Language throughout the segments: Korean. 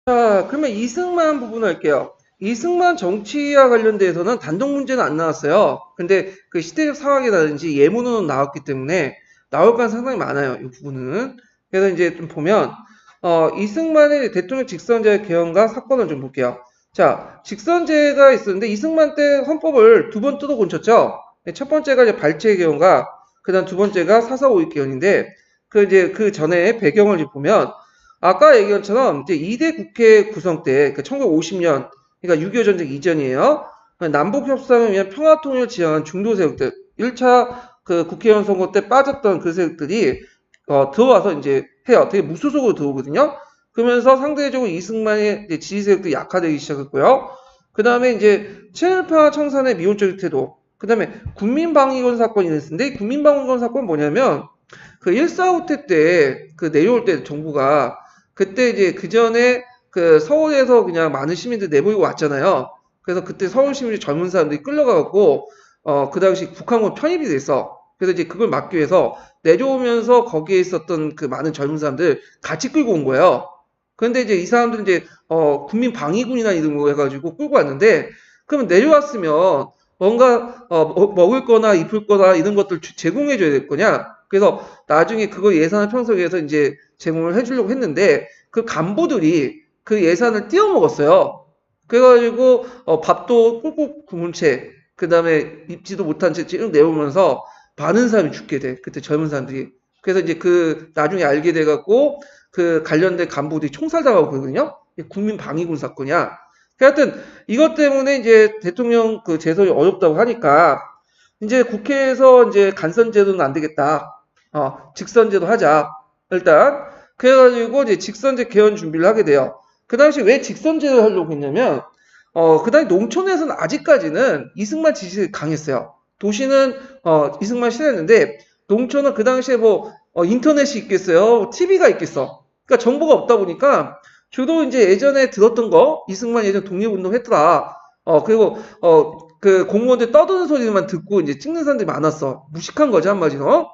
자, 그러면 이승만 부분 할게요. 이승만 정치와 관련돼서는 단독 문제는 안 나왔어요. 근데 그 시대적 상황이라든지 예문으로 나왔기 때문에 나올 가능성이 상당히 많아요. 이 부분은. 그래서 이제 좀 보면, 이승만의 대통령 직선제 개헌과 사건을 좀 볼게요. 자, 직선제가 있었는데 이승만 때 헌법을 두 번 뜯어 고쳤죠. 첫 번째가 이제 발췌 개헌과 그다음 두 번째가 사사오입 개헌인데 그 이제 그 전에 배경을 이제 보면 아까 얘기한 것처럼 이제 2대 국회 구성 때, 그 1950년, 그러니까 6.25 전쟁 이전이에요. 남북 협상을 위한 평화 통일을 지향한 중도 세력들, 1차 그 국회의원 선거 때 빠졌던 그 세력들이 들어와서 이제 해요. 되게 무소속으로 들어오거든요. 그러면서 상대적으로 이승만의 이제 지지 세력들이 약화되기 시작했고요. 그 다음에 이제 친일파 청산의 미온적인 태도, 그 다음에 국민방위군 사건이 있었는데, 국민방위군 사건은 뭐냐면, 그 1.4.5태 때, 그 내려올 때 정부가, 그때 이제 그 전에 그 서울에서 그냥 많은 시민들 내보이고 왔잖아요. 그래서 그때 서울 시민이 젊은 사람들이 끌려가고, 그 당시 북한군 편입이 됐어. 그래서 이제 그걸 막기 위해서 내려오면서 거기에 있었던 그 많은 젊은 사람들 같이 끌고 온 거예요. 그런데 이제 이 사람들은 이제, 국민방위군이나 이런 거 해가지고 끌고 왔는데, 그러면 내려왔으면 뭔가, 먹을 거나 입을 거나 이런 것들 제공해 줘야 될 거냐? 그래서 나중에 그거 예산을 편성해서 이제 제공을 해주려고 했는데 그 간부들이 그 예산을 띄어먹었어요. 그래가지고 밥도 꾹꾹 굶은 채, 그 다음에 입지도 못한 채 쭉 내오면서 많은 사람이 죽게 돼. 그때 젊은 사람들이. 그래서 이제 그 나중에 알게 돼갖고 그 관련된 간부들이 총살당하고 그러거든요. 국민방위군 사건이야. 하여튼 이것 때문에 이제 대통령 그 재선이 어렵다고 하니까 이제 국회에서 이제 간선제도는 안 되겠다. 직선제도 하자. 일단 그래가지고 이제 직선제 개헌 준비를 하게 돼요. 그 당시 왜 직선제를 하려고 했냐면 그 당시 농촌에서는 아직까지는 이승만 지지가 강했어요. 도시는 이승만 싫어했는데 농촌은 그 당시에 뭐 인터넷이 있겠어요, TV가 있겠어. 그러니까 정보가 없다 보니까 주로 이제 예전에 들었던 거 이승만 예전 독립운동 했더라. 그리고 그 공무원들 떠드는 소리만 듣고 이제 찍는 사람들이 많았어. 무식한 거지 한마디로.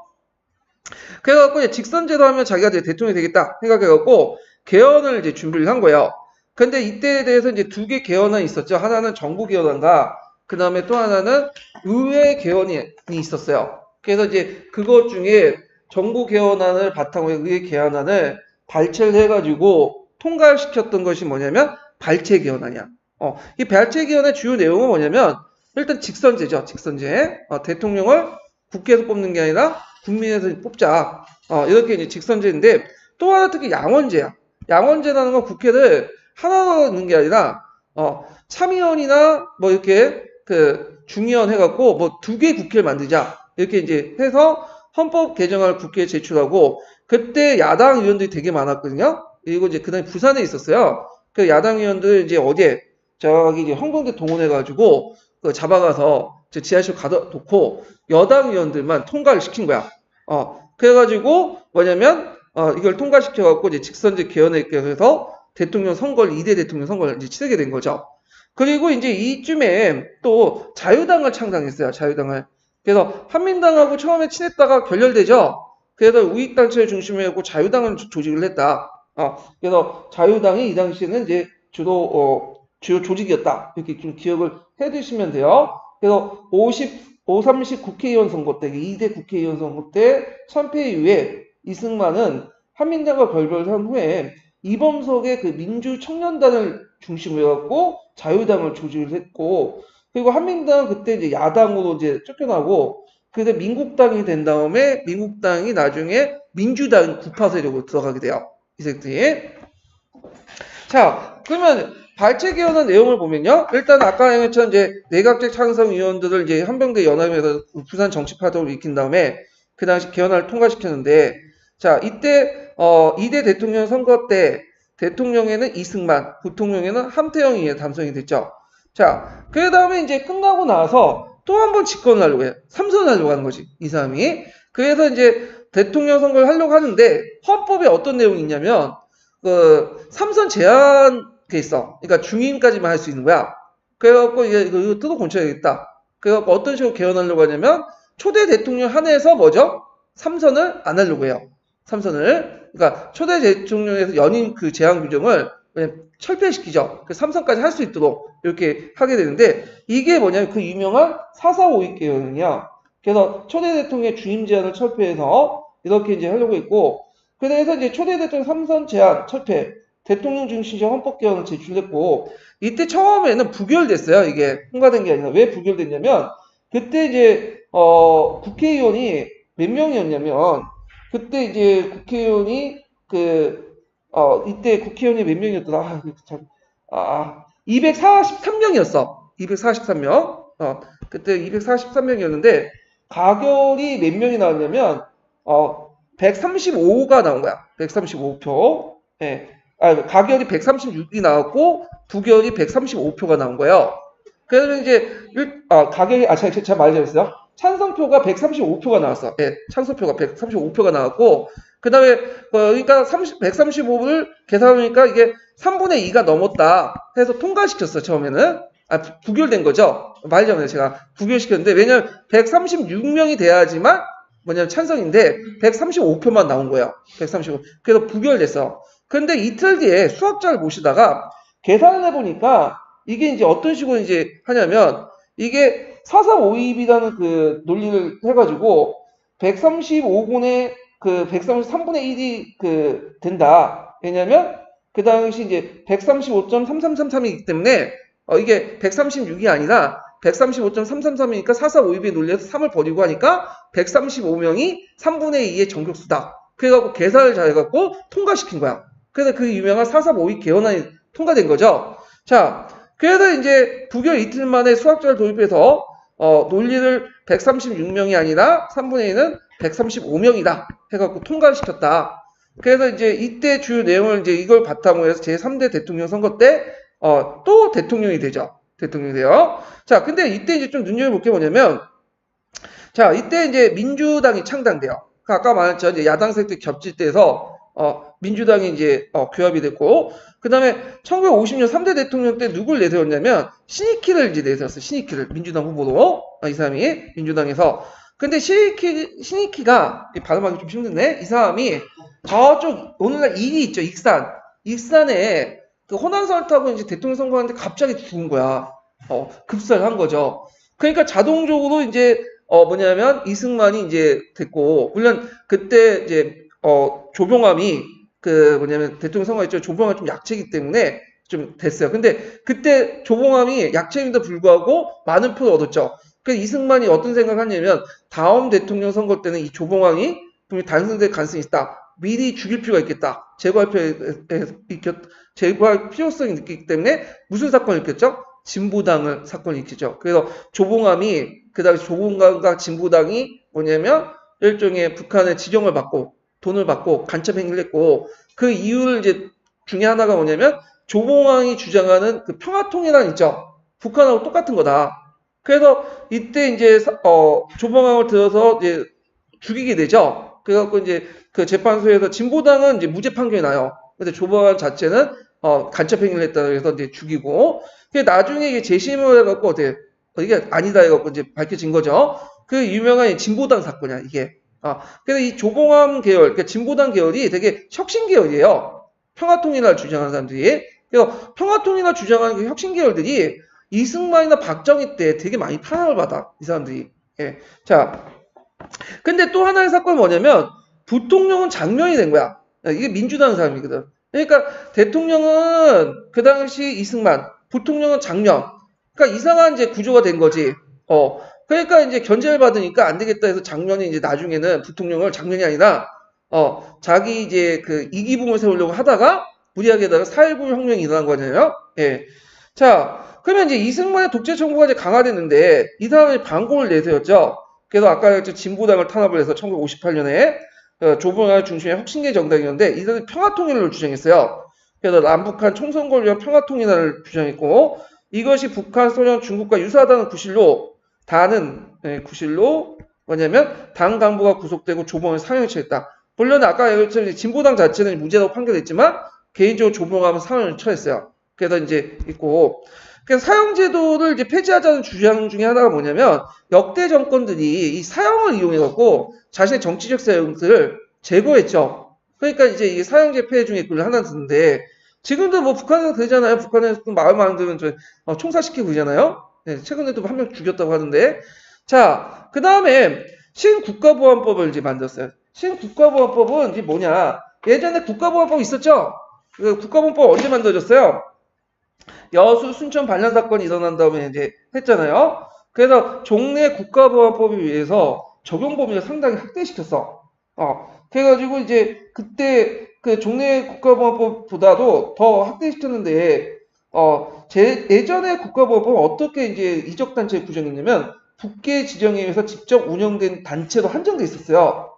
그래갖고 이제 직선제도 하면 자기가 이제 대통령이 되겠다 생각해갖고 개헌을 이제 준비를 한 거예요. 근데 이때에 대해서 이제 두 개 개헌안이 있었죠. 하나는 정부 개헌안과 그 다음에 또 하나는 의회 개헌이 있었어요. 그래서 이제 그것 중에 정부 개헌안을 바탕으로 의회 개헌안을 발췌를 해가지고 통과시켰던 것이 뭐냐면 발췌 개헌안이야. 이 발췌 개헌의 주요 내용은 뭐냐면 일단 직선제죠. 직선제. 대통령을 국회에서 뽑는 게 아니라 국민에서 뽑자. 이렇게 이제 직선제인데 또 하나 특히 양원제야. 양원제라는 건 국회를 하나로 넣는 게 아니라 참의원이나 뭐 이렇게 그 중의원 해갖고 뭐 두 개 국회를 만들자. 이렇게 이제 해서 헌법 개정안을 국회에 제출하고 그때 야당 의원들이 되게 많았거든요. 그리고 이제 그다음에 부산에 있었어요. 그 야당 의원들 이제 어제 저기 이제 헌공대 동원해가지고 그 잡아가서 지하실 가둬놓고 여당 의원들만 통과를 시킨 거야. 그래가지고 뭐냐면 이걸 통과시켜갖고 이제 직선제 개헌에 해서 대통령 선거를 2대 대통령 선거를 이제 치르게 된 거죠. 그리고 이제 이쯤에 또 자유당을 창당했어요. 자유당을. 그래서 한민당하고 처음에 친했다가 결렬되죠. 그래서 우익단체를 중심으로 해고 자유당을 조직을 했다. 그래서 자유당이 이 당시에는 이제 주요 조직이었다. 이렇게 좀 기억을 해 두시면 돼요. 그래서 30 국회의원 선거 때, 2대 국회의원 선거 때 참패 이후에 이승만은 한민당과 결별을 한 후에 이범석의 그 민주청년단을 중심으로 해갖고 자유당을 조직을 했고, 그리고 한민당은 그때 이제 야당으로 이제 쫓겨나고, 그래서 민국당이 된 다음에 민국당이 나중에 민주당 구파 세력으로 들어가게 돼요. 이 새끼들이. 자, 그러면 발췌 개헌의 내용을 보면요. 일단 아까 얘기했던 이제 내각제 창성 위원들을 이제 한병대 연합에서 부산 정치파동을 익힌 다음에 그 당시 개헌안을 통과시켰는데, 자, 이때 2대 대통령 선거 때 대통령에는 이승만, 부통령에는 함태영이 당선이 됐죠. 자, 그 다음에 이제 끝나고 나서 또 한 번 집권을 하려고 해요. 3선을 하려고 하는 거지, 이 사람이. 그래서 이제 대통령 선거를 하려고 하는데 헌법에 어떤 내용이 있냐면 그 3선 제한돼 있어. 그러니까 중인까지만 할 수 있는 거야. 그래갖고 이거 뜯어 고쳐야겠다. 그래갖고 어떤 식으로 개헌하려고 하냐면 초대 대통령 한해서 뭐죠? 3선을 안 하려고 해요. 3선을. 그러니까 초대 대통령에서 연임 그 제한 규정을 철폐시키죠. 그 삼선까지 할 수 있도록 이렇게 하게 되는데 이게 뭐냐면 그 유명한 4.4.5.2 개헌이야. 그래서 초대 대통령의 주임 제한을 철폐해서 이렇게 이제 하려고 했고 그래서 이제 초대 대통령 3선 제한 철폐 대통령 중심적 헌법 개헌을 제출했고 이때 처음에는 부결됐어요. 이게 통과된 게 아니라 왜 부결됐냐면 그때 이제 국회의원이 몇 명이었냐면 그때 이제 국회의원이 이때 국회의원이 몇 명이었더라? 243명이었어. 243명. 그때 243명이었는데, 가결이 몇 명이 나왔냐면, 135가 나온 거야. 135표. 예. 가결이 136이 나왔고, 부결이 135표가 나온 거예요. 그래서 이제, 가결이, 제가 말이 잘했어요. 찬성표가 135표가 나왔어. 예, 찬성표가 135표가 나왔고, 그 다음에, 그러니까 135를 계산하니까 이게 3분의 2가 넘었다 해서 통과시켰어, 처음에는. 부결된 거죠. 말이 잘못해요. 제가 부결시켰는데, 왜냐면 136명이 돼야지만, 뭐냐면 찬성인데, 135표만 나온 거예요. 135. 그래서 부결됐어. 근데 이틀 뒤에 수학자를 모시다가 계산을 해보니까, 이게 이제 어떤 식으로 이제 하냐면, 이게 4.4.5.2이라는 그 논리를 해가지고, 135분의 133분의 1이 된다. 왜냐면, 그 당시 이제 135.3333이기 때문에, 이게 136이 아니라 135.333이니까 4.4.5.2의 논리에서 3을 버리고 하니까 135명이 3분의 2의 정격수다. 그래갖고 계산을 잘해갖고 통과시킨 거야. 그래서 그 유명한 4.4.5.2 개헌안이 통과된 거죠. 자, 그래서 이제 부결 이틀 만에 수학자를 도입해서, 논리를 136명이 아니라 3분의 2는 135명이다. 해갖고 통과를 시켰다. 그래서 이제 이때 주요 내용을 이제 이걸 바탕으로 해서 제3대 대통령 선거 때, 또 대통령이 되죠. 대통령이 돼요. 자, 근데 이때 이제 좀 눈여겨볼 게 뭐냐면, 자, 이때 이제 민주당이 창당돼요. 아까 말했죠. 이제 야당 세력들이 겹칠 때에서, 민주당이 이제, 규합이 됐고, 그 다음에 1950년 3대 대통령 때 누굴 내세웠냐면, 신익희를 이제 내세웠어요. 신익희를. 민주당 후보로. 이 사람이 민주당에서. 근데 신익희가, 발음하기 좀 힘드네. 이 사람이 저쪽, 오늘날 익이 있죠. 익산. 익산에 그 호남선을 타고 이제 대통령 선거하는데 갑자기 죽은 거야. 급사를 한 거죠. 그러니까 자동적으로 이제, 뭐냐면 이승만이 이제 됐고, 물론 그때 이제, 조봉암이 뭐냐면 대통령 선거했죠. 조봉암이 좀 약체이기 때문에 좀 됐어요. 근데 그때 조봉암이 약체임에도 불구하고 많은 표를 얻었죠. 그래서 이승만이 어떤 생각을 하냐면 다음 대통령 선거 때는 이 조봉암이 분명히 당선될 가능성이 있다. 미리 죽일 필요가 있겠다. 제거할 필요성이 있기 때문에 무슨 사건을 일으켰죠? 진보당을 사건을 일으키죠. 그래서 조봉암이 그 당시 조봉암과 진보당이 뭐냐면 일종의 북한의 지정을 받고 돈을 받고 간첩 행위를 했고 그 이유를 이제 중에 하나가 뭐냐면 조봉암이 주장하는 그 평화통일안 있죠. 북한하고 똑같은 거다. 그래서 이때 이제 조봉암을 들어서 이제 죽이게 되죠. 그래갖고 이제 그 재판소에서 진보당은 이제 무죄 판결이 나요. 근데 조봉암 자체는 간첩 행위를 했다고 해서 이제 죽이고 나중에 이게 재심을 해갖고 이게 아니다 해갖고 이제 밝혀진 거죠. 그 유명한 진보당 사건이야 이게. 그래서 이 조봉암 계열, 그러니까 진보당 계열이 되게 혁신 계열이에요. 평화통일을 주장하는 사람들이. 그래서 평화통일을 주장하는 그 혁신 계열들이 이승만이나 박정희 때 되게 많이 탄압을 받아. 이 사람들이. 예. 자, 근데 또 하나의 사건이 뭐냐면 부통령은 장면이 된 거야. 이게 민주당 사람이거든. 그러니까 대통령은 그 당시 이승만, 부통령은 장면. 그러니까 이상한 이제 구조가 된 거지. 그러니까 이제 견제를 받으니까 안 되겠다 해서 장면이 이제 나중에는 부통령을 장면이 아니라 자기 이제 그 이기붕을 세우려고 하다가 무리하게다가 4.19 혁명이 일어난 거잖아요. 예. 자, 그러면 이제 이승만의 독재 정부가 이제 강화됐는데 이 사람이 반공을 내세웠죠. 그래서 아까 했죠. 진보당을 탄압을 해서 1958년에 조봉암 중심의 혁신계 정당이었는데 이 사람이 평화통일을 주장했어요. 그래서 남북한 총선거를 위한 평화통일을 주장했고 이것이 북한, 소련, 중국과 유사하다는 구실로 뭐냐면 당 간부가 구속되고 조봉암을 사형에 처했다. 물론 아까 얘기했지만 진보당 자체는 무죄라고 판결했지만 개인적으로 조봉암은 사형을 처했어요. 그래서 이제 있고 그래서 사형제도를 이제 폐지하자는 주장 중에 하나가 뭐냐면 역대 정권들이 이 사형을 이용해갖고 자신의 정치적 사형들을 제거했죠. 그러니까 이제 이 사형제 폐해 중에 그걸 하나 드는데 지금도 뭐 북한에서 그러잖아요. 북한에서 또 마을 만들면 총살시키고 그러잖아요. 네, 최근에도 한 명 죽였다고 하는데. 자, 그 다음에 신국가보안법을 이제 만들었어요. 신국가보안법은 이제 뭐냐? 예전에 국가보안법 있었죠? 그 국가보안법 언제 만들어졌어요? 여수 순천 반란 사건이 일어난 다음에 이제 했잖아요. 그래서 종래 국가보안법에 의해서 적용 범위를 상당히 확대시켰어. 그래가지고 이제 그때 그 종래 국가보안법보다도 더 확대시켰는데, 예전에 국가보안법은 어떻게 이제 이적단체를 규정했냐면, 국계 지정에 의해서 직접 운영된 단체로 한정돼 있었어요.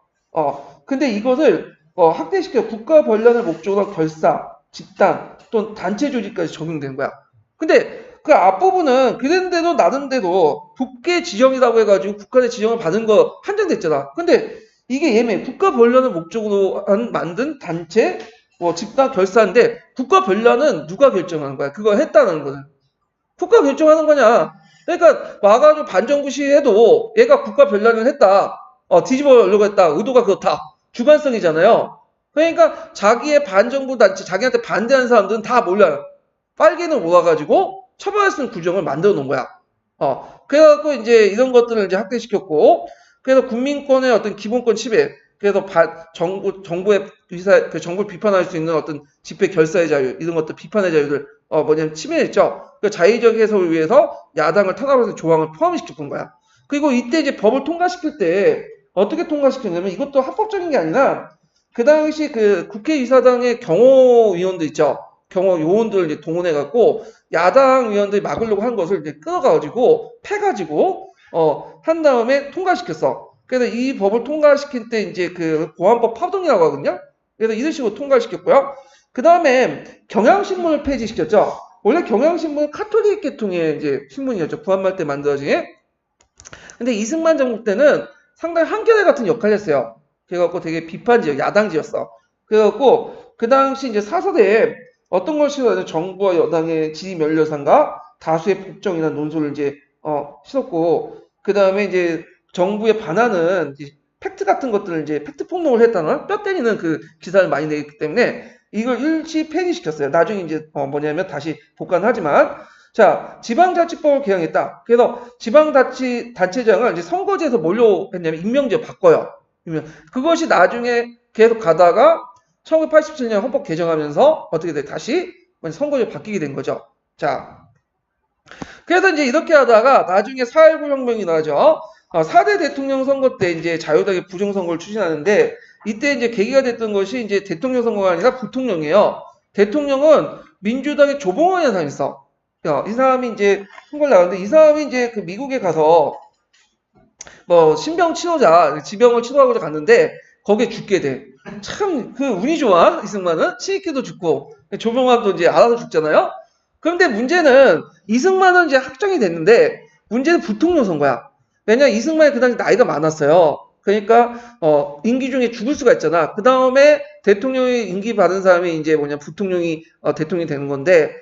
근데 이것을 확대시켜 국가 번란을 목적으로 결사, 집단 또는 단체 조직까지 적용된 거야. 근데 그 앞부분은 그랬는데도 나름대로 국계 지정이라고 해가지고 국가의 지정을 받은 거 한정됐잖아. 근데 이게 예매 국가 번란을 목적으로 만든 단체 집단 결사인데 국가 번란은 누가 결정하는 거야? 그거 했다는 거는 국가 결정하는 거냐? 그러니까 와가지고 반정부 시위해도 얘가 국가 변란을 했다. 뒤집어 놓으려고 했다. 의도가 그렇다. 주관성이잖아요. 그러니까 자기의 반정부 단체, 자기한테 반대하는 사람들은 다 몰려요. 빨개는 모아가지고 처벌할 수 있는 규정을 만들어 놓은 거야. 그래갖고 이제 이런 것들을 이제 확대시켰고, 그래서 국민권의 어떤 기본권 침해, 그래서 정부의 정부를 비판할 수 있는 어떤 집회 결사의 자유, 이런 것들 비판의 자유를 뭐냐면 침해했죠. 그 자의적 해석을 위해서 야당을 탄압해서 조항을 포함시켰던 거야. 그리고 이때 이제 법을 통과시킬 때 어떻게 통과시켰냐면 이것도 합법적인 게 아니라 그 당시 그 국회의사당의 경호위원들 있죠. 경호 요원들을 이제 동원해갖고 야당 위원들이 막으려고 한 것을 이제 끌어가지고 패가지고 한 다음에 통과시켰어. 그래서 이 법을 통과시킬 때 이제 그 보안법 파동이라고 하거든요. 그래서 이런 식으로 통과시켰고요. 그 다음에 경향신문을 폐지시켰죠. 원래 경향신문은 카톨릭 계통의 이제 신문이었죠. 부활말 때 만들어진. 근데 이승만 정부 때는 상당히 한겨레 같은 역할을 했어요. 그래갖고 되게 비판지역, 야당지였어. 그래갖고 그 당시 이제 사설에 어떤 걸 실어요? 정부와 여당의 지휘면려상과 다수의 폭정이나 논소를 이제 실었고, 그 다음에 이제 정부에 반하는 이제 팩트 같은 것들을 이제 팩트 폭로를 했다는 뼈 때리는 그 기사를 많이 내기 때문에 이걸 일시 폐지시켰어요. 나중에 이제 뭐냐면 다시 복간하지만 자 지방자치법을 개정했다. 그래서 지방자치단체장을 이제 선거제에서 뭘로 했냐면 임명제 바꿔요. 그것이 나중에 계속 가다가 1987년 헌법 개정하면서 어떻게 돼? 다시 선거제 바뀌게 된 거죠. 자, 그래서 이제 이렇게 하다가 나중에 4.19 혁명이 나죠. 4대 대통령 선거 때 이제 자유당이 부정선거를 추진하는데 이때 이제 계기가 됐던 것이 이제 대통령 선거가 아니라 부통령이에요. 대통령은 민주당의 조봉원이라는 사람이 있어. 이 사람이 이제 선거를 나갔는데 이 사람이 이제 그 미국에 가서 뭐 신병 치료자, 지병을 치료하고자 갔는데 거기에 죽게 돼. 참 그 운이 좋아. 이승만은 치익기도 죽고 조봉환도 이제 알아서 죽잖아요. 그런데 문제는 이승만은 이제 확정이 됐는데 문제는 부통령 선거야. 왜냐 이승만이 그 당시 나이가 많았어요. 그러니까 임기 중에 죽을 수가 있잖아. 그 다음에 대통령이 임기 받은 사람이 이제 부통령이 대통령이 되는 건데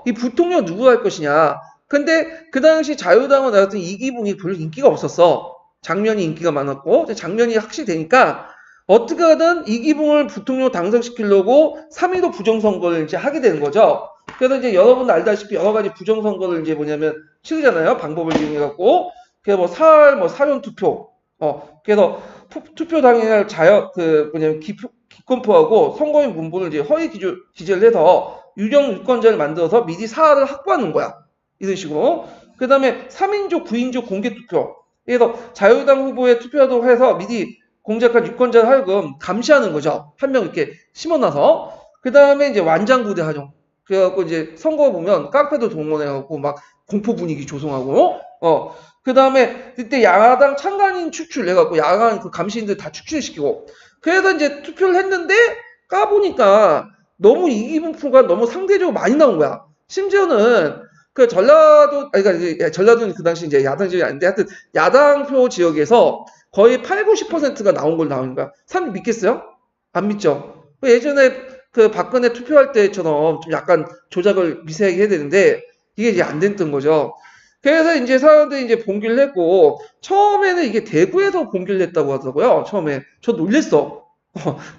이 부통령 누구 할 것이냐. 근데 그 당시 자유당은 나왔던 이기붕이 별로 인기가 없었어. 장면이 인기가 많았고 장면이 확실히 되니까 어떻게 하든 이기붕을 부통령 당선시키려고 3.15 부정선거를 이제 하게 되는 거죠. 그래서 이제 여러분 알다시피 여러 가지 부정선거를 이제 치르잖아요. 방법을 이용해갖고. 그래서 사전 투표. 그래서 투표 당일날 기권표하고 선거인 문부를 이제 허위 기재를 해서 유령 유권자를 만들어서 미리 사활을 확보하는 거야. 이런 식으로. 그 다음에 3인조, 9인조 공개 투표. 그래서 자유당 후보에 투표하도록 해서 미리 공작한 유권자를 하여금 감시하는 거죠. 한 명 이렇게 심어놔서. 그 다음에 이제 완장부대 활용. 그래갖고 이제 선거 보면 깡패도 동원해갖고 막 공포 분위기 조성하고, 그 다음에 그때 야당 참관인 추출해갖고 야당 그 감시인들 다 추출시키고. 그래서 이제 투표를 했는데 까보니까 너무 이기분 표가 너무 상대적으로 많이 나온 거야. 심지어는 그 전라도는 그 당시 이제 야당 지역이 아닌데 하여튼 야당표 지역에서 거의 80~90%가 나온 걸 나오는 거야. 사람들 믿겠어요? 안 믿죠. 예전에 그 박근혜 투표할 때처럼 좀 약간 조작을 미세하게 해야 되는데 이게 이제 안 됐던 거죠. 그래서 이제 사람들이 이제 봉기를 했고 처음에는 이게 대구에서 봉기를 했다고 하더라고요. 처음에 저 놀랬어.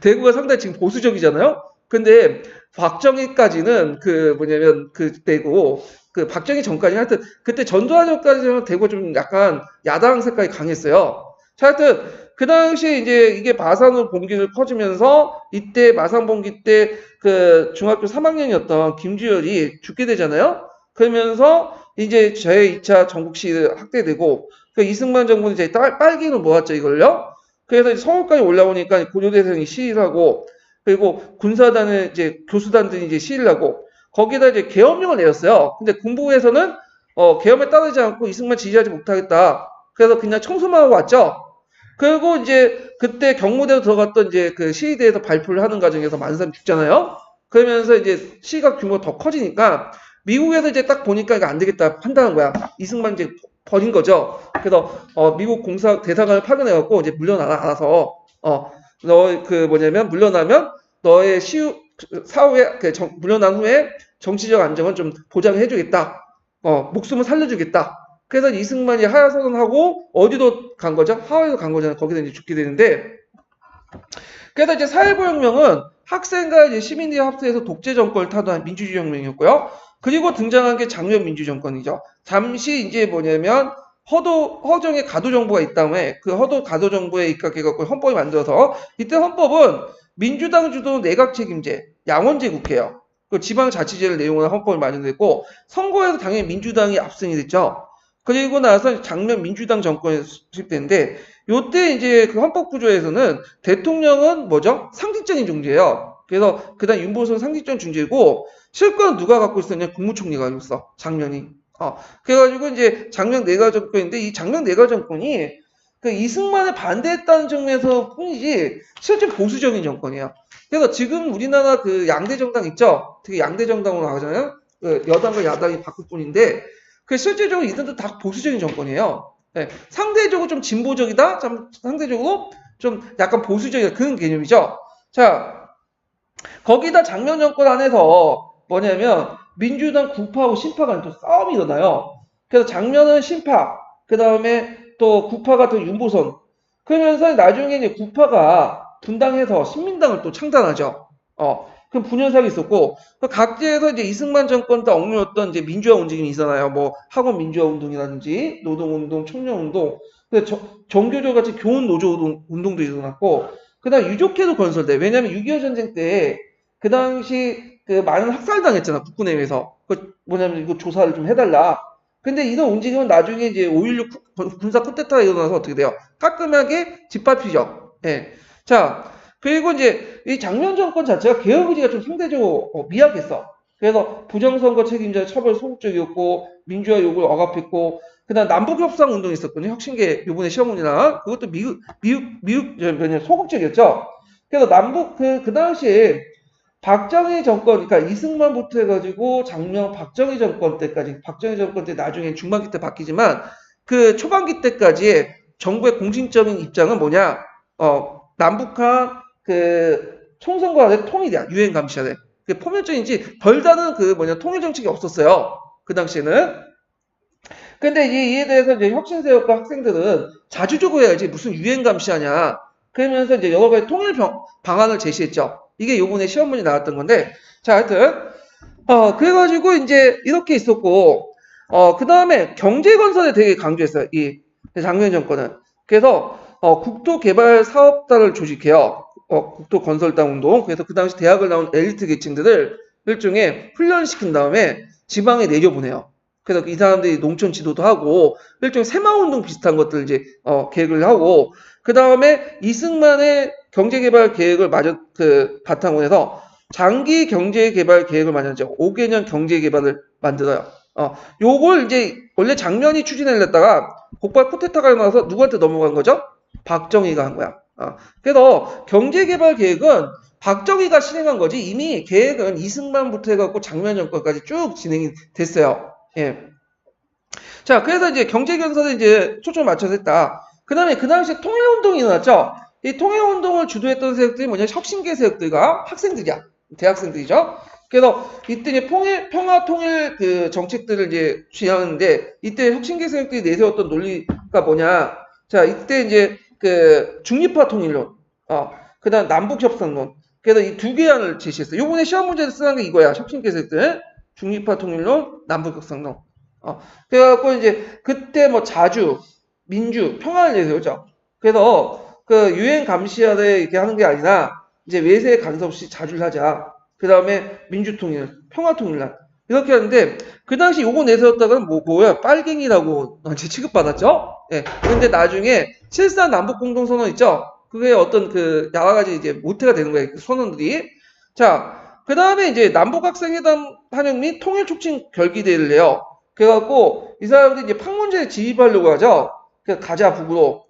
대구가 상당히 지금 보수적이잖아요. 근데 박정희까지는 그 뭐냐면 그때고 그 박정희 전까지 하여튼 그때 전두환전까지는 되고 좀 약간 야당 색깔이 강했어요. 자, 하여튼 그 당시에 이제 이게 마산으로 봉기를 퍼지면서 이때 마산 봉기 때 그 중학교 3학년이었던 김주열이 죽게 되잖아요. 그러면서 이제 제2차 전국시위 확대되고 그 이승만 정부는 이제 빨갱이로 모았죠 이걸요. 그래서 이제 서울까지 올라오니까 고려대생이 시위를 하고 그리고 군사단은 이제 교수단들이 이제 시위를 하고 거기다 이제 계엄령을 내렸어요. 근데 군부에서는 계엄에 따르지 않고 이승만 지지하지 못하겠다. 그래서 그냥 청소만 하고 왔죠. 그리고 이제 그때 경무대로 들어갔던 이제 그 시위대에서 발표를 하는 과정에서 많은 사람이 죽잖아요. 그러면서 이제 시위가 규모가 더 커지니까 미국에서 이제 딱 보니까 이거 안 되겠다 판단한 거야. 이승만 이제 버린 거죠. 그래서 미국 공사 대사관을 파견해갖고 이제 물러나라 알아서 너 그 뭐냐면 물러나면 너의 사후에 물러난 후에 정치적 안정은 좀 보장해주겠다. 목숨을 살려주겠다. 그래서 이승만이 하야선언하고 어디로 간 거죠? 하와이로 간 거잖아요. 거기서 이제 죽게 되는데 그래서 이제 4.19 혁명은 학생과 이제 시민들이 합세해서 독재 정권을 타도한 민주주의 혁명이었고요. 그리고 등장한 게 장면 민주정권이죠. 잠시 이제 뭐냐면 허정의 가도정부가 있다며 그 가도정부에 입각해갖고 헌법을 만들어서 이때 헌법은 민주당 주도 내각 책임제, 양원제 국회예요. 그 지방자치제를 내용으로 헌법을 마련했고 선거에서 당연히 민주당이 압승이 됐죠. 그리고 나서 장면 민주당 정권이 수립되는데 요때 이제 그 헌법 구조에서는 대통령은 뭐죠? 상징적인 존재예요. 그래서 그다음 윤보선 상징적 존재고 실권은 누가 갖고 있었냐? 국무총리가 갖고 있어. 장면이. 그래가지고 이제 장면 내각 정권인데 이 장면 내각 정권이 그 이승만을 반대했다는 측면에서 뿐이지 실제 보수적인 정권이에요. 그래서 지금 우리나라 그 양대 정당 있죠? 되게 양대 정당으로 나가잖아요. 그 여당과 야당이 바꿀 뿐인데 그 실제적으로 이들도 다 보수적인 정권이에요. 네, 상대적으로 좀 진보적이다, 상대적으로 좀 약간 보수적이다 그런 개념이죠. 자, 거기다 장면 정권 안에서 뭐냐면 민주당 구파하고 신파 간에 또 싸움이 일어나요. 그래서 장면은 신파, 그 다음에 또 구파가 또 윤보선. 그러면서 나중에 이제 구파가 분당해서 신민당을 또 창단하죠. 그 분열사가 있었고 그 각지에서 이제 이승만 정권 때 억누렸던 이제 민주화 움직임이 있잖아요. 뭐 학원 민주화 운동이라든지 노동운동, 청년운동, 정교조 같이 교원 노조 운동도 일어났고 그다음 유족회도 건설돼. 왜냐하면 6.25 전쟁 때 그 당시 그 많은 학살당했잖아 국군에 의해서. 그 뭐냐면 이거 조사를 좀 해달라. 근데 이런 움직임은 나중에 이제 5.16 군사 쿠데타가 일어나서 어떻게 돼요? 깔끔하게 짓밟히죠. 예. 자. 그리고 이제 이 장면 정권 자체가 개혁 의지가 좀 상대적으로 미약했어. 그래서 부정선거 책임자 처벌 소극적이었고 민주화 요구를 억압했고 그다음 남북 협상 운동이 있었거든요. 혁신계 요번에 시험문이나 그것도 미국 소극적이었죠. 그래서 남북 그 당시에 박정희 정권 그러니까 이승만부터 해가지고 장면 박정희 정권 때까지 박정희 정권 때 나중에 중반기 때 바뀌지만 그 초반기 때까지의 정부의 공식적인 입장은 뭐냐? 남북한 그 총선과 통일이야. 유엔 감시하래. 그 포면적인지 별다른 그 통일 정책이 없었어요. 그 당시에는. 근데 이에 대해서 이제 혁신세력과 학생들은 자주적으로 해야지 무슨 유엔 감시하냐. 그러면서 이제 여러 가지 통일 방안을 제시했죠. 이게 요번에 시험문이 나왔던 건데. 자, 하여튼 그래가지고 이제 이렇게 있었고 그 다음에 경제건설에 되게 강조했어요. 이 장면 정권은. 그래서 국토개발사업단을 조직해요. 국토건설단 운동. 그래서 그 당시 대학을 나온 엘리트 계층들을 일종의 훈련시킨 다음에 지방에 내려보내요. 그래서 이 사람들이 농촌 지도도 하고 일종의 새마을운동 비슷한 것들 이제 계획을 하고 그 다음에 이승만의 경제개발 계획을 바탕으로 해서 장기 경제개발 계획을 마련하죠. 5개년 경제개발을 만들어요. 요걸 이제 원래 장면이 추진을 했다가 복발 쿠데타가 일어나서 누구한테 넘어간 거죠? 박정희가 한 거야. 그래서 경제개발 계획은 박정희가 실행한 거지 이미 계획은 이승만부터 해갖고 장면 정권까지 쭉 진행이 됐어요. 예. 자, 그래서 이제 경제건설에 이제 초점을 맞춰서 했다. 그 다음에 그 당시에 통일운동이 일어났죠. 이 통일운동을 주도했던 세력들이 뭐냐? 혁신계 세력들과 학생들이야. 대학생들이죠. 그래서 이때 이제 평화 통일 그 정책들을 이제 주장하는데 이때 혁신계 세력들이 내세웠던 논리가 뭐냐? 자, 이때 이제 그 중립화 통일론, 그 다음 남북협상론, 그래서 이 두 개 안을 제시했어요. 요번에 시험 문제에서 쓰는 게 이거야. 혁신개혁들. 중립화 통일론, 남북협상론. 그래갖고 이제 그때 뭐 자주, 민주, 평화를 내세우죠. 그래서 그 유엔 감시 아래 이렇게 하는 게 아니라 이제 외세 간섭 없이 자주를 하자. 그 다음에 민주통일, 평화통일날. 이렇게 하는데 그 당시 요거 내세웠다가는 뭐야? 빨갱이라고 제 취급받았죠? 예. 근데 나중에 실산 남북 공동선언 있죠? 그게 어떤 그 여러 가지 이제 모태가 되는 거예요. 그 선언들이. 자, 그 다음에 이제 남북학생회담 환영 및 통일 촉진 결기대회를 내요. 그래갖고 이 사람들이 이제 판문제에 진입하려고 하죠. 그 가자 북으로,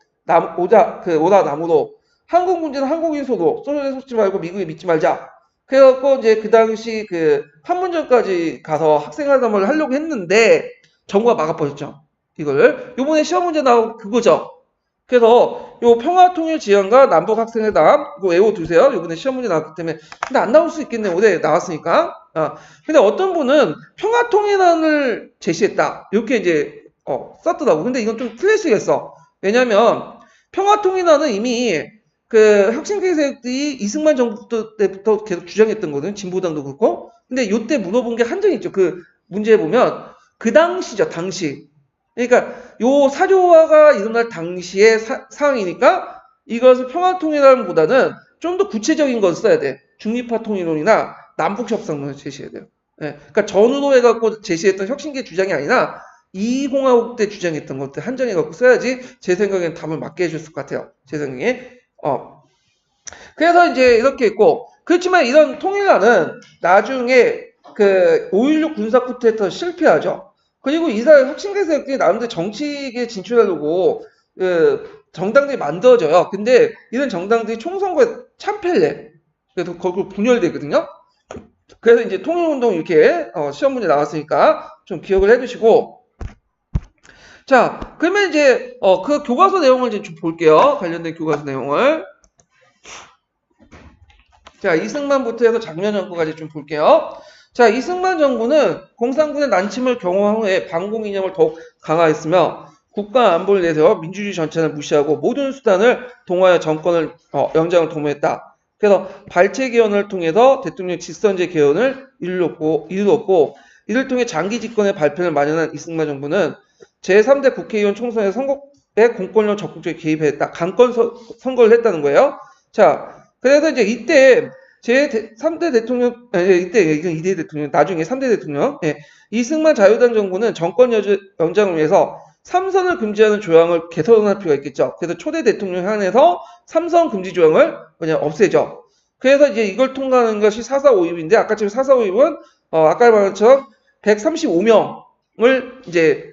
오다 남으로, 한국 문제는 한국인 속으로, 소련에 속지 말고 미국에 믿지 말자. 그래갖고 이제 그 당시 그 판문점까지 가서 학생회담을 하려고 했는데 정부가 막아버렸죠. 이걸 요번에 시험 문제 나온 그거죠. 그래서 요 평화통일 지향과 남북 학생회담 이거 외워두세요. 요번에 시험 문제 나왔기 때문에. 근데 안 나올 수 있겠네. 올해 나왔으니까. 근데 어떤 분은 평화통일안을 제시했다. 이렇게 이제 썼더라고. 근데 이건 좀 틀릴 수가 있어. 왜냐면 평화통일안은 이미 그 혁신개혁이 이승만 정부 때부터 계속 주장했던 거거든. 진보당도 그렇고. 근데 요때 물어본 게 한정이 있죠. 그 문제에 보면 그 당시죠. 당시. 그러니까 요 사조화가 일어날 당시의 상황이니까 이것을 평화통일론보다는 좀 더 구체적인 걸 써야 돼. 중립화 통일론이나 남북협상론을 제시해야 돼요. 예, 그러니까 전후로 해갖고 제시했던 혁신계 주장이 아니라 이공화국 때 주장했던 것들 한정해갖고 써야지 제 생각엔 답을 맞게 해줬을 것 같아요. 제 생각에. 그래서 이제 이렇게 있고, 그렇지만 이런 통일안은 나중에 그 5.16 군사 쿠데타 실패하죠. 그리고 이스라엘 혁신개혁들이 나름대로 정치계에 진출하려고 그 정당들이 만들어져요. 근데 이런 정당들이 총선거에 참패를 해. 그래서 거기로 분열되거든요. 그래서 이제 통일운동 이렇게 시험 문제 나왔으니까 좀 기억을 해두시고, 자, 그러면 이제 그 교과서 내용을 이제 좀 볼게요. 관련된 교과서 내용을. 자, 이승만부터 해서 장면 정부까지 좀 볼게요. 자, 이승만 정부는 공산군의 난침을 경험한 후에 반공 이념을 더욱 강화했으며 국가 안보를 내세워 민주주의 전체를 무시하고 모든 수단을 동원하여 정권을 영장을 도모했다. 그래서 발췌 개헌을 통해서 대통령 직선제 개헌을 이루었고 이를 통해 장기 집권의 발표를 마련한 이승만 정부는 제3대 국회의원 총선의 선거에 공권력을 적극적으로 개입했다. 강권 선거를 했다는 거예요. 자, 그래서 이제 이때 제3대 대통령, 이때 이건 2대 대통령, 나중에 3대 대통령, 이승만 자유당 정부는 정권 연장을 위해서 삼선을 금지하는 조항을 개선할 필요가 있겠죠. 그래서 초대 대통령 한해서 삼선 금지 조항을 그냥 없애죠. 그래서 이제 이걸 통과하는 것이 4.4.5입인데 아까처럼 4.4.5입은 아까 말한 것처럼 135명을 이제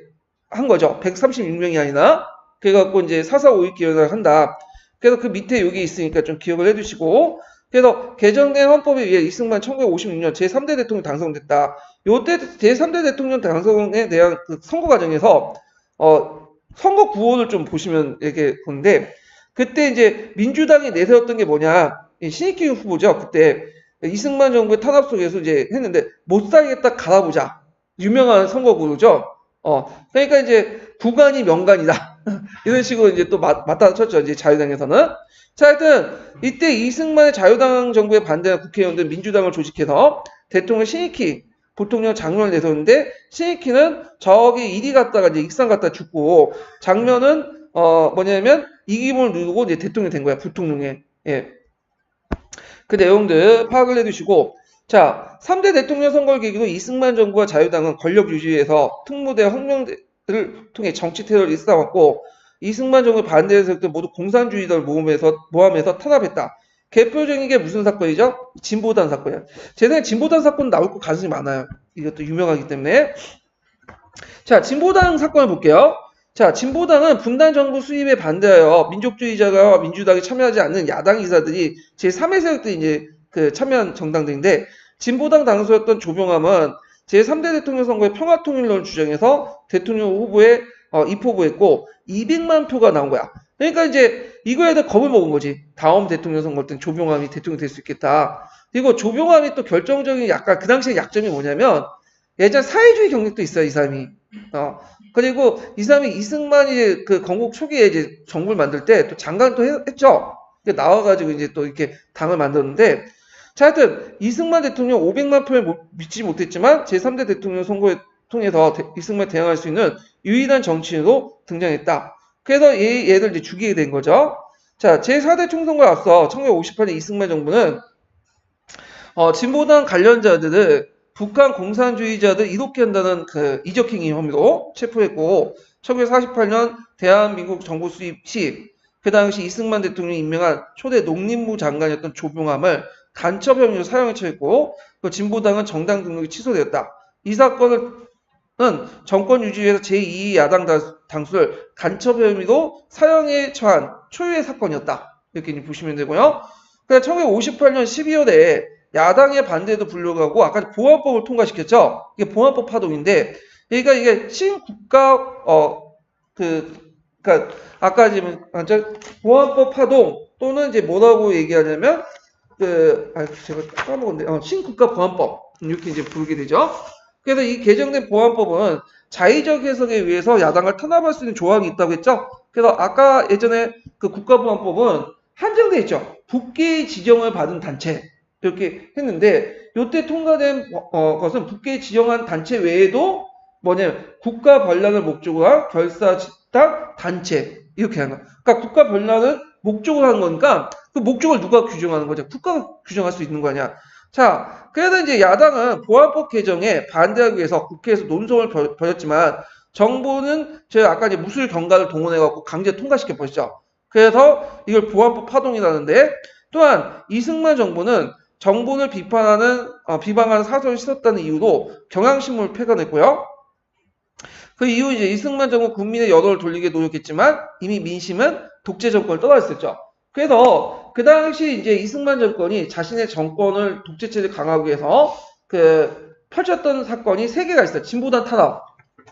한 거죠. 136명이 아니라. 그래갖고 이제 4.4.5입 개헌을 한다. 그래서 그 밑에 여기 있으니까 좀 기억을 해두시고, 그래서 개정된 헌법에 의해 이승만 1956년 제3대 대통령 당선됐다. 요때 제3대 대통령 당선에 대한 그 선거 과정에서 선거 구호를 좀 보시면 이렇게 보는데, 그때 이제 민주당이 내세웠던 게 뭐냐, 신익희 후보죠. 그때 이승만 정부의 탄압 속에서 이제 했는데 못 살겠다 갈아보자. 유명한 선거 구호죠. 그러니까 이제 구간이 명간이다. 이런 식으로 이제 또 맞다 쳤죠. 이제 자유당에서는. 자, 하여튼 이때 이승만의 자유당 정부에 반대한 국회의원들 민주당을 조직해서 대통령 신익희 부통령 장면을 내세웠는데, 신익희는 저기 이리 갔다가 이제 익산 갔다 죽고, 장면은 뭐냐면 이기문을 누르고 이제 대통령이 된 거야. 부통령에. 예. 그 내용들 파악을 해두시고, 자, 3대 대통령 선거를 계기로 이승만 정부와 자유당은 권력 유지에서 특무대 혁명들을 통해 정치 테러를 일삼았고, 이승만 정부의 반대 세력들 모두 공산주의자를 모함해서 탄압했다. 대표적인 게 무슨 사건이죠? 진보단 사건이야. 제 생각에 진보단 사건 나올 거 가능성이 많아요. 이것도 유명하기 때문에. 자, 진보당 사건을 볼게요. 자, 진보당은 분단 정부 수립에 반대하여 민족주의자가 민주당에 참여하지 않는 야당 이사들이 제3의 세력들이 이제 그 참여한 정당들인데, 진보당 당수였던 조병암은 제3대 대통령 선거에 평화통일론을 주장해서 대통령 후보에 입후보했고 200만 표가 나온 거야. 그러니까 이제 이거에 대해 겁을 먹은 거지. 다음 대통령 선거 때는 조병암이 대통령이 될 수 있겠다. 그리고 조병암이 또 결정적인 약간 그 당시에 약점이 뭐냐면 예전 사회주의 경력도 있어요, 이 사람이. 그리고 이 사람이 이승만이 그 건국 초기에 이제 정부를 만들 때 또 장관 또 했죠. 나와가지고 이제 또 이렇게 당을 만들었는데, 자, 하여튼 이승만 대통령 500만 표를 미치지 못했지만 제3대 대통령 선거에 통해서 이승만 대항할 수 있는 유일한 정치인으로 등장했다. 그래서 얘들 이제 죽이게 된 거죠. 자, 제4대 총선거에 앞서 1958년 이승만 정부는 진보당 관련자들을 북한 공산주의자들 이롭게 한다는 그 이적행위 혐의로 체포했고 1948년 대한민국 정부 수립 시 그 당시 이승만 대통령이 임명한 초대 농림부 장관이었던 조봉암을 간첩 혐의로 사형에 처했고 그 진보당은 정당 등록이 취소되었다. 이 사건은 정권 유지 위해서 제2 야당 당수를 간첩 혐의로 사형에 처한 초유의 사건이었다. 이렇게 보시면 되고요. 그다음 1958년 12월에 야당의 반대에도 불구하고 아까 보안법을 통과시켰죠. 이게 보안법 파동인데, 그러니까 이게 신국가 그러니까 아까 지금 보안법 파동 또는 이제 뭐라고 얘기하냐면 제가 까먹었는데 신국가 보안법 이렇게 이제 부르게 되죠. 그래서 이 개정된 보안법은 자의적 해석에 의해서 야당을 탄압할 수 있는 조항이 있다고 했죠. 그래서 아까 예전에 그 국가보안법은 한정돼 있죠. 국회의 지정을 받은 단체 이렇게 했는데 요때 통과된 것은 국회에 지정한 단체 외에도 뭐냐면 국가 번란을 목적으로 한 결사 집단 단체 이렇게 하는 거야. 그러니까 국가 번란은 목적으로 하는 거니까 그 목적을 누가 규정하는 거죠? 국가가 규정할 수 있는 거 아니야. 자, 그래서 이제 야당은 보안법 개정에 반대하기 위해서 국회에서 논쟁을 벌였지만 정부는 제가 아까 이제 무술 경과를 동원해갖고 강제 통과시켜 버렸죠. 그래서 이걸 보안법 파동이라는데 또한 이승만 정부는 정부를 비방하는 사설을 실었다는 이유로 경향신문을 폐간했고요. 그 이후 이제 이승만 정부 국민의 여론을 돌리게 노력했지만 이미 민심은 독재 정권을 떠났었죠. 그래서 그 당시 이제 이승만 정권이 자신의 정권을 독재 체제 강화하기 위해서 펼쳤던 사건이 세 개가 있어요. 진보단 탄압,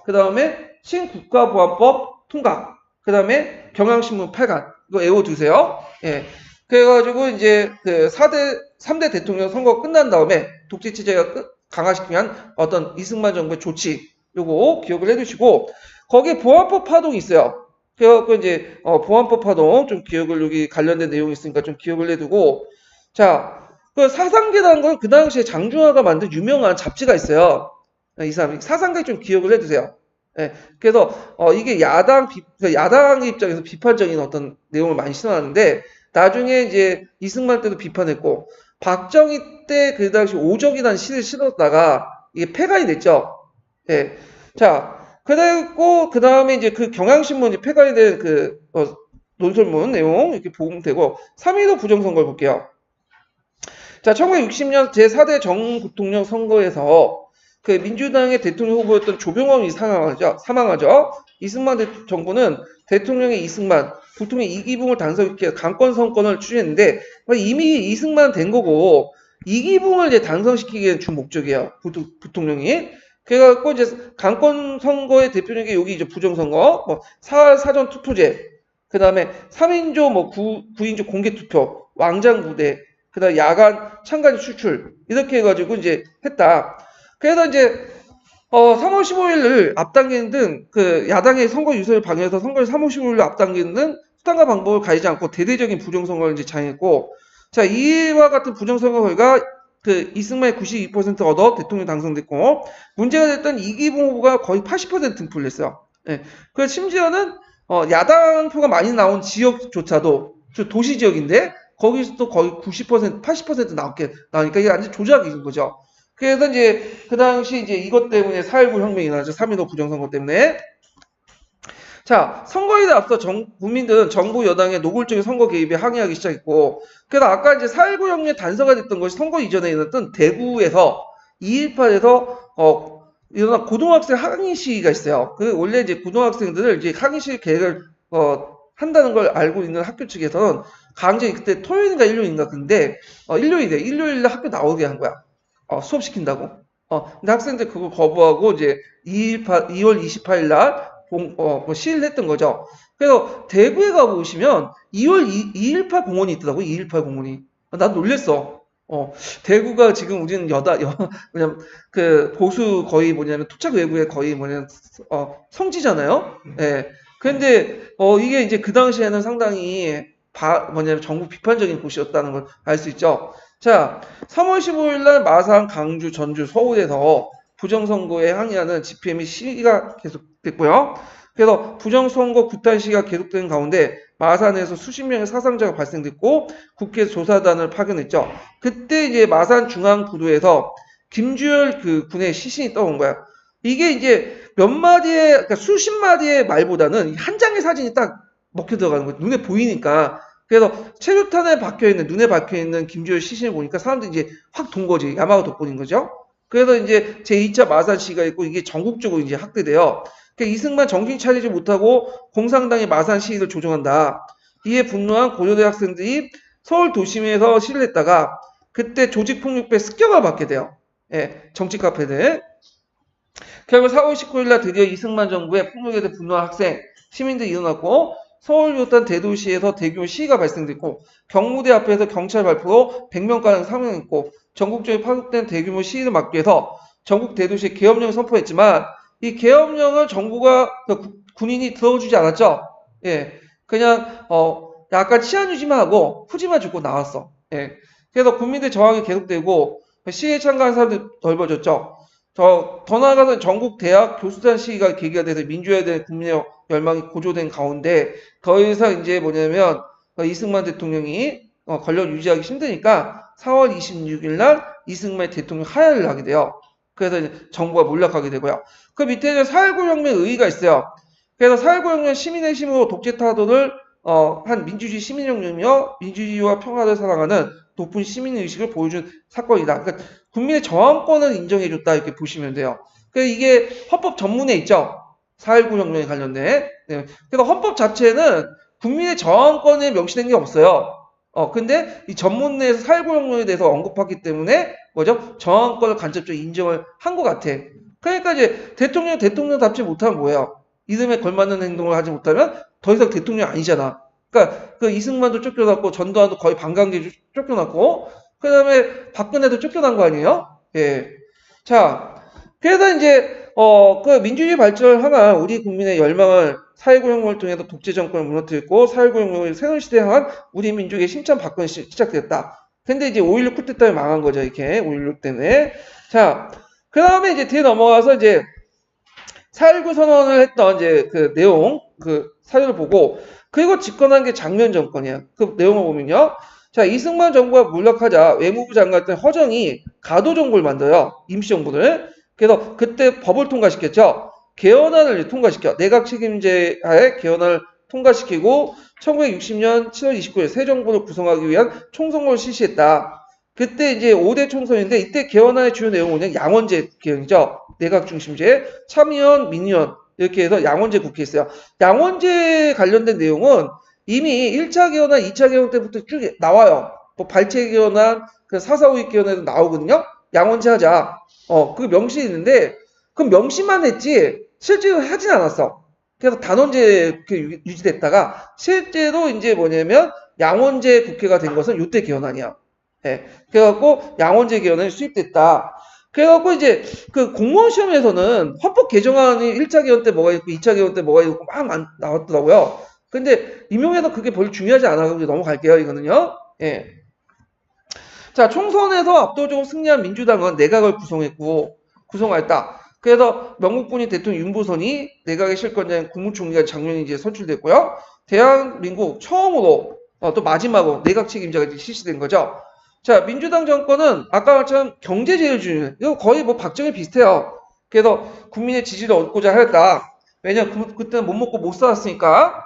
그 다음에 신국가보안법 통과, 그 다음에 경향신문 폐간. 이거 외워두세요. 예. 그래가지고 이제 3대 대통령 선거가 끝난 다음에 독재 체제가 강화시키기 위한 어떤 이승만 정부의 조치, 요거 기억을 해두시고, 거기에 보안법 파동이 있어요. 그래갖고 이제, 보안법 파동 좀 기억을 여기 관련된 내용이 있으니까 좀 기억을 해두고, 자, 그 사상계라는 건 그 당시에 장중하가 만든 유명한 잡지가 있어요. 이 사람이 사상계 좀 기억을 해두세요. 예, 그래서, 이게 야당의 입장에서 비판적인 어떤 내용을 많이 실어놨는데, 나중에 이제 이승만 때도 비판했고, 박정희 때 그 당시 오적이라는 시를 실었다가, 이게 폐간이 됐죠. 예. 자, 그리고 그 다음에 이제 그 경향신문이 폐간이 된 논설문 내용 이렇게 보면 되고, 3.15 부정선거를 볼게요. 자, 1960년 제4대 정부통령 선거에서 그 민주당의 대통령 후보였던 조병원이 사망하죠. 이승만 정부는 대통령의 이승만, 부통령 이기붕을 당선시켜 강권 선권을 추진했는데 이미 이승만 된 거고 이기붕을 이제 당선시키기에 주 목적이에요. 부통령이. 그래갖고 이제 강권 선거의 대표적인 게 여기 이제 부정선거, 사전 투표제, 그 다음에 3인조 9인조 공개 투표, 왕장 부대, 그 다음에 야간 참가자 추출 이렇게 해가지고 이제 했다. 그래서 이제 3월 15일을 앞당기는 등 그 야당의 선거 유세를 방해해서 선거를 3월 15일로 앞당기는 등 수단과 방법을 가리지 않고 대대적인 부정선거를 이제 자행했고, 자, 이와 같은 부정선거 결과 그 이승만이 92% 얻어 대통령 당선됐고 문제가 됐던 이기붕 후보가 거의 80% 등표를 했어요. 예. 그래서 심지어는 야당 표가 많이 나온 지역조차도 도시 지역인데 거기서도 거의 90%, 80% 나오니까 이게 완전 조작인 거죠. 그래서 이제 그 당시 이제 이것 때문에 4.19 혁명이 나죠. 3.15 부정선거 때문에. 자, 선거에 앞서 국민들은 정부 여당의 노골적인 선거 개입에 항의하기 시작했고, 그래서 아까 이제 4.19 혁명의 단서가 됐던 것이 선거 이전에 일어났던 대구에서 2.18에서 일어난 고등학생 항의 시위가 있어요. 원래 이제 고등학생들을 이제 항의 시위 계획을 한다는 걸 알고 있는 학교 측에서는 강제 그때 토요일인가 일요일인가 근데 일요일에 학교 나오게 한 거야. 수업 시킨다고. 근데 학생들 그거 거부하고 이제 2월 28일 날 시위를 했던 거죠. 그래서 대구에 가보시면 2.18 공원이 있더라고. 2.18 공원이. 난 놀랬어. 대구가 지금 우리는 그냥 그 보수 거의 뭐냐면 토착 외구의 거의 성지잖아요. 예. 근데 이게 이제 그 당시에는 상당히 정부 비판적인 곳이었다는 걸 알 수 있죠. 자, 3월 15일 날 마산, 강주, 전주, 서울에서 부정선거에 항의하는 집회 및 시위가 계속됐고요. 그래서 부정선거 구탄 시위가 계속되는 가운데 마산에서 수십 명의 사상자가 발생됐고 국회 조사단을 파견했죠. 그때 이제 마산 중앙부두에서 김주열 그 군의 시신이 떠온 거야. 이게 이제 몇 마디의, 그러니까 수십 마디의 말보다는 한 장의 사진이 딱 먹혀 들어가는 거야. 눈에 보이니까. 그래서 체류탄에 박혀있는, 눈에 박혀있는 김주열 시신을 보니까 사람들이 이제 확 돈 거지. 야마가 돋보인 거죠. 그래서 이제 제2차 마산 시위가 있고 이게 전국적으로 이제 확대돼요. 그러니까 이승만 정신 차리지 못하고 공산당이 마산 시위를 조종한다. 이에 분노한 고려대 학생들이 서울 도심에서 시위를 했다가 그때 조직폭력배 습격을 받게 돼요. 예, 정치 카페들. 결국 4월 19일 날 드디어 이승만 정부의 폭력에 대해 분노한 학생, 시민들이 일어났고 서울 비롯한 대도시에서 대규모 시위가 발생됐고 경무대 앞에서 경찰 발표로 100명가량 사망했고 전국적으로 파급된 대규모 시위를 막기 위해서 전국 대도시에 계엄령을 선포했지만 이 계엄령을 정부가 군인이 들어주지 않았죠. 예, 그냥 약간 치안 유지만 하고 후지만 주고 나왔어. 예, 그래서 국민들 저항이 계속되고 시위에 참가한 사람들이 넓어졌죠. 더 나아가서 전국 대학 교수단 시위가 계기가 돼서 민주화에 대한 국민의 열망이 고조된 가운데 더 이상 이제 뭐냐면 이승만 대통령이 권력 유지하기 힘드니까 4월 26일 날 이승만 대통령 하야를 하게 돼요. 그래서 이제 정부가 몰락하게 되고요. 그 밑에는 4.19 혁명 의의가 있어요. 그래서 4.19 혁명 시민의 힘으로 독재 타도를 한 민주주의 시민혁명이며 민주주의와 평화를 사랑하는 높은 시민의식을 보여준 사건이다. 그러니까 국민의 저항권을 인정해줬다 이렇게 보시면 돼요. 그러니까 이게 헌법 전문에 있죠. 4.19 혁명에 관련된. 네. 그래서 헌법 자체는 국민의 저항권에 명시된 게 없어요. 근데 이 전문 내에서 4.19 혁명에 대해서 언급하기 때문에 뭐죠? 저항권을 간접적으로 인정을 한 것 같아. 그러니까 이제 대통령답지 못하면 뭐예요? 이름에 걸맞는 행동을 하지 못하면 더 이상 대통령 아니잖아. 그러니까 그 이승만도 쫓겨났고 전두환도 거의 반강제 쫓겨났고 그 다음에 박근혜도 쫓겨난 거 아니에요? 예. 자, 그래서 이제 그 민주주의 발전을 하나 우리 국민의 열망을 4.19 혁명을 통해서 독재 정권을 무너뜨렸고 4.19 혁명을 새로운 시대에 향한 우리 민족의 심찬 박근혜 시작됐다. 근데 이제 5.16 쿠데타 때문에 망한 거죠, 이렇게 5.16 때문에. 자, 그 다음에 이제 뒤에 넘어가서 이제 4.19 선언을 했던 이제 그 내용, 그 사료를 보고 그리고 집권한 게 장면 정권이야. 그 내용을 보면요. 자, 이승만 정부가 몰락하자 외무부 장관했던 허정이 가도정부를 만들어요. 임시정부를. 그래서 그때 법을 통과시켰죠. 개헌안을 통과시켜. 내각 책임제 하에 개헌안을 통과시키고 1960년 7월 29일 새 정부를 구성하기 위한 총선거를 실시했다. 그때 이제 5대 총선인데 이때 개헌안의 주요 내용은 그냥 양원제 개헌이죠. 내각 중심제, 참의원, 민의원 이렇게 해서 양원제 국회 있어요. 양원제 관련된 내용은 이미 1차 개헌안, 2차 개헌 때부터 쭉 나와요. 뭐 발췌 개헌안, 그 4.4 개헌에도 나오거든요. 양원제 하자. 그 명시 있는데 그 명시만 했지 실제로 하진 않았어. 그래서 단원제 국회 유지됐다가 실제로 이제 뭐냐면 양원제 국회가 된 것은 요때 개헌안이야. 예. 그래갖고 양원제 개헌안이 수립됐다. 그래갖고 이제 그 공무원 시험에서는 헌법 개정안이 1차 개헌 때 뭐가 있고 2차 개헌 때 뭐가 있고 막 나왔더라고요. 근데 임용에서 그게 별로 중요하지 않아서 넘어갈게요. 이거는요. 예. 자, 총선에서 압도적으로 승리한 민주당은 내각을 구성했다. 그래서 명국군이 대통령 윤보선이 내각의 실권자인 국무총리가 장면이 이제 선출됐고요. 대한민국 처음으로 또 마지막으로 내각 책임자가 이제 실시된 거죠. 자, 민주당 정권은 아까 말처럼 경제제일주의, 이거 거의 뭐 박정희 비슷해요. 그래서 국민의 지지를 얻고자 하였다. 왜냐, 그때는 못 먹고 못 살았으니까.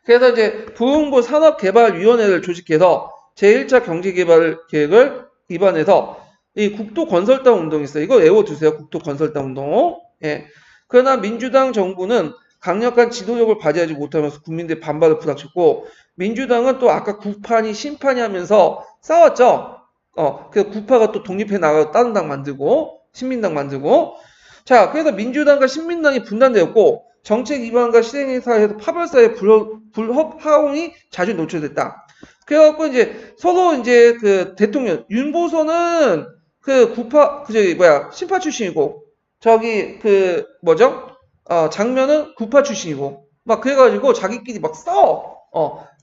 그래서 이제 부흥부 산업개발위원회를 조직해서 제1차 경제개발 계획을 입안해서 이 국토건설당 운동이 있어요. 이거 외워두세요. 국토건설당 운동. 예. 그러나 민주당 정부는 강력한 지도력을 발휘하지 못하면서 국민들의 반발을 부닥쳤고 민주당은 또 아까 국판이 심판이 하면서 싸웠죠. 그래서 국파가 또 독립해 나가서 다른 당 만들고 신민당 만들고 자 그래서 민주당과 신민당이 분단되었고 정책 위반과 실행에 사이에서 파벌사의 불협 화음이 자주 노출됐다. 그래갖고 이제 서로 이제 그 대통령 윤보선은 그 국파 신파 출신이고 저기 그 뭐죠? 장면은 국파 출신이고 막 그래가지고 자기끼리 막 싸워.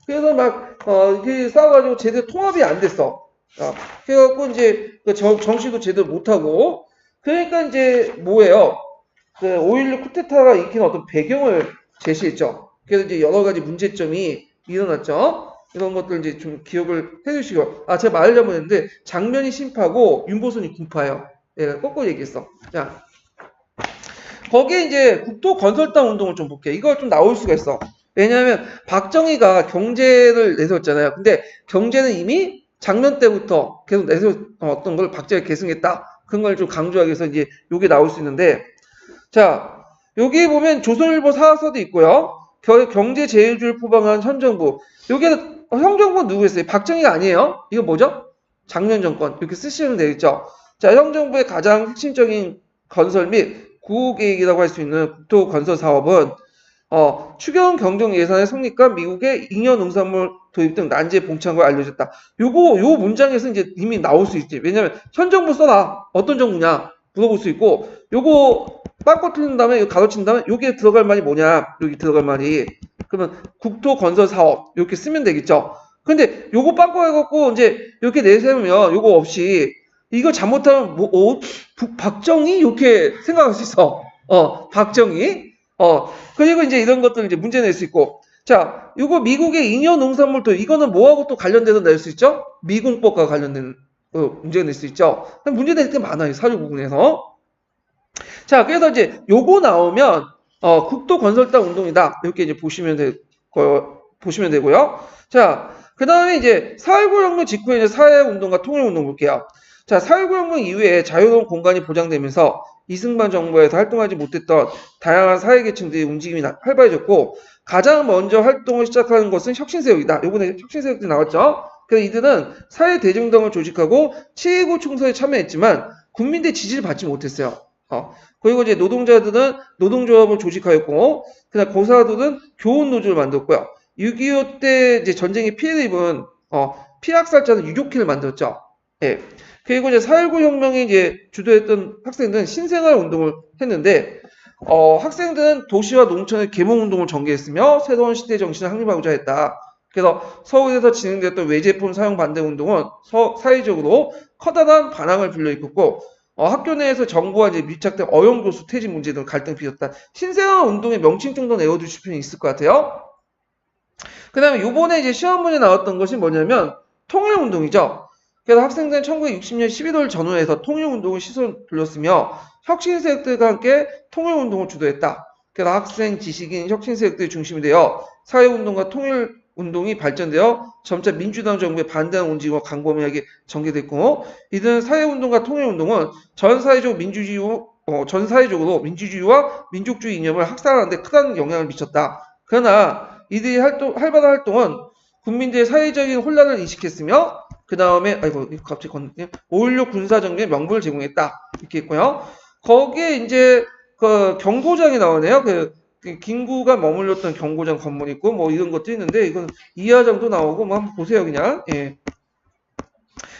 그래서 막 이렇게 싸워가지고 제대로 통합이 안 됐어. 그래갖고 이제 그 정시도 제대로 못하고 그러니까 이제 뭐예요? 그 5.16 쿠데타가 일으킨 어떤 배경을 제시했죠. 그래서 이제 여러 가지 문제점이 일어났죠. 이런 것들 이제 좀 기억을 해주시고 제가 말을 잘못했는데 장면이 심파고 윤보선이 군파예요. 내가 거꾸로 얘기했어. 자, 거기에 이제 국토건설당 운동을 좀 볼게요. 이거 좀 나올 수가 있어. 왜냐하면 박정희가 경제를 내세웠잖아요. 근데 경제는 이미 작년 때부터 계속 내세웠던 걸 박정희가 계승했다. 그런 걸 좀 강조하기 위해서 이제 요게 나올 수 있는데, 자, 여기 보면 조선일보 사서도 있고요. 경제제일주의를 포방한 현 정부. 요게 현 정부는 누구였어요? 박정희가 아니에요. 이거 뭐죠? 작년 정권. 이렇게 쓰시면 되겠죠. 자, 현 정부의 가장 핵심적인 건설 및 구호계획이라고 할 수 있는 국토 건설 사업은 추경 경정 예산의 성립과 미국의 잉여 농산물 도입 등 난제 봉착한 걸 알려졌다. 요 문장에서 이제 이미 나올 수 있지. 왜냐면 현 정부 써라. 어떤 정부냐 물어볼 수 있고, 요거 빵꾸 틀린 다음에 이거 가로친 다음에 요게 들어갈 말이 뭐냐? 여기 들어갈 말이 그러면 국토 건설 사업 이렇게 쓰면 되겠죠. 근데 요거 빵꾸 해갖고 이제 이렇게 내세우면 요거 없이 이거 잘못하면 박정희 이렇게 생각할 수 있어. 박정희. 그리고 이제 이런 것들 이제 문제 낼 수 있고. 자, 이거 미국의 잉여 농산물도 이거는 뭐하고 또 관련돼서 낼 수 있죠? 미공법과 관련된 문제가 낼 수 있죠. 문제 낼 게 많아요. 사료 부분에서. 자, 그래서 이제 요거 나오면 국토건설당 운동이다. 이렇게 이제 보시면 되고요. 자, 그 다음에 이제 4.19 혁명 직후에 이제 사회운동과 통일운동 볼게요. 자, 4.19 혁명 이후에 자유로운 공간이 보장되면서 이승만 정부에서 활동하지 못했던 다양한 사회계층들의 움직임이 활발해졌고, 가장 먼저 활동을 시작하는 것은 혁신세력이다. 요번에 혁신세력들이 나왔죠. 그래서 이들은 사회대정당을 조직하고 7.19 총선에 참여했지만 국민들의 지지를 받지 못했어요. 그리고 이제 노동자들은 노동조합을 조직하였고, 그다음 고사들은 교원노조를 만들었고요. 6.25 때 이제 전쟁에 피해를 입은 피학살자는 유족회를 만들었죠. 예. 그리고 이제 4.19 혁명이 이제 주도했던 학생들은 신생활 운동을 했는데, 학생들은 도시와 농촌의 계몽 운동을 전개했으며 새로운 시대 정신을 확립하고자 했다. 그래서 서울에서 진행됐던 외제품 사용 반대 운동은 사회적으로 커다란 반항을 불러일으켰고, 학교 내에서 정부와 이제 밀착된 어영교수 퇴진 문제 등 갈등을 빚었다. 신생활 운동의 명칭 정도 내어주실 필요는 있을 것 같아요. 그 다음에 요번에 이제 시험문에 나왔던 것이 뭐냐면 통일운동이죠. 그래서 학생들은 1960년 11월 전후에서 통일운동을 시선 돌렸으며 혁신세력들과 함께 통일운동을 주도했다. 그래서 학생, 지식인, 혁신세력들이 중심이 되어 사회운동과 통일운동이 발전되어 점차 민주당 정부에 반대하는 움직임과 광범위하게 전개됐고, 이들은 사회운동과 통일운동은 전 사회적으로 민주주의와 민족주의 이념을 확산하는 데 큰 영향을 미쳤다. 그러나 이들이 활발한 활동은 국민들의 사회적인 혼란을 인식했으며, 그 다음에 갑자기 5.16 군사정비의 명분을 제공했다. 이렇게 했고요. 거기에 이제 그 경고장이 나오네요. 그 김구가 머물렀던 경고장 건물 있고 뭐 이런 것도 있는데, 이건 이하장도 나오고 뭐 한번 보세요 그냥. 예.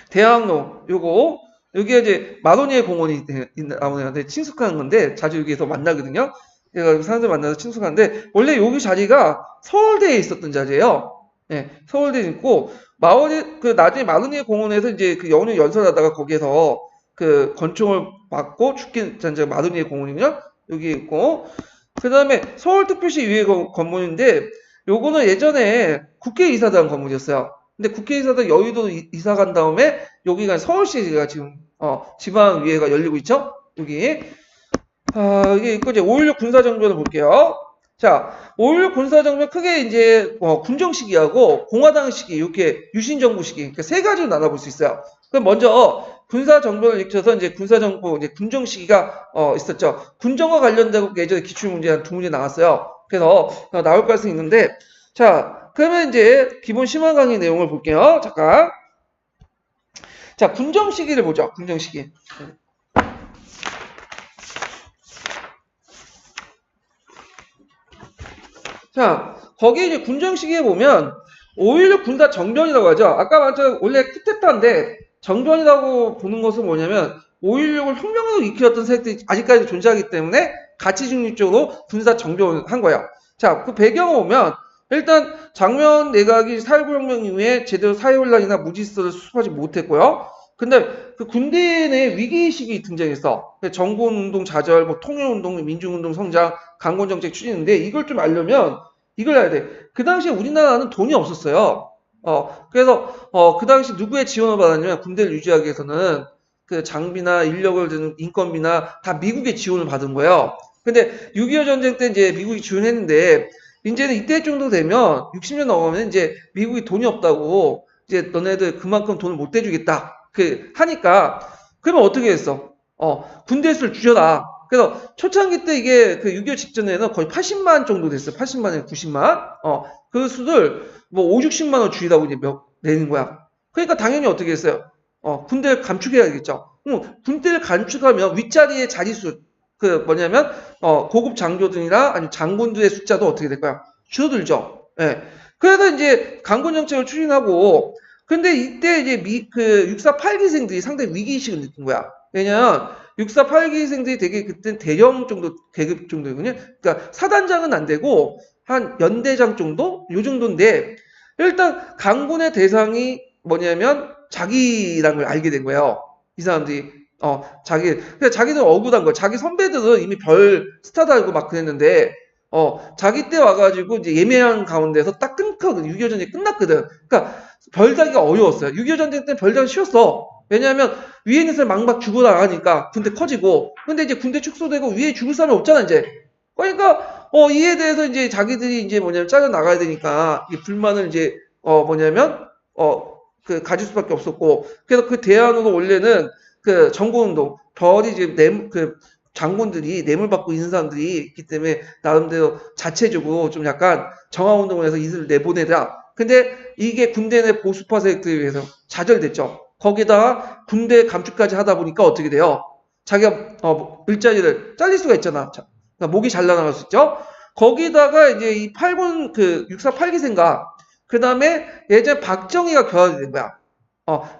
대학로 여기에 이제 마로니에 공원이 나오네요. 친숙한 건데 자주 여기에서 만나거든요. 제가 사람들 만나서 친숙한데, 원래 여기 자리가 서울대에 있었던 자리예요. 예, 서울대에 있고 나중에 마로니에 공원에서 이제 그 연휴 연설하다가 거기에서 그 권총을 맞고 죽긴 전자 마로니에 공원이요. 여기 있고, 그 다음에 서울특별시 위에 건물인데 요거는 예전에 국회의사당 건물이었어요. 근데 국회의사당 여의도 이사 간 다음에 여기가 서울시가 지금 지방의회가 열리고 있죠. 여기 이게 있고, 이제 5.16 군사정변을 볼게요. 자, 5.16 군사정변 크게 이제 군정시기하고 공화당 시기, 이렇게 유신정부 시기, 그러니까 세 가지로 나눠볼 수 있어요. 그럼 먼저 군사정변을 익혀서 이제 군사정부, 이제 군정 시기가 있었죠. 군정과 관련되고 예전에 기출문제 한 2문제 나왔어요. 그래서 나올 가능성이 있는데, 자, 그러면 이제 기본 심화 강의 내용을 볼게요. 잠깐. 자, 군정 시기를 보죠. 군정 시기. 자, 거기 이제 군정 시기에 보면 5.16 군사 정변이라고 하죠. 아까 말했죠. 원래 쿠데타인데 정변이라고 보는 것은 뭐냐면 5.16을 혁명으로 이끌었던 세력들이 아직까지 존재하기 때문에 가치 중립적으로 군사 정변을 한 거예요. 자, 그 배경을 보면 일단 장면 내각이 4.19 혁명 이후에 제대로 사회혼란이나 무질서를 수습하지 못했고요. 근데 그 군대 내 위기의식이 등장했어. 정권운동 좌절, 뭐 통일운동, 민중운동 성장, 강권정책 추진인데 이걸 좀 알려면 이걸 알아야 돼. 그 당시에 우리나라는 돈이 없었어요. 그래서 그 당시 누구의 지원을 받았냐면 군대를 유지하기 위해서는 그 장비나 인력을 드는 인건비나 다 미국의 지원을 받은 거예요. 근데 6.25 전쟁 때 이제 미국이 지원했는데 이제는 이때 정도 되면 60년 넘어가면 이제 미국이 돈이 없다고 이제 너네들 그만큼 돈을 못 대주겠다. 하니까 그러면 어떻게 했어? 군대 수를 줄여라. 그래서 초창기 때 이게 그 6.25 직전에는 거의 80만 정도 됐어요. 80만에서 90만. 그 수를 뭐 5, 60만 원 줄이라고 이제 내는 거야. 그러니까 당연히 어떻게 했어요? 군대를 감축해야겠죠. 군대를 감축하면 윗자리의 자리수 그 뭐냐면 고급 장교들이나 아니면 장군들의 숫자도 어떻게 될까요? 줄어들죠. 예. 그래서 이제 강군 정책을 추진하고 근데 이때 이제 그 6.4 8기생들이 상당히 위기의식을 느낀 거야. 왜냐면 6.4 8기생들이 되게 그때 대령 정도 계급 정도거든요. 그러니까 사단장은 안 되고 한 연대장 정도? 요 정도인데 일단 강군의 대상이 뭐냐면 자기라는 걸 알게 된 거예요. 이 사람들이 근데 자기는 억울한 거야. 자기 선배들은 이미 별 스타 달고 막 그랬는데 자기 때 와가지고 이제 예매한 가운데서 딱 끊거든. 6.25 전쟁이 끝났거든. 그러니까 별 달기가 어려웠어요. 6.25 전쟁 때 별 달기 쉬웠어. 왜냐하면 위에 있는 사람 막 죽어 나가니까 군대 커지고 근데 이제 군대 축소되고 위에 죽을 사람이 없잖아 이제. 그러니까 이에 대해서 이제 자기들이 이제 뭐냐면 잘려 나가야 되니까 이 불만을 이제 뭐냐면 그 가질 수밖에 없었고 그래서 그 대안으로 원래는 그 정권운동 별이 이제 그 장군들이 뇌물 받고 있는 사람들이 있기 때문에 나름대로 자체적으로 좀 약간 정화운동을 해서 이들을 내보내라. 근데 이게 군대 내 보수파 세력들에 의해서 좌절됐죠. 거기다가 군대 감축까지 하다 보니까 어떻게 돼요? 자기가 일자리를 잘릴 수가 있잖아. 그러니까 목이 잘라나갈 수 있죠. 거기다가 이제 이 8군 그 6.4 8기생과 그 다음에 예전 박정희가 결합이 된 거야.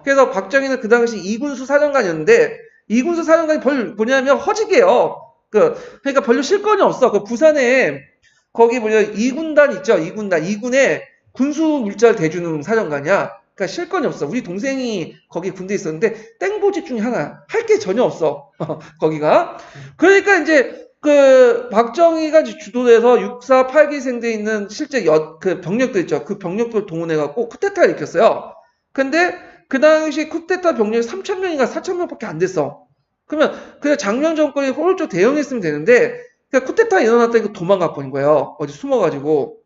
그래서 박정희는 그 당시 이군수 사령관이었는데 이군수 사령관이 뭐냐면 허직이에요. 그러니까 별로 실권이 없어. 그 부산에 거기 뭐냐 2군단 있죠. 2군단 2군에 군수 물자를 대주는 사령관이야. 그러니까 실권이 없어. 우리 동생이 거기 군대에 있었는데 땡보직 중에 하나야. 할 게 전혀 없어. 거기가. 그러니까 이제 그 박정희가 주도돼서 6.4 8기생대에 있는 실제 그 병력들 있죠. 그 병력들 동원해갖고 쿠데타를 일으켰어요. 근데 그 당시 쿠데타 병력이 3,000명인가 4,000명밖에 안 됐어. 그러면 그냥 장면 정권이 호를조 대응했으면 되는데 그러니까 쿠데타 일어났다니까 도망가 버린 거예요. 어디 숨어가지고.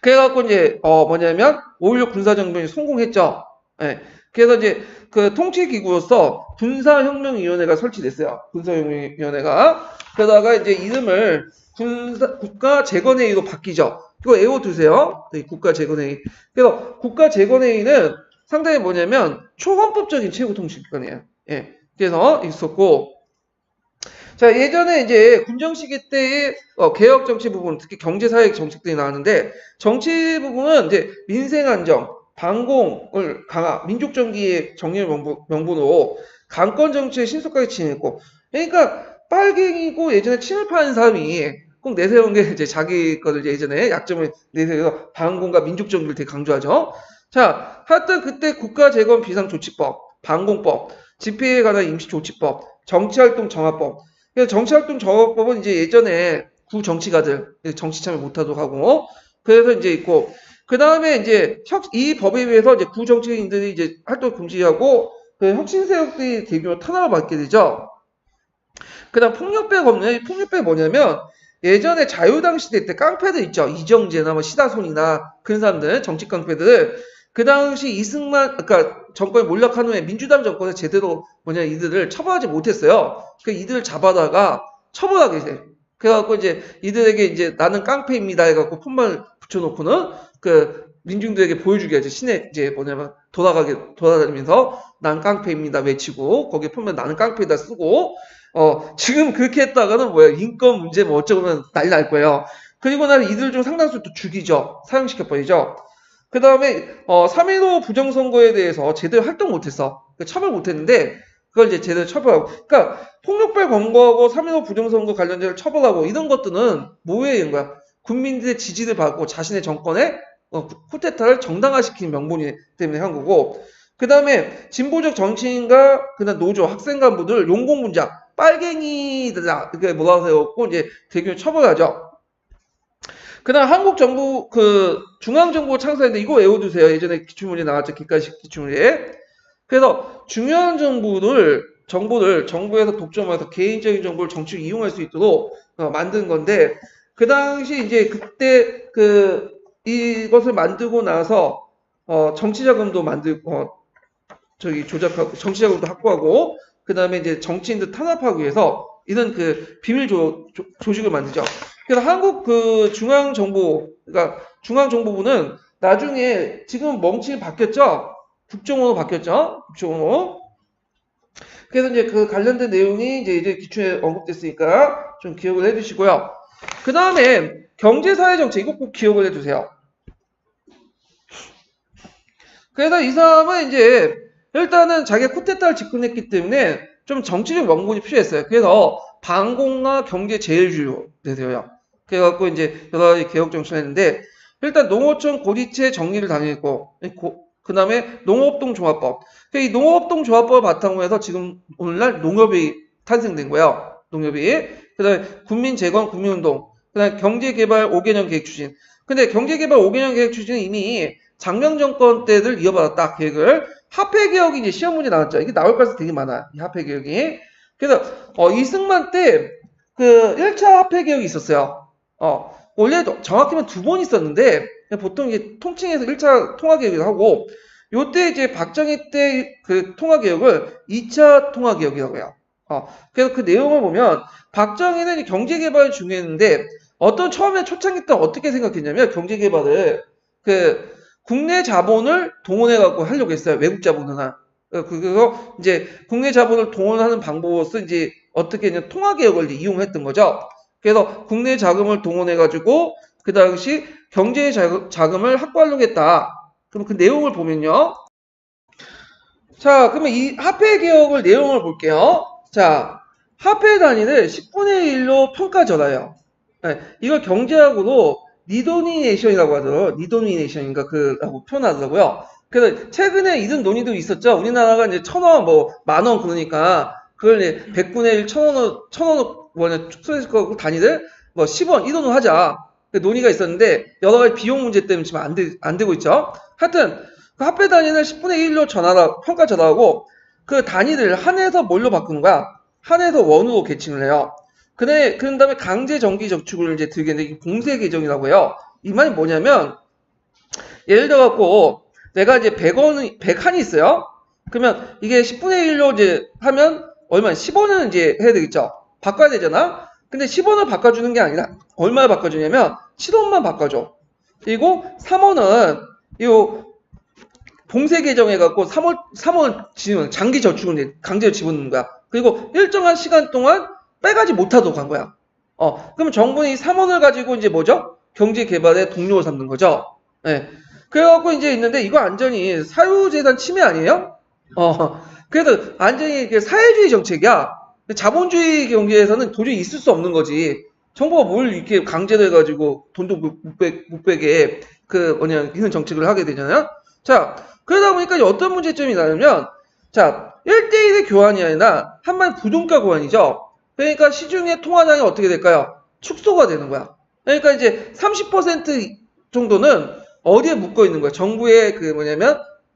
그래갖고 이제 뭐냐면 5.16 군사정변이 성공했죠. 예. 그래서 이제 그 통치기구로서 군사혁명위원회가 설치됐어요. 군사혁명위원회가. 그러다가 이제 이름을 국가재건회의로 바뀌죠. 이거 외워두세요. 국가재건회의. 그래서 국가재건회의는 상당히 뭐냐면 초헌법적인 최고 통치기관이에요. 예. 그래서 있었고, 자, 예전에 이제 군정시기 때의 개혁 정치 부분, 특히 경제사회 정책들이 나왔는데, 정치 부분은 이제 민생 안정, 반공을 강화, 민족 정기의 정리를 명분으로 강권 정치에 신속하게 진행했고, 그러니까 빨갱이고 예전에 친일파는 사람이 꼭 내세운 게 이제 자기 거를 예전에 약점을 내세워서 반공과 민족 정기를 되게 강조하죠. 자, 하여튼 그때 국가재건 비상조치법, 반공법, 집회에 관한 임시조치법, 정치활동 정화법. 그래서 정치활동 정화법은 이제 예전에 구정치가들 정치 참여 못하도록 하고, 그래서 이제 있고, 그 다음에 이제 이 법에 의해서 이제 구정치인들이 이제 활동 금지하고, 그 혁신 세력들이 대규모 탄압을 받게 되죠. 그 다음 폭력배가 없네. 폭력배가 뭐냐면, 예전에 자유당 시대 때 깡패들 있죠. 이정재나 뭐 시다손이나 그런 사람들, 정치 깡패들. 그 당시 이승만, 그러니까 정권이 몰락한 후에 민주당 정권에 제대로 이들을 처벌하지 못했어요. 그 이들을 잡아다가 처벌하게 돼. 그래갖고 이제 이들에게 이제 나는 깡패입니다 해갖고 폰만 붙여놓고는 그 민중들에게 보여주게 하지. 시내 이제 돌아다니면서 난 깡패입니다 외치고 거기에 폰만 나는 깡패다 쓰고 지금 그렇게 했다가는 인권 문제 뭐 어쩌면 난리 날 거예요. 그리고 나는 이들 중 상당수 또 죽이죠. 사형시켜버리죠. 그 다음에 3.15 부정선거에 대해서 제대로 활동 못했어. 처벌 못했는데 그걸 이제 제대로 처벌하고. 그러니까 폭력배 검거하고 3.15 부정선거 관련자를 처벌하고 이런 것들은 뭐에 있는 거야? 국민들의 지지를 받고 자신의 정권의 쿠데타를 정당화시키는 명분이 때문에 한 거고, 그 다음에 진보적 정치인과 그다음 노조, 학생 간부들 용공문장 빨갱이다 이렇게 뭐라고 해갖고 이제 대규모 처벌하죠. 그다음 한국 정부 중앙정부 창설인데 이거 외워두세요. 예전에 기출문제 나왔죠. 기가식 기출문제. 그래서 중요한 정보를 정부에서 독점해서 개인적인 정보를 정치로 이용할 수 있도록 만든 건데, 그 당시 이제 그때 이것을 만들고 나서 정치자금도 만들고 조작하고 정치자금도 확보하고, 그 다음에 이제 정치인들 탄압하기 위해서 이런 비밀 조직을 만들죠. 그래서 한국 그러니까 중앙정보부는 나중에 지금 명칭이 바뀌었죠. 국정원으로 바뀌었죠. 국정원으로. 그래서 이제 관련된 내용이 이제 기출에 언급됐으니까 좀 기억을 해주시고요. 그 다음에 경제사회정책 이거 꼭 기억을 해주세요. 그래서 이 사람은 이제 일단은 자기가 쿠데타를 집권했기 때문에 좀 정치적 명분이 필요했어요. 그래서 반공과 경제 제일주의로 되세요. 그래갖고 이제 여러 가지 개혁 정책을 했는데, 일단 농어촌 고지체 정리를 당했고, 그 다음에 농업동 조합법. 이 농업동 조합법을 바탕으로 해서 지금 오늘날 농협이 탄생된 거예요. 농협이. 그 다음에 국민재건 국민운동. 그 다음에 경제개발 5개년 계획 추진. 근데 경제개발 5개년 계획 추진은 이미 장명 정권 때를 이어받았다. 계획을. 화폐개혁이 이제 시험 문제 나왔죠. 이게 나올 가능성이 되게 많아요. 이 화폐개혁이. 그래서 이승만 때 1차 화폐개혁이 있었어요. 원래 정확히는 2번 있었는데 보통 이제 통칭해서 1차 통화개혁을 하고, 요때 이제 박정희 때 통화개혁을 2차 통화개혁이라고 해요. 그래서 그 내용을 보면 박정희는 경제개발을 중요했는데, 처음에 초창기 때 어떻게 생각했냐면 경제개발을 국내 자본을 동원해갖고 하려고 했어요. 외국 자본을. 그래서 이제 국내 자본을 동원하는 방법으로서 이제 어떻게 했냐면 통화개혁을 이용했던 거죠. 그래서 국내 자금을 동원해가지고 그 당시 경제 자금을 확보하려고 했다. 그럼 그 내용을 보면요. 자, 그러면 이 화폐 개혁을 내용을 볼게요. 자, 화폐 단위를 10분의 1로 평가절하요. 네, 이걸 경제학으로 니도미네이션이라고 하더라고요. 니도미네이션인가 라고 표현하더라고요. 그래서 최근에 이런 논의도 있었죠. 우리나라가 이제 1,000원, 만원 그러니까 그걸 이제 100분의 1, 1,000원을 축소했을 거고 단위를 10원, 1원으로 하자. 논의가 있었는데 여러 가지 비용 문제 때문에 지금 안 되고 있죠. 하여튼 화폐 단위는 10분의 1로 평가 전하고, 그 단위를 한에서 뭘로 바꾸는 거야? 한에서 원으로 계층을 해요. 그 다음에 강제 정기 저축을 이제 들게 되는 공세 개정이라고 해요. 이 말이 뭐냐면, 예를 들어갖고, 내가 이제 100한이 있어요? 그러면 이게 10분의 1로 이제 하면 얼마? 10원은 이제 해야 되겠죠? 바꿔야 되잖아? 근데 10원을 바꿔주는 게 아니라, 얼마를 바꿔주냐면, 7원만 바꿔줘. 그리고 3원은, 봉쇄 개정해갖고 3원 장기 저축을 강제로 집어넣는 거야. 그리고 일정한 시간 동안 빼가지 못하도록 한 거야. 그러면 정부는 이 3원을 가지고 이제 뭐죠? 경제 개발의 동력을 삼는 거죠. 네. 그래갖고 이제 있는데, 이거 완전히 사유재산 침해 아니에요? 그래서 완전히 사회주의 정책이야. 자본주의 경제에서는 도저히 있을 수 없는 거지. 정부가 뭘 이렇게 강제로 해가지고 돈도 못 빼게 이런 정책을 하게 되잖아요. 자, 그러다 보니까 어떤 문제점이 나냐면, 자, 1대1의 교환이 아니라 한마디 부동가 교환이죠. 그러니까 시중의 통화량이 어떻게 될까요? 축소가 되는 거야. 그러니까 이제 30% 정도는 어디에 묶여 있는 거야? 정부의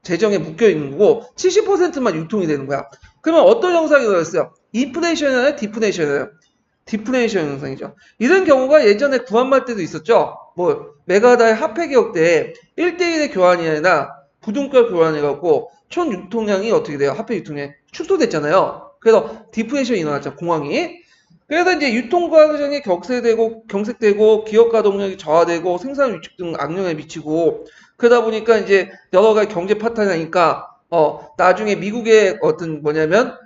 재정에 묶여 있는 거고, 70%만 유통이 되는 거야. 그러면 어떤 현상이 나왔어요? 인플레이션이나요? 디플레이션이나요? 디플레이션 현상이죠. 이런 경우가 예전에 구한말 때도 있었죠. 메가다의 화폐 개혁 때 1대1의 교환이 아니라 부동가 교환해갖고 총 유통량이 어떻게 돼요? 화폐 유통량이 축소됐잖아요. 그래서 디플레이션이 일어났죠. 공황이. 그래서 이제 유통 과정이 경색되고 기업 가동력이 저하되고 생산 위축 등 악영향을 미치고, 그러다 보니까 이제 여러 가지 경제 파탄이 나니까 나중에 미국의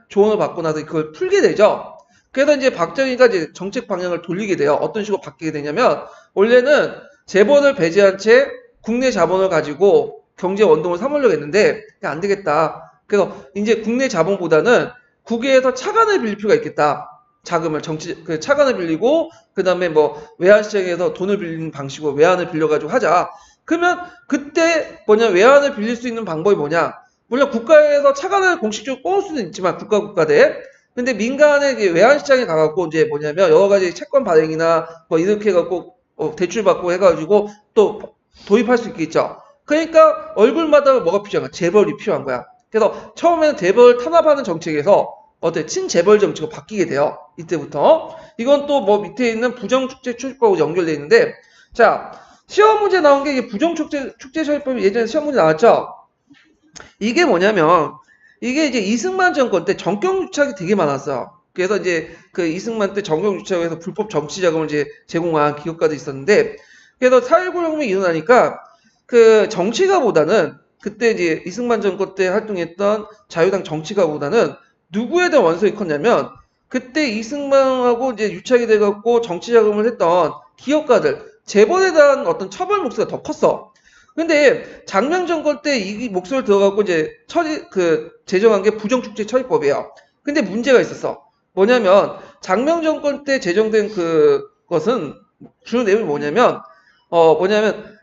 조언을 받고 나서 그걸 풀게 되죠. 그래서 이제 박정희가 이제 정책 방향을 돌리게 돼요. 어떤 식으로 바뀌게 되냐면, 원래는 재벌을 배제한 채 국내 자본을 가지고 경제 원동을 삼으려고 했는데 안 되겠다. 그래서 이제 국내 자본보다는 국외에서 차관을 빌릴 필요가 있겠다. 자금을 그 차관을 빌리고 그다음에 뭐 외환시장에서 돈을 빌리는 방식으로 외환을 빌려가지고 하자. 그러면 그때 뭐냐 외환을 빌릴 수 있는 방법이 뭐냐? 물론 국가에서 차관을 공식적으로 뽑을 수는 있지만 국가대. 근데 민간의 외환시장에 가갖고 이제 뭐냐면 여러 가지 채권 발행이나 뭐 이렇게 해갖고 대출 받고 해가지고 또 도입할 수 있겠죠. 그러니까 얼굴마다 뭐가 필요한 거야? 재벌이 필요한 거야. 그래서 처음에는 재벌 탄압하는 정책에서 친재벌 정책으로 바뀌게 돼요. 이때부터. 이건 또 뭐 밑에 있는 부정축제 출법하고 연결되어 있는데, 자, 시험 문제 나온 게 이게 부정축제 출법이 예전에 시험 문제 나왔죠? 이게 뭐냐면, 이게 이제 이승만 정권 때 정경유착이 되게 많았어요. 그래서 이제 그 이승만 때 정경유착에서 불법 정치 자금을 이제 제공한 기업가도 있었는데, 그래서 4.19 혁명이 일어나니까 그 정치가보다는 그때 이제 이승만 정권 때 활동했던 자유당 정치가보다는 누구에 대한 원성이 컸냐면 그때 이승만하고 이제 유착이 돼갖고 정치 자금을 했던 기업가들 재벌에 대한 어떤 처벌 목소리가 더 컸어. 근데 장명 정권 때 이 목소리를 들어갖고 이제 제정한 게 부정축제 처리법이에요. 근데 문제가 있었어. 뭐냐면 장명 정권 때 제정된 그것은 주요 내용이 뭐냐면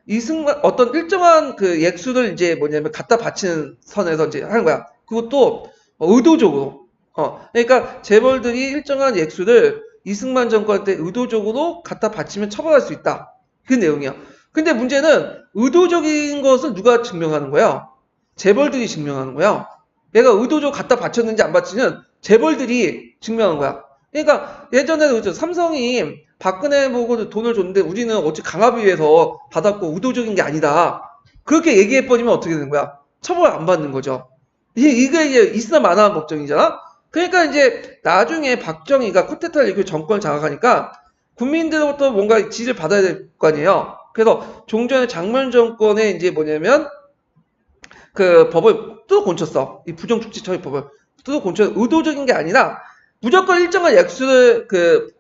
이승만 어떤 일정한 그 액수를 이제 갖다 바치는 선에서 이제 하는 거야. 그것도 의도적으로. 그러니까 재벌들이 일정한 액수를 이승만 정권 때 의도적으로 갖다 바치면 처벌할 수 있다. 그 내용이야. 근데 문제는 의도적인 것을 누가 증명하는 거야? 재벌들이 증명하는 거야. 얘가 의도적으로 갖다 바쳤는지 안 바치는 재벌들이 증명한 거야. 그러니까 예전에도 그렇죠. 삼성이 박근혜 보고 돈을 줬는데 우리는 어찌 강압위에서 받았고 의도적인 게 아니다. 그렇게 얘기해버리면 어떻게 되는 거야? 처벌 안 받는 거죠. 이게 이제 있으나 마나한 걱정이잖아? 그러니까 이제 나중에 박정희가 쿠데타를 일으켜 정권을 장악하니까 국민들로부터 뭔가 지지를 받아야 될 거 아니에요? 그래서 종전에 장면 정권에 이제 그 법을 뜯어 고쳤어. 이 부정축제 처리법을 뜯어 고쳐 의도적인 게 아니라 무조건 일정한 액수를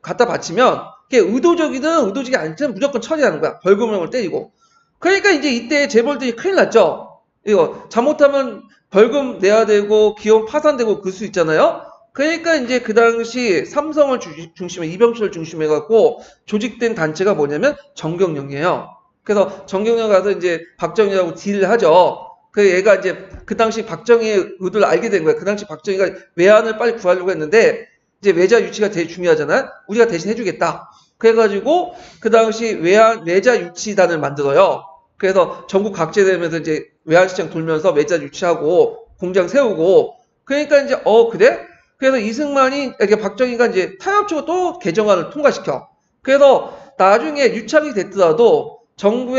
갖다 바치면 그게 의도적이든 의도적이 아니든 무조건 처리하는 거야. 벌금형을 때리고. 그러니까 이제 이때 재벌들이 큰일 났죠. 이거 잘못하면 벌금 내야 되고 기업 파산되고 그럴 수 있잖아요. 그러니까 이제 그 당시 삼성을 중심에 이병철을 중심해 갖고 조직된 단체가 뭐냐면 정경련이에요. 그래서 정경련 가서 이제 박정희하고 딜을 하죠. 그 얘가 이제 그 당시 박정희의 의도를 알게 된 거야. 그 당시 박정희가 외환을 빨리 구하려고 했는데 이제 외자 유치가 되게 중요하잖아요. 우리가 대신 해주겠다. 그래가지고 그 당시 외자 유치단을 만들어요. 그래서 전국 각지되면서 이제 외환시장 돌면서 외자 유치하고 공장 세우고 그러니까 이제 그래? 그래서 이게 박정희가 이제 타협적으로 또 개정안을 통과시켜. 그래서 나중에 유착이 됐더라도 정부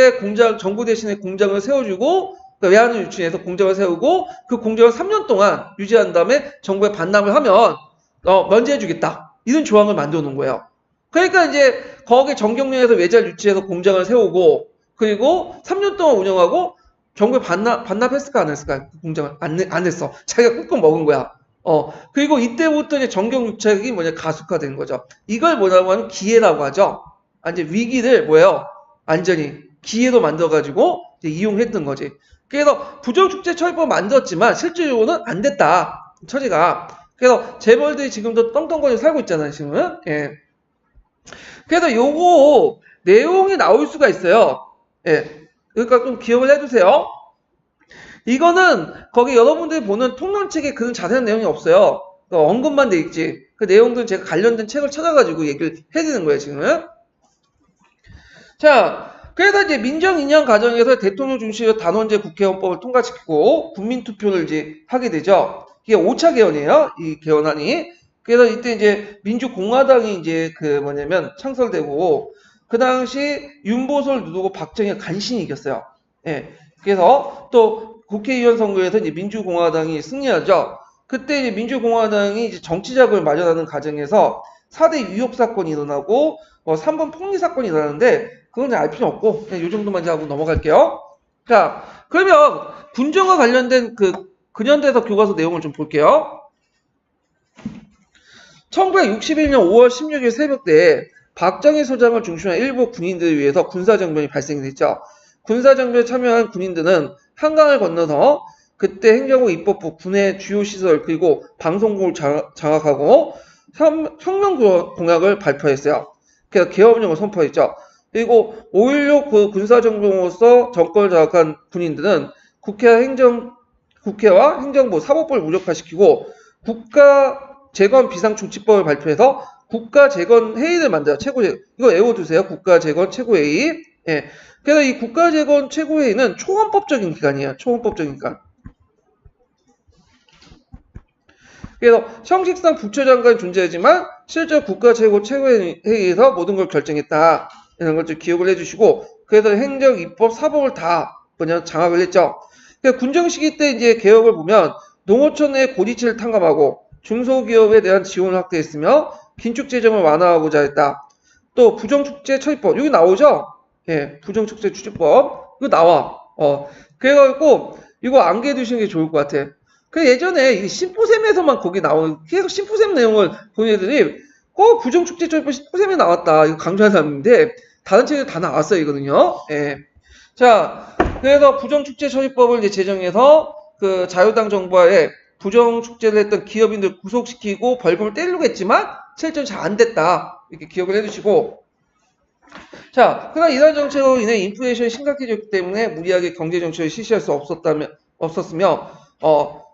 대신에 공장을 세워주고 외환을 유치해서 공장을 세우고 그 공장을 3년 동안 유지한 다음에 정부에 반납을 하면 면제해주겠다. 이런 조항을 만들어 놓은 거예요. 그러니까 이제 거기 정경련에서 외자를 유치해서 공장을 세우고 그리고 3년 동안 운영하고 정부에 반납했을까 안 했을까? 그 공장을 안 했어. 자기가 꾹꾹 먹은 거야. 그리고 이때부터 이제 정경유착이 가속화된 거죠. 이걸 뭐라고 하면 기회라고 하죠. 이제 위기를 완전히 기회로 만들어가지고 이제 이용했던 거지. 그래서 부정축제 처리법 만들었지만 실질적으로는 안 됐다. 처리가. 그래서 재벌들이 지금도 떵떵거리고 살고 있잖아요, 지금은. 예. 그래서 요거 내용이 나올 수가 있어요. 예. 그러니까 좀 기억을 해두세요. 이거는 거기 여러분들이 보는 통론책에 그런 자세한 내용이 없어요. 언급만 돼 있지. 그 내용들은 제가 관련된 책을 찾아가지고 얘기를 해드리는 거예요, 지금은. 자, 그래서 이제 민정 2년 과정에서 대통령 중심으로 단원제 국회헌법을 통과시키고 국민투표를 이제 하게 되죠. 이게 5차 개헌이에요, 이 개헌안이. 그래서 이때 이제 민주공화당이 이제 창설되고, 그 당시 윤보솔 누르고 박정희가 간신히 이겼어요. 예. 그래서 또 국회의원 선거에서 이제 민주공화당이 승리하죠. 그때 이제 민주공화당이 이제 정치자금을 마련하는 과정에서 4대 유혹 사건이 일어나고 3번 폭리 사건이 일어나는데 그건 알 필요 없고 그냥 이 정도만 이제 하고 넘어갈게요. 자, 그러면 군정과 관련된 근현대사 교과서 내용을 좀 볼게요. 1961년 5월 16일 새벽때 박정희 소장을 중심한 일부 군인들을 위해서 군사정변이 발생됐죠. 군사정변에 참여한 군인들은 한강을 건너서 그때 행정부 입법부 군의 주요 시설 그리고 방송국을 장악하고 혁명공약을 발표했어요. 그래서 개업령을 선포했죠. 그리고 5.16 그 군사정병으로서 정권을 장악한 군인들은 국회와 행정부, 사법부를 무력화시키고 국가재건 비상중치법을 발표해서 국가재건회의를 만들어요. 최고회의. 이거 외워두세요. 국가재건 최고회의. 예. 그래서 이 국가재건 최고회의는 초헌법적인 기관이에요. 초헌법적인 기관. 그래서 형식상 부처장관이 존재하지만 실제 국가최고 최고회의에서 모든 걸 결정했다. 이런 걸 좀 기억을 해주시고, 그래서 행정, 입법, 사법을 다 그냥 장악을 했죠. 그러니까 군정 시기 때 이제 개혁을 보면 농어촌 내 고리치를 탕감하고 중소기업에 대한 지원을 확대했으며 긴축 재정을 완화하고자 했다. 또 부정축제 처리법 여기 나오죠? 예, 부정축제 추진법 이거 나와. 그래가지고 이거 암기해 두시는 게 좋을 것 같아. 그 예전에 이 심포샘에서만 거기 나오는 계속 심포샘 내용을 본 애들이 부정축제 처리법 심포샘에 나왔다 이거 강조한 사람인데 다른 책에 다 나왔어요 이거는요. 예. 자, 그래서 부정축제 처리법을 이제 제정해서 그 자유당 정부와의 부정축제를 했던 기업인들 구속시키고 벌금을 때리려고 했지만 실제로 잘 안 됐다. 이렇게 기억을 해두시고. 자, 그러나 이러한 정책으로 인해 인플레이션이 심각해졌기 때문에 무리하게 경제정책을 실시할 수 없었으며,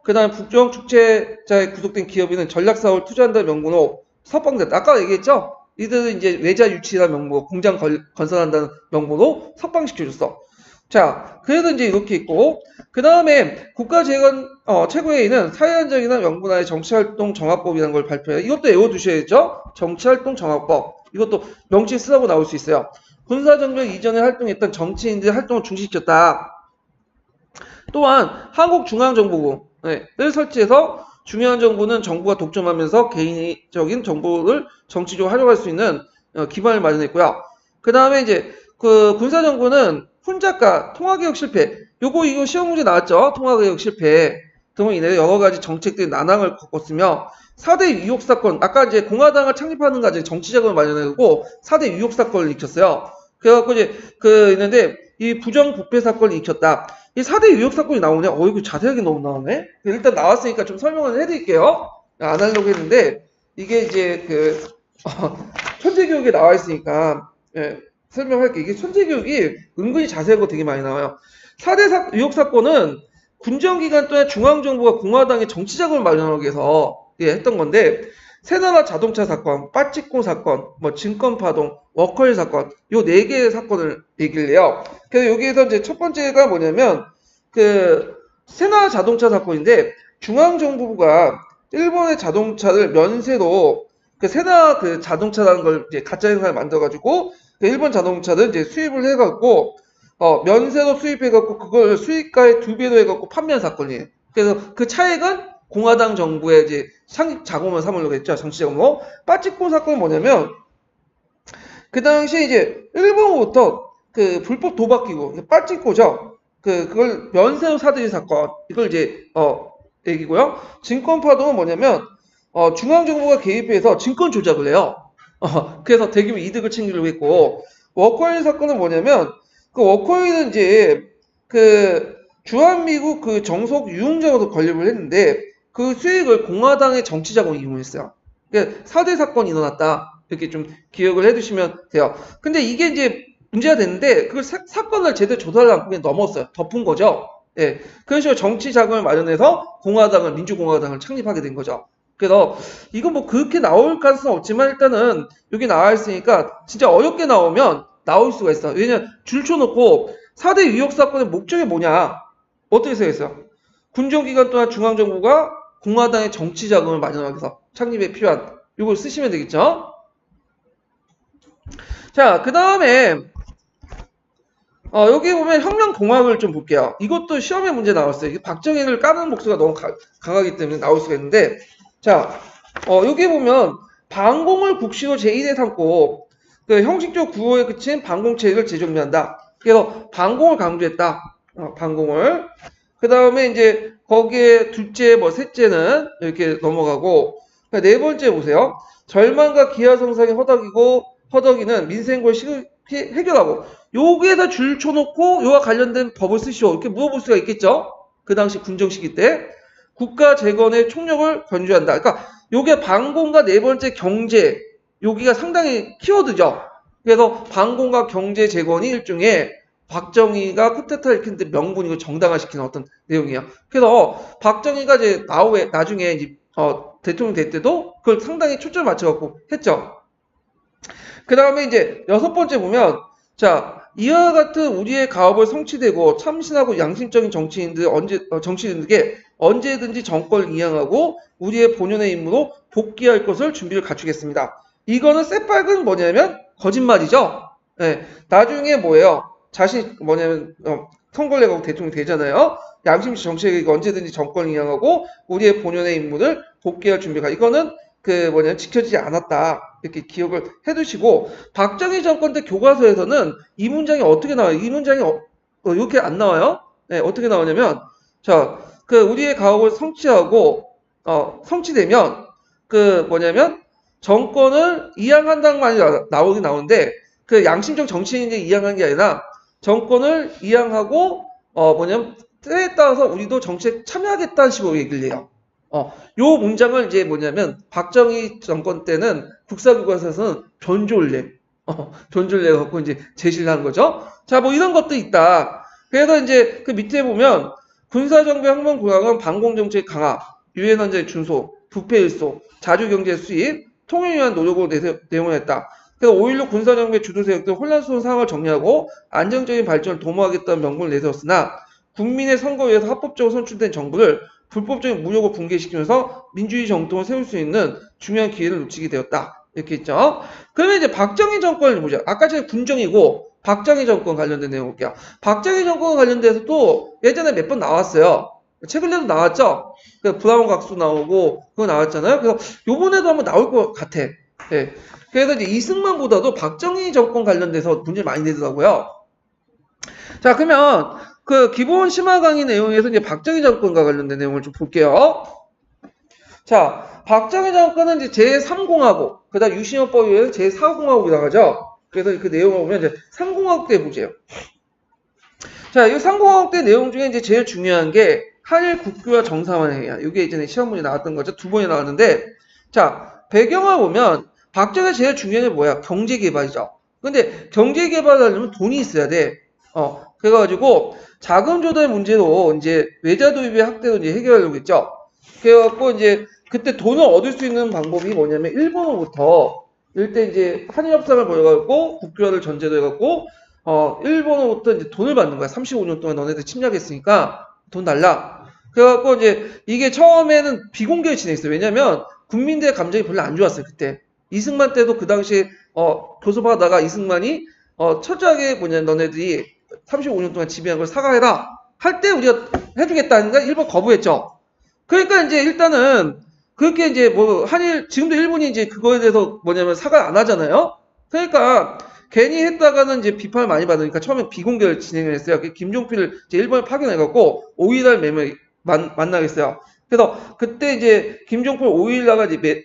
그 다음에 부정축제자에 구속된 기업인은 전략사업을 투자한다는 명분으로 석방됐다. 아까 얘기했죠? 이들은 이제 외자 유치라는 명분, 공장 건설한다는 명분으로 석방시켜줬어. 자, 그래도 이제 이렇게 있고, 그 다음에 국가재건, 최고회의는 사회안정이나 명분하에 정치활동 정화법이라는 걸 발표해요. 이것도 외워두셔야죠? 정치활동 정화법. 이것도 명칭 쓰라고 나올 수 있어요. 군사정병 이전에 활동했던 정치인들의 활동을 중지시켰다. 또한 한국중앙정보부를 설치해서 중요한 정보는 정부가 독점하면서 개인적인 정보를 정치적으로 활용할 수 있는 기반을 마련했고요. 그 다음에 이제 그 군사정부는 훈자가 통화개혁 실패 이거 시험 문제 나왔죠. 통화개혁 실패 등으로 인해 여러 가지 정책들이 난항을 겪었으며 4대 유욕 사건 아까 이제 공화당을 창립하는 과정에 정치자금을 마련해고 4대 유욕 사건을 일으켰어요. 그래갖고 이제 있는데 이 부정부패 사건을 일으켰다. 이 4대 유욕 사건이 나오네. 이거 자세하게 너무 나오네. 일단 나왔으니까 좀 설명을 해드릴게요. 안 하려고 했는데 이게 이제 천재교육에 나와 있으니까 설명할게. 이게 천재교육이 은근히 자세한 거 되게 많이 나와요. 4대 유욕 사건은 군정기간 동안 중앙정부가 공화당의 정치자금을 마련하기 위해서 했던 건데 새나라 자동차 사건, 빠찌코 사건, 증권파동, 워커힐 사건 요 4개의 사건을 얘기를 해요. 그래서 여기에서 이제 첫 번째가 뭐냐면 새나라 자동차 사건인데 중앙정부가 일본의 자동차를 면세로 새나라 자동차라는 걸 이제 가짜 행사를 만들어가지고 일본 자동차를 이제 수입을 해갖고 면세로 수입해갖고 그걸 수입가의 2배로 해갖고 판매한 사건이에요. 그래서 그 차액은 공화당 정부의 이제 상입 자금을 삼으려고 했죠. 정치 자금으로. 빠찌코 사건은 뭐냐면 그 당시에 이제 일본부터 불법 도박 기구 빠찌코죠. 그걸 면세로 사들인 사건. 이걸 이제 얘기고요. 증권파동은 뭐냐면 중앙정부가 개입해서 증권 조작을 해요. 그래서 대규모 이득을 챙기려고 했고 워커힐 사건은 뭐냐면 워커힐은 이제 주한미국 정속 유흥자로도 건립을 했는데 그 수익을 공화당의 정치자금으로 이용했어요. 그러니까 4대 사건이 일어났다. 이렇게 좀 기억을 해두시면 돼요. 근데 이게 이제 문제가 됐는데 그걸 사건을 제대로 조사를 않고 그냥 넘었어요. 덮은 거죠. 예. 그런 식으로 정치 자금을 마련해서 민주공화당을 창립하게 된 거죠. 그래서 이거 그렇게 나올 가능성은 없지만 일단은 여기 나와 있으니까 진짜 어렵게 나오면 나올 수가 있어. 왜냐면 줄쳐놓고 4대 유욕 사건의 목적이 뭐냐? 어떻게 생각했어요? 군정기간 동안 중앙정부가 공화당의 정치 자금을 마련하기 위해서 창립에 필요한 이걸 쓰시면 되겠죠? 자, 그 다음에 여기 보면 혁명공학을 좀 볼게요. 이것도 시험에 문제 나왔어요. 박정희를 까는 목소리가 너무 강하기 때문에 나올 수가 있는데 자, 여기 보면 반공을 국시로 제1에 삼고 형식적 구호에 그친 반공체제를 재정비한다. 그래서 반공을 강조했다. 반공을. 그 다음에 이제 거기에 둘째, 셋째는 이렇게 넘어가고 네 번째 보세요. 절망과 기하성상의 허덕이는 민생고를 시급히 해결하고 여기에다 줄 쳐놓고 이와 관련된 법을 쓰시오. 이렇게 물어볼 수가 있겠죠. 그 당시 군정 시기 때 국가 재건의 총력을 견주한다. 그러니까 요게 반공과 네 번째 경제, 여기가 상당히 키워드죠. 그래서 반공과 경제 재건이 일종의 박정희가 쿠데타 일으키는데 명분이고 정당화시키는 어떤 내용이에요. 그래서 박정희가 이제 나중에 이제 대통령 될 때도 그걸 상당히 초점을 맞춰갖고 했죠. 그 다음에 이제 여섯 번째 보면, 자, 이와 같은 우리의 가업을 성취되고 참신하고 양심적인 정치인들에게 언제든지 정권을 이양하고 우리의 본연의 임무로 복귀할 것을 준비를 갖추겠습니다. 이거는 새빨간 뭐냐면 거짓말이죠. 네, 나중에 뭐예요? 자신 뭐냐면 선거를 내고 대통령이 되잖아요. 양심적 정치에게 언제든지 정권을 이양하고 우리의 본연의 임무를 복귀할 준비가, 이거는 지켜지지 않았다. 이렇게 기억을 해두시고, 박정희 정권 때 교과서에서는 이 문장이 어떻게 나와요? 이 문장이 이렇게 안 나와요? 네, 어떻게 나오냐면, 자, 우리의 가업을 성취하고, 성취되면, 정권을 이양한다는 말이 나오긴 나오는데, 양심적 정치인이 이양한 게 아니라, 정권을 이양하고, 때에 따라서 우리도 정치에 참여하겠다는 식으로 얘기를 해요. 요 문장을 이제 박정희 정권 때는 국사교과서에서는 변조올래. 변조올래 갖고 이제 제시를 하는 거죠. 자, 뭐 이런 것도 있다. 그래서 이제 그 밑에 보면 군사정부의 항만고양은 반공정책 강화, 유엔 헌장의 준수, 부패 일소, 자주경제 수입, 통일을 위한 노력으로 내용을 했다. 그래서 5.16 군사정부의 주도 세력들 혼란스러운 상황을 정리하고 안정적인 발전을 도모하겠다는 명분을 내세웠으나 국민의 선거에 의해서 합법적으로 선출된 정부를 불법적인 무력으로 붕괴시키면서 민주주의 정통을 세울 수 있는 중요한 기회를 놓치게 되었다. 이렇게 있죠. 그러면 이제 박정희 정권을 보자. 아까 전에 군정이고 박정희 정권 관련된 내용 볼게요. 박정희 정권 관련돼서 또 예전에 몇 번 나왔어요. 최근에도 나왔죠. 브라운 각수 나오고 그거 나왔잖아요. 그래서 요번에도 한번 나올 것 같아. 네. 그래서 이제 이승만보다도 박정희 정권 관련돼서 문제 많이 내더라고요. 자, 그러면 기본 심화 강의 내용에서 이제 박정희 정권과 관련된 내용을 좀 볼게요. 자, 박정희 정권은 이제 제3공화국, 그 다음 유신헌법에 의해서 제4공화국이 나가죠. 그래서 그 내용을 보면 이제 3공화국 때 보세요. 자, 이 3공화국 때 내용 중에 이제 제일 중요한 게 한일 국교화 정상화회의야. 이게 예전에 시험 문제 나왔던 거죠. 2번이 나왔는데, 자, 배경을 보면 박정희 제일 중요한 게 뭐야? 경제 개발이죠. 근데 경제 개발을 하려면 돈이 있어야 돼. 그래가지고 자금 조달 문제로 이제 외자 도입의 확대로 이제 해결하려고 했죠. 그래갖고 이제 그때 돈을 얻을 수 있는 방법이 뭐냐면 일본으로부터 이때 이제 한일 협상을 벌여갖고 국교화를 전제로 해갖고 일본으로부터 이제 돈을 받는 거야. 35년 동안 너네들 침략했으니까 돈 달라. 그래갖고 이제 이게 처음에는 비공개로 진행했어요. 왜냐면 국민들의 감정이 별로 안 좋았어요. 그때 이승만 때도 그 당시에 교섭하다가 이승만이 철저하게 너네들이 35년 동안 지배한 걸 사과해라 할 때 우리가 해주겠다니까 일본 거부했죠. 그러니까 이제 일단은 그렇게 이제 한일 지금도 일본이 이제 그거에 대해서 사과를 안 하잖아요. 그러니까 괜히 했다가는 이제 비판을 많이 받으니까 처음에 비공개를 진행을 했어요. 김종필을 이제 일본에 파견해갖고 5일날 매매 만나겠어요. 그래서 그때 이제 김종필 5일날가 이제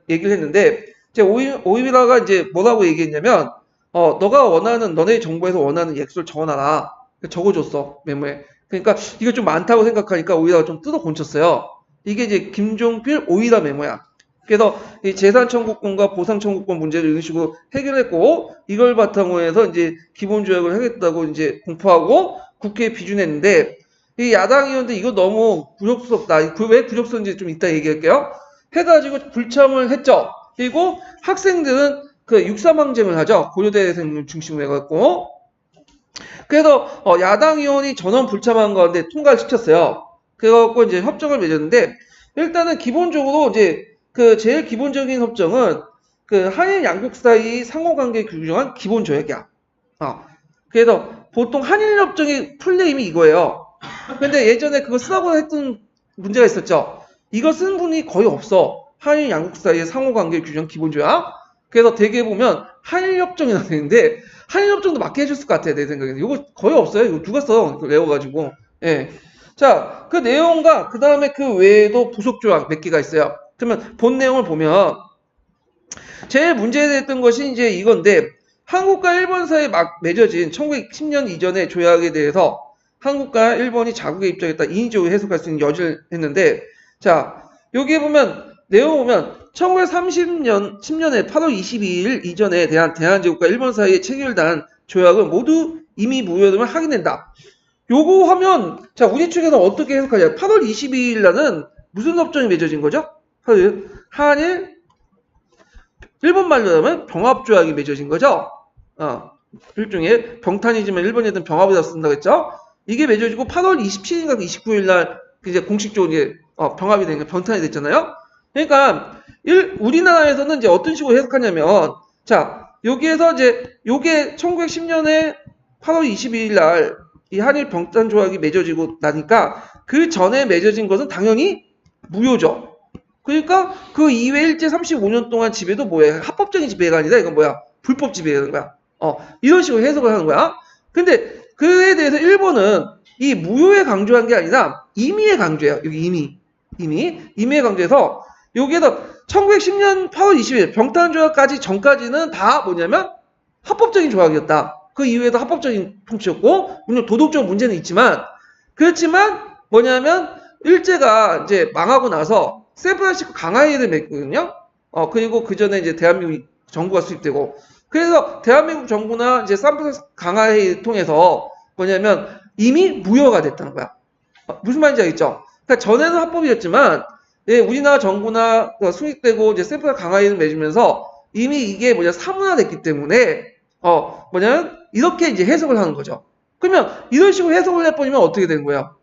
얘기를 했는데 이제 5일날가 이제 뭐라고 얘기했냐면 너가 너네 정부에서 원하는 액수를 적어놔라. 적어줬어, 메모에. 그러니까 이거 좀 많다고 생각하니까 오히려 좀 뜯어 고쳤어요. 이게 이제 김종필 오이라 메모야. 그래서 이 재산 청구권과 보상 청구권 문제를 이런 식으로 해결했고, 이걸 바탕으로 해서 이제 기본 조약을 하겠다고 이제 공포하고 국회에 비준했는데, 이 야당 의원들 이거 너무 굴욕스럽다. 왜 굴욕스러운지 좀 이따 얘기할게요. 해가지고 불참을 했죠. 그리고 학생들은 6.3 항쟁을 하죠. 고려대생을 중심으로 해갖고. 그래서 야당 의원이 전원 불참한 가운데 통과를 시켰어요. 그래갖고 이제 협정을 맺었는데, 일단은 기본적으로 이제 제일 기본적인 협정은 한일 양국 사이 상호관계 규정한 기본 조약이야. 그래서 보통 한일 협정의 풀네임이 이거예요. 근데 예전에 그거 쓰라고 했던 문제가 있었죠. 이거 쓴 분이 거의 없어. 한일 양국 사이의 상호관계 규정 기본 조약. 그래서 대개 보면 한일협정이 나왔는데 한일협정도 맞게 해줬을 것 같아요. 내 생각에는. 이거 거의 없어요. 이거 누가 써? 외워가지고. 예. 자, 그 내용과 그 다음에 그 외에도 부속조약 몇 개가 있어요. 그러면 본 내용을 보면 제일 문제됐던 것이 이제 이건데, 한국과 일본 사이에 막 맺어진 1910년 이전의 조약에 대해서 한국과 일본이 자국에 입장했다 2인적으로 해석할 수 있는 여지를 했는데, 자, 여기에 보면 내용 보면 1930년 10년에 8월 22일 이전에 대한제국과 일본 사이에 체결된 조약은 모두 이미 무효됨을 확인된다. 요거 하면 자 우리 측에서 어떻게 해석하냐? 8월 22일 날은 무슨 협정이 맺어진 거죠? 한일 일본 말로 하면 병합조약이 맺어진 거죠. 일종의 병탄이지만 일본 애들은 병합에다 쓴다고 했죠. 이게 맺어지고 8월 27일인가 29일 날 이제 공식적으로 이제 병합이 되니까 병탄이 됐잖아요. 그러니까 우리나라에서는 이제 어떤 식으로 해석하냐면 자 여기에서 이제 요게 1910년에 8월 22일 날 이 한일 병탄 조약이 맺어지고 나니까 그 전에 맺어진 것은 당연히 무효죠. 그러니까 그 이외 일제 35년 동안 지배도 뭐야? 합법적인 지배가 아니다. 이건 뭐야? 불법 지배라는 거야. 이런 식으로 해석을 하는 거야. 근데 그에 대해서 일본은 이 무효에 강조한 게 아니라 임의에 강조해요. 여기 임의에 강조해서 여기에서 1910년 8월 20일 병탄조약까지 전까지는 다 뭐냐면 합법적인 조약이었다. 그 이후에도 합법적인 통치였고 물론 도덕적 문제는 있지만 그렇지만 뭐냐면 일제가 이제 망하고 나서 샌프란시스코 강화회의를 맺거든요. 그리고 그 전에 이제 대한민국 정부가 수립되고 그래서 대한민국 정부나 이제 샌프란시스코 강화회의 통해서 뭐냐면 이미 무효가 됐다는 거야. 무슨 말인지 알겠죠? 그러니까 전에는 합법이었지만 예, 우리나라 정부나 수립되고 이제 샌프란시스코 강화회의를 맺으면서 이미 이게 뭐냐 사문화됐기 때문에 뭐냐면 이렇게 이제 해석을 하는 거죠. 그러면 이런 식으로 해석을 해버리면 어떻게 되는 거예요?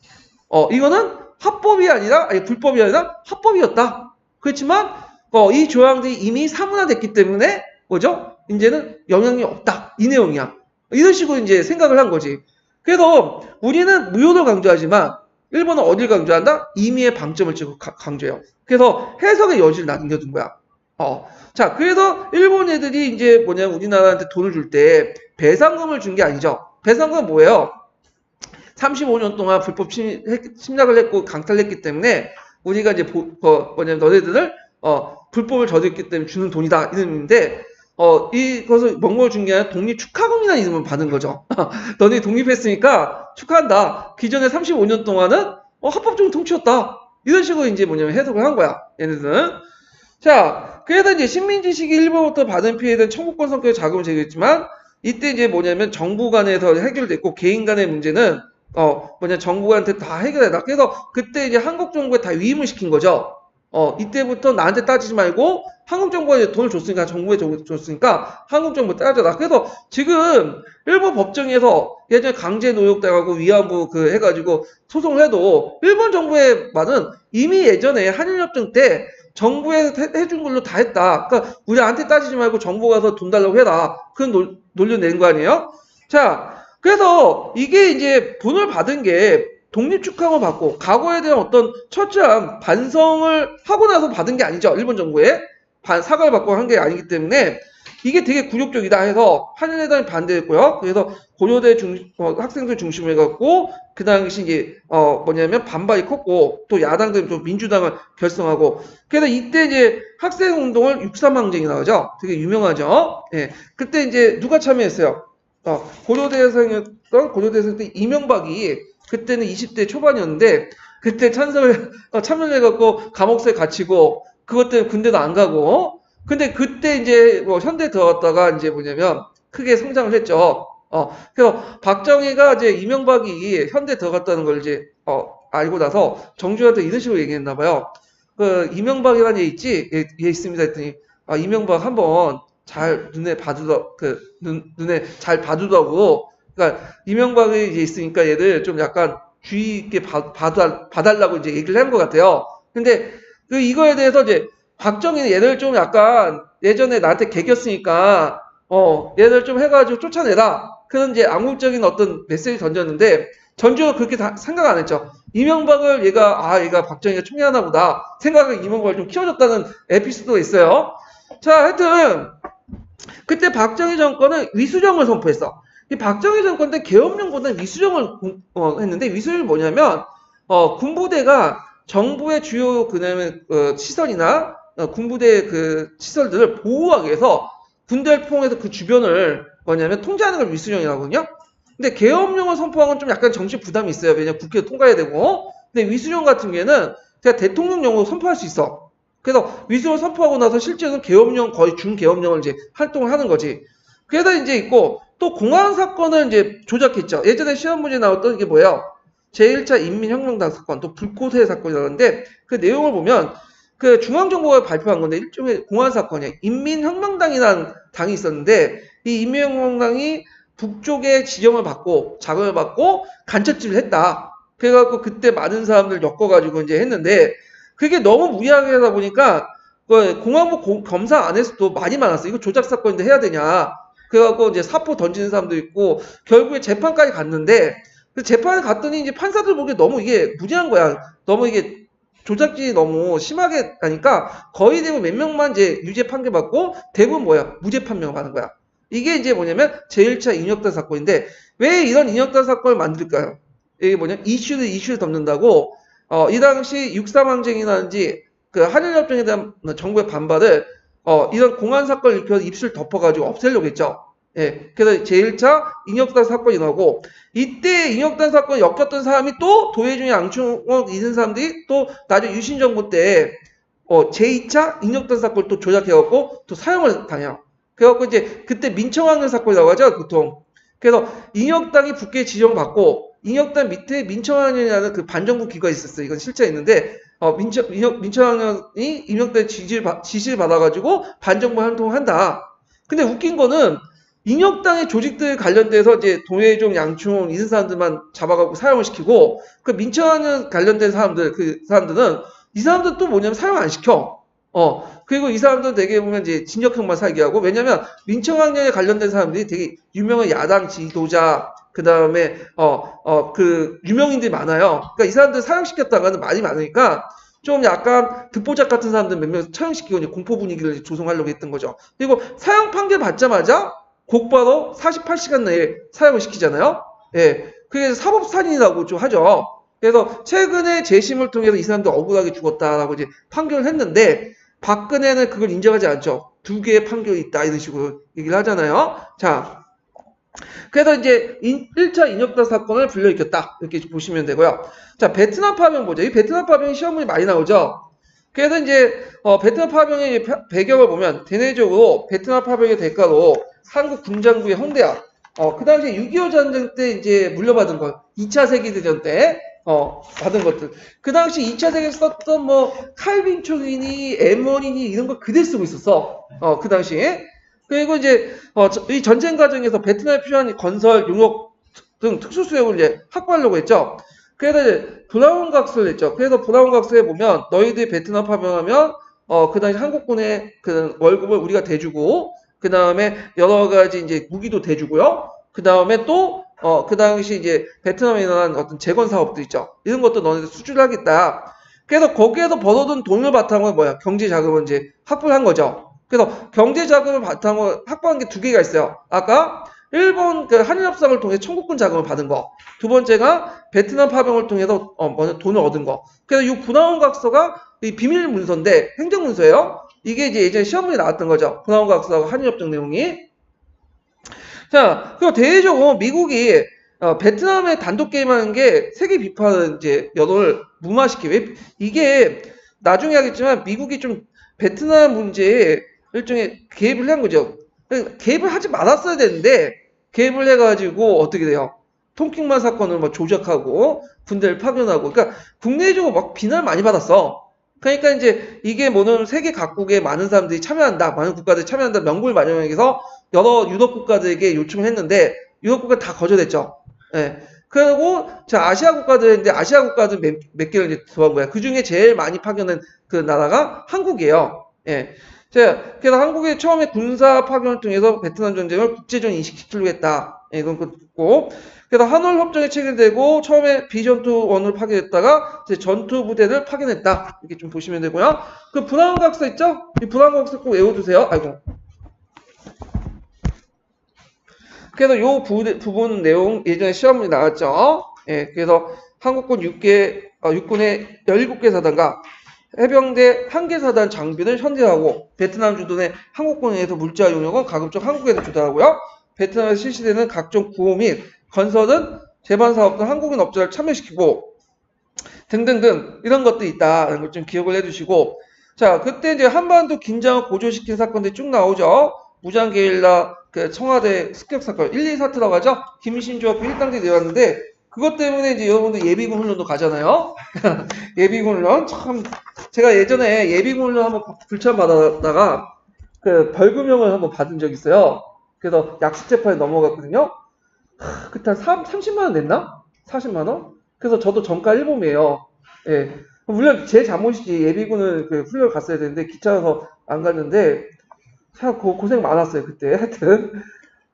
이거는 합법이 아니라 불법이 아니라 합법이었다. 그렇지만 이 조항들이 이미 사문화됐기 때문에 뭐죠? 이제는 영향이 없다. 이 내용이야. 이런 식으로 이제 생각을 한 거지. 그래서 우리는 무효를 강조하지만 일본은 어딜 강조한다? 임의의 방점을 찍고 강조해요. 그래서 해석의 여지를 남겨둔 거야. 자, 그래서 일본 애들이 이제 뭐냐면 우리나라한테 돈을 줄 때 배상금을 준 게 아니죠. 배상금은 뭐예요? 35년 동안 불법 침략을 했고 강탈했기 때문에 우리가 이제 뭐냐면 너네들을 불법을 저질렀기 때문에 주는 돈이다 이런 의미인데 이것을 먹먹을 준 게 아니라 독립 축하금이라는 이름을 받은 거죠. 너네 독립했으니까 축하한다. 기존에 35년 동안은 합법적인 통치였다. 이런 식으로 이제 뭐냐면 해석을 한 거야. 얘네들은. 자, 그래서 이제 식민지 시기 일본부터 받은 피해는 청구권 성격의 자금을 제기했지만 이때 이제 뭐냐면 정부 간에서 해결됐고 개인 간의 문제는 정부한테 다 해결해라. 그래서 그때 이제 한국 정부에 다 위임을 시킨 거죠. 이때부터 나한테 따지지 말고 한국 정부가 이제 돈을 줬으니까 정부에 줬으니까 한국 정부 따져라. 그래서 지금 일본 법정에서 예전에 강제 노역당하고 위안부 해가지고 소송을 해도 일본 정부의 말은 이미 예전에 한일협정 때 정부에서 해준 걸로 다 했다. 그러니까 우리한테 따지지 말고 정부 가서 돈 달라고 해라. 그런 논리를 낸 거 아니에요? 자, 그래서 이게 이제 돈을 받은 게 독립축하금을 받고 과거에 대한 어떤 철저한 반성을 하고 나서 받은 게 아니죠. 일본 정부에 사과를 받고 한 게 아니기 때문에 이게 되게 굴욕적이다 해서 한일회담이 반대했고요. 그래서 고려대 학생들 중심으로 해갖고 그 당시 이제 뭐냐면 반발이 컸고 또 야당들이 또 민주당을 결성하고 그래서 이때 이제 학생운동을 6.3 항쟁이 나오죠. 되게 유명하죠. 예. 그때 이제 누가 참여했어요? 고려대생이었던 때 이명박이 그때는 20대 초반이었는데 그때 참여를 해갖고 감옥에 갇히고 그것 때문에 군대도 안 가고 근데 그때 이제 현대 들어갔다가 이제 뭐냐면 크게 성장을 했죠. 그래서 박정희가 이제 이명박이 현대 들어갔다는 걸 이제 알고 나서 정주한테 이런 식으로 얘기했나 봐요. 그 이명박이라는 얘 있지? 얘 있습니다 했더니 이명박 한번 잘 눈에 잘 봐두라고. 그러니까 이명박이 이제 있으니까 얘들 좀 약간 주의 있게 봐달라고 이제 얘기를 한 것 같아요. 근데 이거에 대해서 이제 박정희는 얘들 좀 약간 예전에 나한테 개겼으니까 얘들 좀 해가지고 쫓아내라. 그런 이제 암묵적인 어떤 메시지 던졌는데 전주가 그렇게 생각 안 했죠. 이명박을 얘가 박정희가 총애하나 보다 생각을 이명박을 좀 키워줬다는 에피소드가 있어요. 자, 하여튼 그때 박정희 정권은 위수정을 선포했어. 이 박정희 정권 때 계엄령보다는 위수정을 했는데 위수정이 뭐냐면 군부대가 정부의 주요 시설이나 군부대 시설들을 보호하기 위해서 군대를 포함해서 그 주변을 뭐냐면 통제하는 걸 위수령이라거든요. 근데 계엄령을 선포한 건 좀 약간 정치 부담이 있어요. 왜냐면 국회에 통과해야 되고. 근데 위수령 같은 경우에는 그냥 대통령령으로 선포할 수 있어. 그래서 위습을 선포하고 나서 실제로는 계엄령 거의 준계엄령을 이제 활동을 하는 거지. 그래서 이제 있고 또 공안 사건을 이제 조작했죠. 예전에 시험 문제 나왔던 게 뭐예요? 제1차 인민혁명당 사건, 또 불꽃의 사건이라는데 그 내용을 보면 그 중앙정보가 발표한 건데 일종의 공안 사건이에요. 인민혁명당이라는 당이 있었는데 이 인민혁명당이 북쪽에 지정을 받고 자금을 받고 간첩질을 했다. 그래갖고 그때 많은 사람들 엮어가지고 이제 했는데 그게 너무 무리하게 하다 보니까 그 공안부 검사 안에서도 많이 많았어. 이거 조작 사건인데 해야 되냐. 그래갖고 이제 사포 던지는 사람도 있고 결국에 재판까지 갔는데 그 재판에 갔더니 이제 판사들 보기에 너무 이게 무리한 거야. 너무 이게 조작질이 너무 심하게 하니까 거의 대부분 몇 명만 이제 유죄 판결받고 대부분 뭐야? 무죄 판명을 받는 거야. 이게 이제 뭐냐면 제1차 인혁단 사건인데 왜 이런 인혁단 사건을 만들까요? 이게 뭐냐면 이슈를 덮는다고 이 당시 6.3 항쟁이라든지 그 한일협정에 대한 정부의 반발을 이런 공안 사건을 일으켜서 입술 덮어가지고 없애려고 했죠. 예. 그래서 제1차 인혁단 사건이 나오고 이때 인혁단 사건에 엮였던 사람이 또 도해중의 양충원 이런 사람들이 또 나중에 유신 정부 때 제2차 인혁단 사건을 또 조작해갖고 또 사형을 당해요. 그래갖고 이제 그때 민청학년 사건이라고 하죠, 보통. 그래서 인혁당이 북괴 지정받고 인혁당 밑에 민청학년이라는 그 반정부 기관이 있었어요. 이건 실제 있는데 민청학년이 인혁당 지시를 받아가지고 반정부 활동을 한다. 근데 웃긴 거는 인혁당의 조직들 관련돼서 이제 도해종, 양충 이런 사람들만 잡아가고 사형을 시키고 그 민청학년 관련된 사람들 그 사람들은 이 사람들 또 뭐냐면 사형 안 시켜. 그리고 이 사람들은 되게 보면 이제 징역형만 살게 하고, 왜냐면 민청학년에 관련된 사람들이 되게 유명한 야당 지도자, 그 다음에, 그 유명인들이 많아요. 그러니까 이 사람들 사형시켰다가는 많이 많으니까 좀 약간 듣보잡 같은 사람들 몇 명 처형시키고 이제 공포 분위기를 조성하려고 했던 거죠. 그리고 사형 판결 받자마자 곧바로 48시간 내에 사형을 시키잖아요. 예. 그게 사법살인이라고 좀 하죠. 그래서 최근에 재심을 통해서 이 사람도 억울하게 죽었다라고 이제 판결을 했는데 박근혜는 그걸 인정하지 않죠. 두 개의 판결이 있다 이런 식으로 얘기를 하잖아요. 자, 그래서 이제 1차 인혁단 사건을 불러일으켰다 이렇게 보시면 되고요. 자, 베트남 파병 보죠. 이 베트남 파병이 시험문이 많이 나오죠. 그래서 이제 베트남 파병의 배경을 보면 대내적으로 베트남 파병의 대가로 한국 군장부의 홍대학 그 당시에 6.25 전쟁 때 이제 물려받은 거 2차 세계대전 때 받은 것들. 그 당시 2차 세계에서 썼던 뭐 칼빈 총이니 M1이니 이런 거 그대로 쓰고 있었어. 그 당시에. 그리고 이제 이 전쟁 과정에서 베트남에 필요한 건설, 용역 등 특수수역을 이제 확보하려고 했죠. 그래서 이제 브라운 각서를 냈죠. 그래서 브라운 각서에 보면 너희들이 베트남 파병하면 그 당시 한국군의 그 월급을 우리가 대주고 그 다음에 여러 가지 이제 무기도 대주고요. 그 다음에 또 그 당시 이제 베트남에 일어난 어떤 재건 사업들 있죠. 이런 것도 너네들 수주를 하겠다. 그래서 거기에서 벌어둔 돈을 바탕으로 뭐야? 경제 자금을 이제 확보를 한 거죠. 그래서 경제 자금을 바탕으로 확보한 게 두 개가 있어요. 아까 일본 그 한일협상을 통해 청구권 자금을 받은 거. 두 번째가 베트남 파병을 통해서 먼저 돈을 얻은 거. 그래서 이 브라운 각서가 이 비밀 문서인데 행정 문서예요. 이게 이제 예전에 시험문에 나왔던 거죠. 브라운 각서하고 한일협정 내용이. 자, 그리고 대외적으로 미국이 베트남에 단독 게임하는 게 세계 비판을 이제 여론을 무마시키. 왜 이게 나중에 하겠지만 미국이 좀 베트남 문제에 일종의 개입을 한 거죠. 개입을 하지 말았어야 되는데 개입을 해가지고 어떻게 돼요? 통킹만 사건을 막 조작하고 군대를 파견하고, 그러니까 국내적으로 막 비난을 많이 받았어. 그러니까 이제 이게 뭐는 세계 각국에 많은 사람들이 참여한다, 많은 국가들이 참여한다 명분을 마련하기 위해서 여러 유럽 국가들에게 요청을 했는데 유럽 국가 다 거절했죠. 예. 그리고 자 아시아 국가들인데 아시아 국가들 몇 개를 이제 들어간 거야. 그 중에 제일 많이 파견한 그 나라가 한국이에요. 예. 자, 그래서 한국이 처음에 군사 파견을 통해서 베트남 전쟁을 국제전 인식시키려고 했다. 예, 이건 그렇고. 그래서 한월 협정에 체결되고 처음에 비전투원을 파견했다가 이제 전투 부대를 파견했다. 이렇게 좀 보시면 되고요. 그 브라운 각서 있죠? 이 브라운 각서 꼭 외워두세요. 아이고. 그래서 요 부분 내용 예전에 시험문이 나왔죠. 예, 그래서 한국군 육군의 17개 사단과 해병대 1개 사단 장비를 현대화하고 베트남 주둔의 한국군에서 물자 용역은 가급적 한국에서 조달하고요. 베트남에서 실시되는 각종 구호 및 건설은 제반 사업도 한국인 업자를 참여시키고 등등등 이런 것도 있다는 걸 좀 기억을 해주시고, 자, 그때 이제 한반도 긴장을 고조시킨 사건들이 쭉 나오죠. 무장게릴라, 그 청와대 습격 사건, 1, 2 사태라고 하죠. 김신조합 일당들이 내왔는데, 그것 때문에 이제 여러분들 예비군 훈련도 가잖아요. 예비군 훈련. 참, 제가 예전에 예비군 훈련 한번 불참 받았다가, 그 벌금형을 한번 받은 적이 있어요. 그래서 약식재판에 넘어갔거든요. 그때 한 30만 원 냈나? 40만 원? 그래서 저도 정가 1범이에요. 예. 물론 제 잘못이지. 예비군을 그 훈련 갔어야 되는데 귀찮아서 안 갔는데 참 고생 많았어요 그때. 하여튼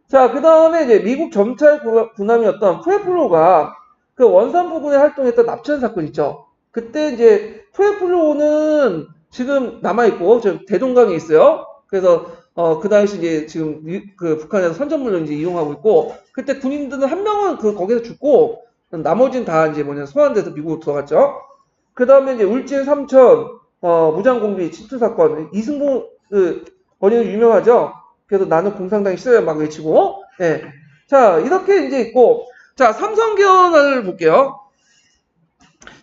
자, 그 다음에 이제 미국 점찰 군함이었던 푸에플로가 그 원산 부근에 활동했던 납치한 사건 있죠. 그때 이제 푸에플로는 지금 남아있고 저 대동강에 있어요. 그래서 그 당시 이제 지금 그 북한에서 선전물로 이제 이용하고 있고, 그때 군인들은 한 명은 그 거기서 죽고 나머지는 다 이제 소환돼서 미국으로 들어갔죠. 그 다음에 이제 울진 삼천 무장공비 침투 사건, 이승봉 그 번역 유명하죠. 그래서 나는 공산당이 싫어요 막 외치고. 예. 자, 이렇게 이제 있고, 자, 삼성개헌을 볼게요.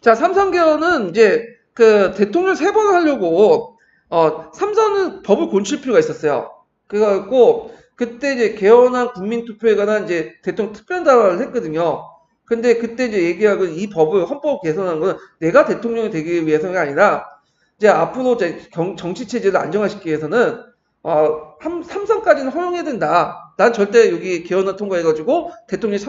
자, 삼성개헌은 이제 그 대통령 3번 하려고 삼선은 법을 고칠 필요가 있었어요. 그래갖고 그때 이제 개헌안 국민투표에 관한 이제 대통령 특별단을 했거든요. 근데 그때 이제 얘기하고 이 법을 헌법 개선한 건 내가 대통령이 되기 위해서가 아니라 이제 앞으로 정치 체제를 안정화시키기 위해서는 삼선까지는 허용해야 된다. 난 절대 여기 개헌안 통과해가지고 대통령이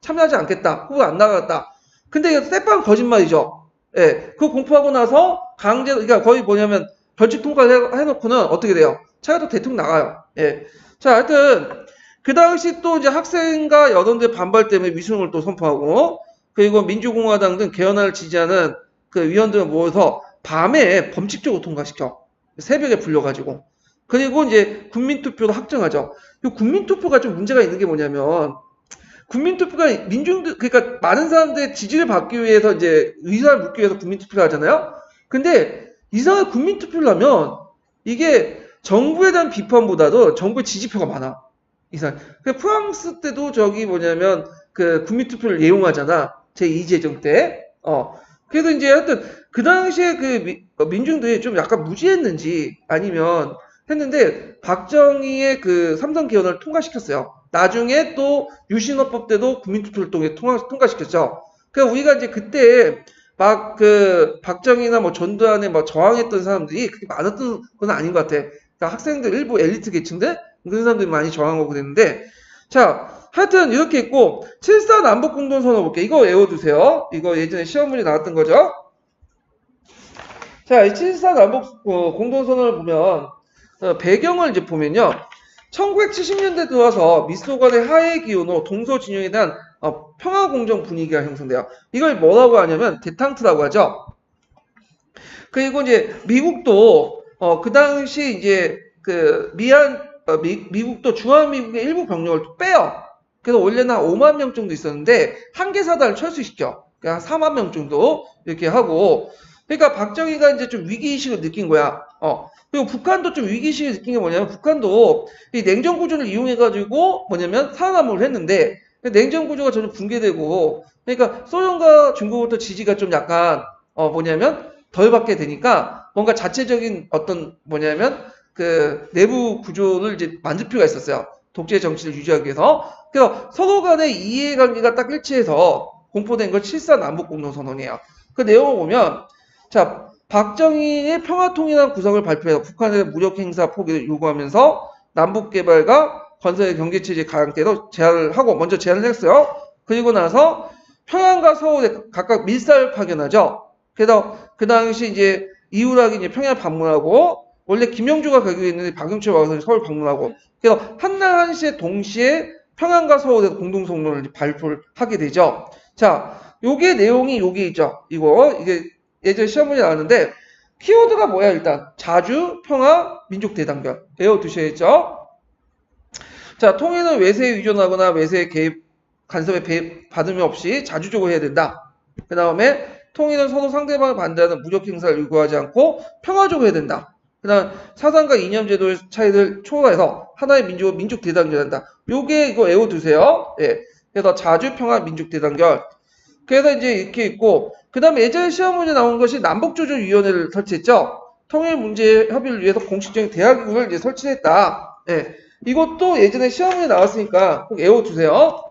참여하지 않겠다. 후보 안 나가겠다. 근데 이거 쎄빵 거짓말이죠. 예, 그거 공포하고 나서 그러니까 거의 뭐냐면 벌칙 통과를 해놓고는 어떻게 돼요? 차가 또 대통령 나가요. 예. 자, 하여튼, 그 당시 또 이제 학생과 여론들 반발 때문에 위sun을 또 선포하고, 그리고 민주공화당 등 개헌안을 지지하는 그 위원들을 모여서 밤에 범칙적으로 통과시켜. 새벽에 불려가지고. 그리고 이제 국민투표도 확정하죠. 이 국민투표가 좀 문제가 있는 게 뭐냐면, 국민투표가 그러니까 많은 사람들의 지지를 받기 위해서 이제 의사를 묻기 위해서 국민투표를 하잖아요. 근데 이상하게 국민투표를 하면 이게 정부에 대한 비판보다도 정부의 지지표가 많아. 이상. 그 프랑스 때도 저기 뭐냐면 그 국민투표를 예용하잖아. 제2제정 때. 그래서 이제 하여튼 그 당시에 그 민중들이 좀 약간 무지했는지 아니면 했는데 박정희의 그 삼선 개헌을 통과시켰어요. 나중에 또 유신헌법 때도 국민투표를 통해 통과시켰죠. 그러니까 우리가 이제 그때 막 그 박정희나 뭐 전두환에 뭐 저항했던 사람들이 그렇게 많았던 건 아닌 것 같아. 그러니까 학생들 일부 엘리트 계층들 그런 사람들이 많이 저항하고 그랬는데, 자, 하여튼 이렇게 있고 7.4 남북 공동선언 볼게요. 이거 외워두세요. 이거 예전에 시험 문제 나왔던 거죠. 자, 이 7.4 남북 공동선언을 보면 배경을 이제 보면요. 1970년대 들어와서 미소 간의 하해 기운으로 동서 진영에 대한 평화 공정 분위기가 형성돼요. 이걸 뭐라고 하냐면 데탕트라고 하죠. 그리고 이제 미국도 그 당시 이제 그 미국도 주한미국의 일부 병력을 빼요. 그래서 원래는 한 5만 명 정도 있었는데 한계 사단을 철수시켜. 그러니까 4만 명 정도 이렇게 하고. 그러니까 박정희가 이제 좀 위기의식을 느낀 거야. 그리고 북한도 좀 위기의식을 느낀 게 뭐냐면 북한도 이 냉전 구조를 이용해가지고 뭐냐면 살아남으려 했는데 냉전 구조가 점점 붕괴되고, 그러니까 소련과 중국부터 지지가 좀 약간 뭐냐면 덜 받게 되니까 뭔가 자체적인 어떤 뭐냐면 그 내부 구조를 이제 만들 필요가 있었어요. 독재 정치를 유지하기 위해서. 그래서 서로 간의 이해관계가 딱 일치해서 공포된 걸 7.4 남북공동선언이에요. 그 내용을 보면, 자, 박정희의 평화통일한 구상을 발표해서 북한의 무력 행사 포기를 요구하면서 남북 개발과 건설의 경제체제 가양대로 제안을 하고 먼저 제안을 했어요. 그리고 나서 평양과 서울에 각각 밀사를 파견하죠. 그래서 그 당시 이제 이후락이 이제 평양 방문하고, 원래 김영주가 가기로 했는데 박영철 와서 서울 방문하고, 그래서 한날 한시에 동시에 평양과 서울에서 공동성론을 발표를 하게 되죠. 자, 요게 내용이 요게 있죠. 이게 예전에 시험 문제 나왔는데 키워드가 뭐야? 일단 자주, 평화, 민족 대단결 외워두셔야죠. 자, 통일은 외세에 의존하거나 외세의 개입, 간섭에 받음이 없이 자주적으로 해야 된다. 그 다음에 통일은 서로 상대방을 반대하는 무력 행사를 요구하지 않고 평화적으로 해야 된다. 그 다음 사상과 이념 제도의 차이를 초월해서 하나의 민족을 민족 대단결한다. 요게 이거 외워두세요. 예. 그래서 자주, 평화, 민족 대단결. 그래서 이제 이렇게 있고, 그 다음에 예전에 시험 문제 나온 것이 남북조정위원회를 설치했죠. 통일 문제 협의를 위해서 공식적인 대화기구를 이제 설치했다. 예. 이것도 예전에 시험에 나왔으니까 꼭 외워두세요.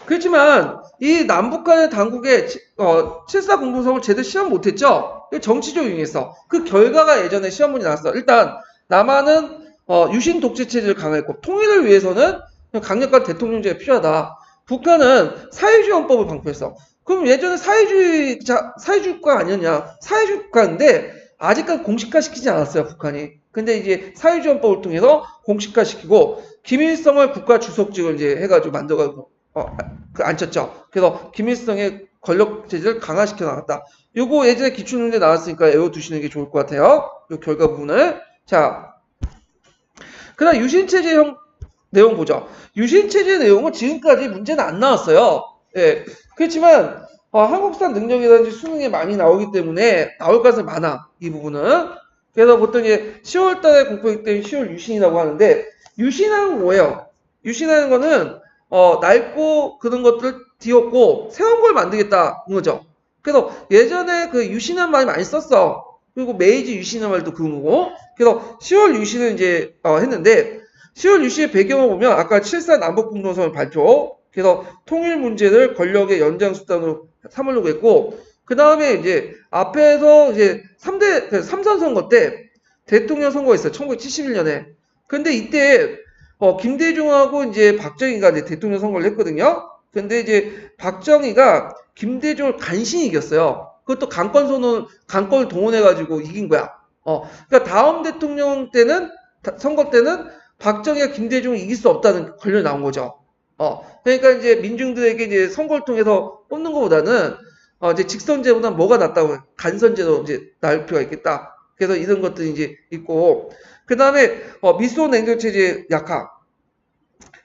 그렇지만 이 남북 간의 당국의 7.4 공동성을 제대로 시험 못했죠. 정치적 이유에서 그 결과가 예전에 시험문이 나왔어. 일단 남한은 유신 독재 체제를 강화했고 통일을 위해서는 강력한 대통령제가 필요하다. 북한은 사회주의 헌법을 방포했어. 그럼 예전에 사회주의 국가 아니었냐? 사회주의 국가인데 아직까지 공식화시키지 않았어요, 북한이. 근데 이제 사회주의 헌법을 통해서 공식화시키고 김일성을 국가 주석직을 이제 해가지고 만들어가지고 앉혔죠. 그래서 김일성의 권력 체제를 강화시켜 나갔다. 요거 예전에 기출문제 나왔으니까 외워두시는 게 좋을 것 같아요. 요 결과 부분을. 자, 그다음 유신체제 내용 보죠. 유신체제 내용은 지금까지 문제는 안 나왔어요. 예. 그렇지만 한국사 능력이라든지 수능에 많이 나오기 때문에 나올 가능성이 많아. 이 부분은. 그래서 보통 이제 10월 달에 공포기 때문에 10월 유신이라고 하는데 유신하는 뭐예요? 유신하는 거는 낡고 그런 것들을 뒤엎고 새로운 걸 만들겠다는 거죠. 그래서 예전에 그 유신한 말이 많이 썼어. 그리고 메이지 유신한 말도 그런 거고. 그래서 10월 유신을 이제 했는데 10월 유신의 배경을 보면 아까 7.4 남북공동성을 발표. 그래서 통일 문제를 권력의 연장 수단으로 삼으려고 했고 그 다음에 이제 앞에서 이제 3선 선거 때 대통령 선거했어요. 1971년에. 근데 이때 김대중하고 이제 박정희가 이제 대통령 선거를 했거든요. 근데 이제 박정희가 김대중을 간신히 이겼어요. 그것도 강권을 동원해가지고 이긴 거야. 그러니까 다음 대통령 때는, 선거 때는 박정희가 김대중을 이길 수 없다는 권력이 나온 거죠. 그러니까 이제 민중들에게 이제 선거를 통해서 뽑는 것보다는, 이제 직선제보다 뭐가 낫다고, 간선제도 이제 나을 필요가 있겠다. 그래서 이런 것들이 이제 있고, 그 다음에, 미소 냉정체제 약화.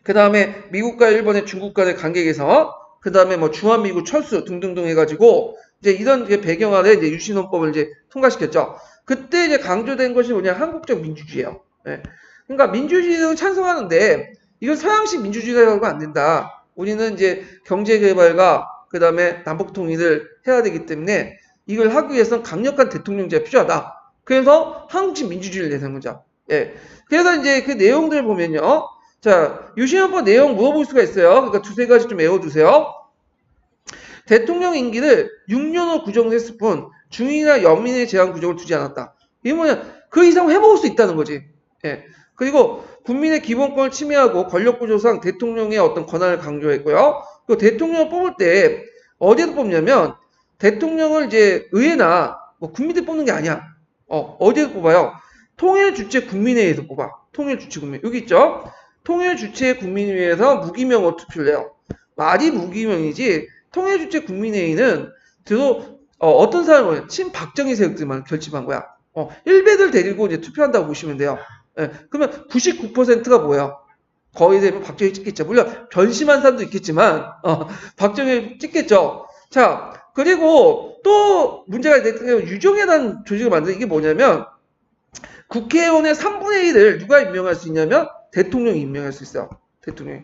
그 다음에 미국과 일본의 중국 간의 관계 개선, 그 다음에 뭐 주한미군 철수 등등등 해가지고 이제 이런 배경 아래 이제 유신헌법을 이제 통과시켰죠. 그때 이제 강조된 것이 뭐냐, 한국적 민주주의예요. 예. 그러니까 민주주의는 찬성하는데 이건 서양식 민주주의라고 안 된다. 우리는 이제 경제 개발과 그 다음에 남북 통일을 해야 되기 때문에 이걸 하기 위해서는 강력한 대통령제가 필요하다. 그래서 한국식 민주주의를 내세운 거죠. 예. 그래서 이제 그 내용들 보면요. 자, 유신헌법 내용 물어볼 수가 있어요. 그러니까 두세 가지 좀 외워두세요. 대통령 임기를 6년으로 구정했을 뿐 중인이나 연민의 제한 구정을 두지 않았다. 이게 뭐냐? 그 이상 해먹을 수 있다는 거지. 예. 그리고 국민의 기본권을 침해하고 권력구조상 대통령의 어떤 권한을 강조했고요. 그 대통령을 뽑을 때 어디에서 뽑냐면 대통령을 이제 의회나 뭐 국민들이 뽑는 게 아니야. 어디에서 뽑아요? 통일주체 국민회의에서 뽑아. 통일주체 국민. 여기 있죠? 통일주체 국민회의에서 무기명으로 투표를 해요. 말이 무기명이지 통일주체 국민회의는 어떤 사람을 친박정희 세력들만 결집한 거야. 일베들 데리고 이제 투표한다고 보시면 돼요. 예, 그러면 99%가 뭐예요? 거의 되면 박정희 찍겠죠. 물론 변심한 사람도 있겠지만 박정희 찍겠죠. 자, 그리고 또 문제가 됐던 게 유정회라는 조직을 만든 이게 뭐냐면 국회의원의 3분의 1을 누가 임명할 수 있냐면 대통령이 임명할 수 있어요. 대통령이.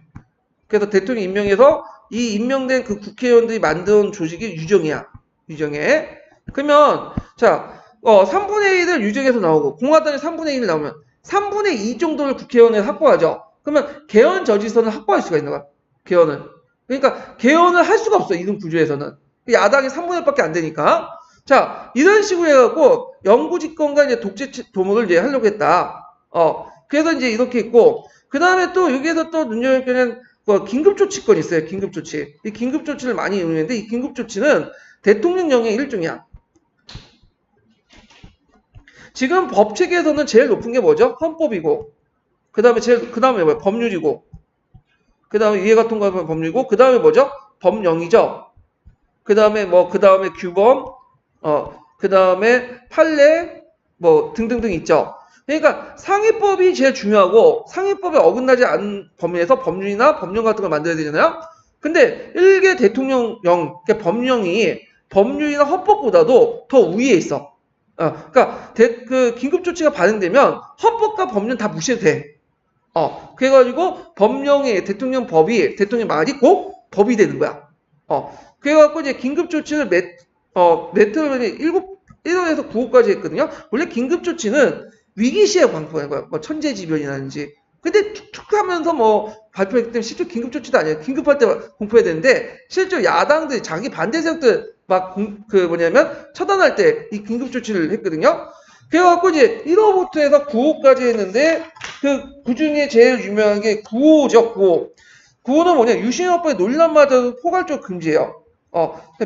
그래서 대통령이 임명해서 이 임명된 그 국회의원들이 만든 조직이 유정회야. 유정회. 그러면 자, 3분의 1을 유정에서 나오고 공화당이 3분의 1 나오면 3분의 2 정도를 국회의원에 확보하죠. 그러면 개헌 저지선을 확보할 수가 있는 거야. 개헌을. 그러니까 개헌을 할 수가 없어. 이런 구조에서는. 야당이 3분의 1밖에 안 되니까. 자, 이런 식으로 해갖고 영구집권과 이제 독재 도모를 이제 하려고 했다. 그래서 이제 이렇게 있고, 그 다음에 또 여기에서 또 눈여겨보면 긴급조치권이 있어요. 긴급조치. 이 긴급조치를 많이 이용했는데 이 긴급조치는 대통령령의 일종이야. 지금 법 체계에서는 제일 높은 게 뭐죠? 헌법이고, 그 다음에 뭐야? 법률이고, 그 다음에 이해가 통과하면 법률이고, 그 다음에 뭐죠? 법령이죠. 그 다음에 규범, 그 다음에 판례, 뭐 등등등 있죠. 그러니까 상위법이 제일 중요하고 상위법에 어긋나지 않은 범위에서 법률이나 법령 같은 걸 만들어야 되잖아요. 근데 일개 대통령령, 그러니까 법령이 법률이나 헌법보다도 더 우위에 있어. 그러니까 그 긴급조치가 발행되면 헌법과 법률 다 무시해도 돼. 그래가지고 법령이 대통령 말이 꼭 법이 되는 거야. 그래갖고 이제 긴급조치를 매트를 1호에서 9호까지 했거든요. 원래 긴급조치는 위기시에 공포하는 거야. 뭐 천재지변이라든지. 근데 툭툭 하면서 뭐 발표했기 때문에 실제 긴급조치도 아니에요. 긴급할 때 공포해야 되는데, 실제 야당들, 자기 반대 세력들 막 뭐냐면 처단할 때 이 긴급조치를 했거든요. 그래갖고 이제 1호부터 해서 9호까지 했는데, 그 중에 제일 유명한 게 9호죠, 9호. 9호는 뭐냐, 유신헌법의 논란마저도 포괄적으로 금지해요.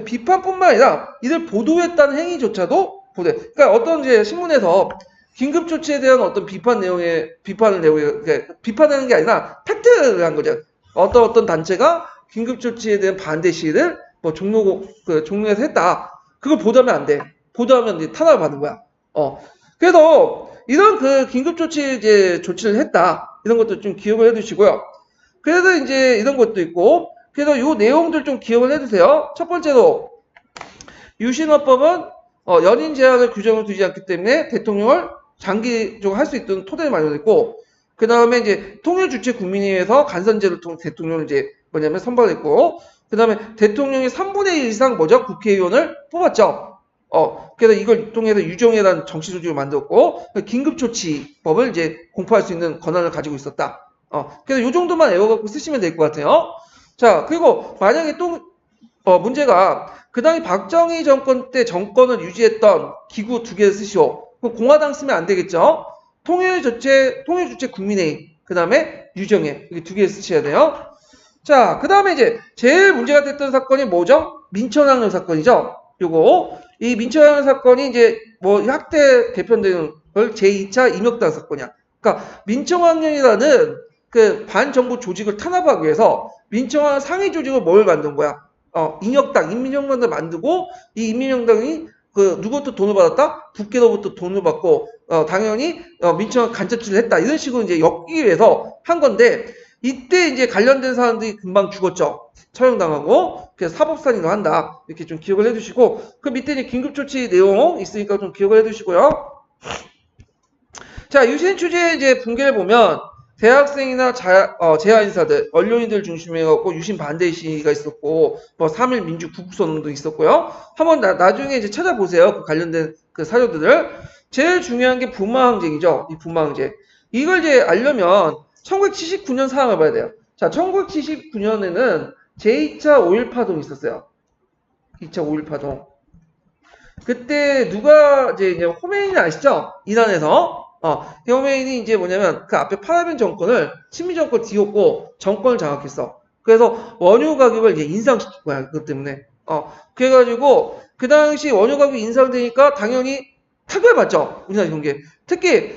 비판뿐만 아니라 이들 보도했다는 행위조차도 보도해. 그러니까 어떤 이제 신문에서 긴급조치에 대한 어떤 비판을 내고, 그러니까 비판하는 게 아니라 팩트를 한 거죠. 어떤 단체가 긴급조치에 대한 반대 시위를 뭐 종로에서 했다. 그걸 보도하면 안 돼. 보도하면 이제 탄압을 받는 거야. 그래서 이런 그 긴급조치 이제 조치를 했다. 이런 것도 좀 기억을 해두시고요. 그래서 이제 이런 것도 있고, 그래서 이 내용들 좀 기억을 해두세요. 첫 번째로 유신헌법은 연임 제한을 규정을 두지 않기 때문에 대통령을 장기적으로 할 수 있도록 토대를 마련했고, 그 다음에 이제 통일 주체 국민회의에서 간선제를 통해 대통령을 이제 뭐냐면 선발했고, 그 다음에 대통령이 3분의 1 이상 뭐죠? 국회의원을 뽑았죠. 그래서 이걸 통해서 유정회라는 정치 조직을 만들었고, 긴급조치법을 이제 공포할 수 있는 권한을 가지고 있었다. 그래서 요 정도만 외워갖고 쓰시면 될 것 같아요. 자, 그리고 만약에 또 문제가 그 당시 박정희 정권 때 정권을 유지했던 기구 2개를 쓰시오. 공화당 쓰면 안 되겠죠? 통일주체 국민회의, 그 다음에 유정회, 이게 2개 쓰셔야 돼요. 자, 그 다음에 이제 제일 문제가 됐던 사건이 뭐죠? 민천항력 사건이죠. 이 민천항력 사건이 이제 뭐 학대 개편되는 걸 제2차 임역당 사건이야. 그러니까 민청항력이라는 그 반정부 조직을 탄압하기 위해서 민청항 상위 조직을 뭘 만든 거야? 인혁당, 인민혁명당을 만들고, 이 인민혁명당이 누구부터 돈을 받았다? 국회로부터 돈을 받고, 당연히, 민청항 간첩질을 했다. 이런 식으로 이제 엮기 위해서 한 건데, 이때 이제 관련된 사람들이 금방 죽었죠. 처형당하고, 그래서 사법살인을 한다. 이렇게 좀 기억을 해두시고, 그 밑에 이제 긴급조치 내용 있으니까 좀 기억을 해두시고요. 자, 유신 추제 이제 분계를 보면, 대학생이나 재하 인사들, 언론인들 중심으로 해갖고 유신 반대 시위가 있었고, 뭐 3.1 민주 구국선언도 있었고요. 한번 나중에 이제 찾아보세요. 그 관련된 그 사료들을. 제일 중요한 게 부마항쟁이죠. 이 부마항쟁. 이걸 이제 알려면 1979년 상황을 봐야 돼요. 자, 1979년에는 제2차 5.1 파동이 있었어요. 2차 5.1 파동. 그때 누가 이제 호메인이 아시죠? 이란에서. 호메인이 이제 뭐냐면 그 앞에 파라빈 정권을 친미 정권 뒤엎고 정권을 장악했어. 그래서 원유 가격을 이제 인상시킨 거야. 그것 때문에. 그래가지고 그 당시 원유 가격이 인상되니까 당연히 타격을 받죠. 우리나라 경제. 특히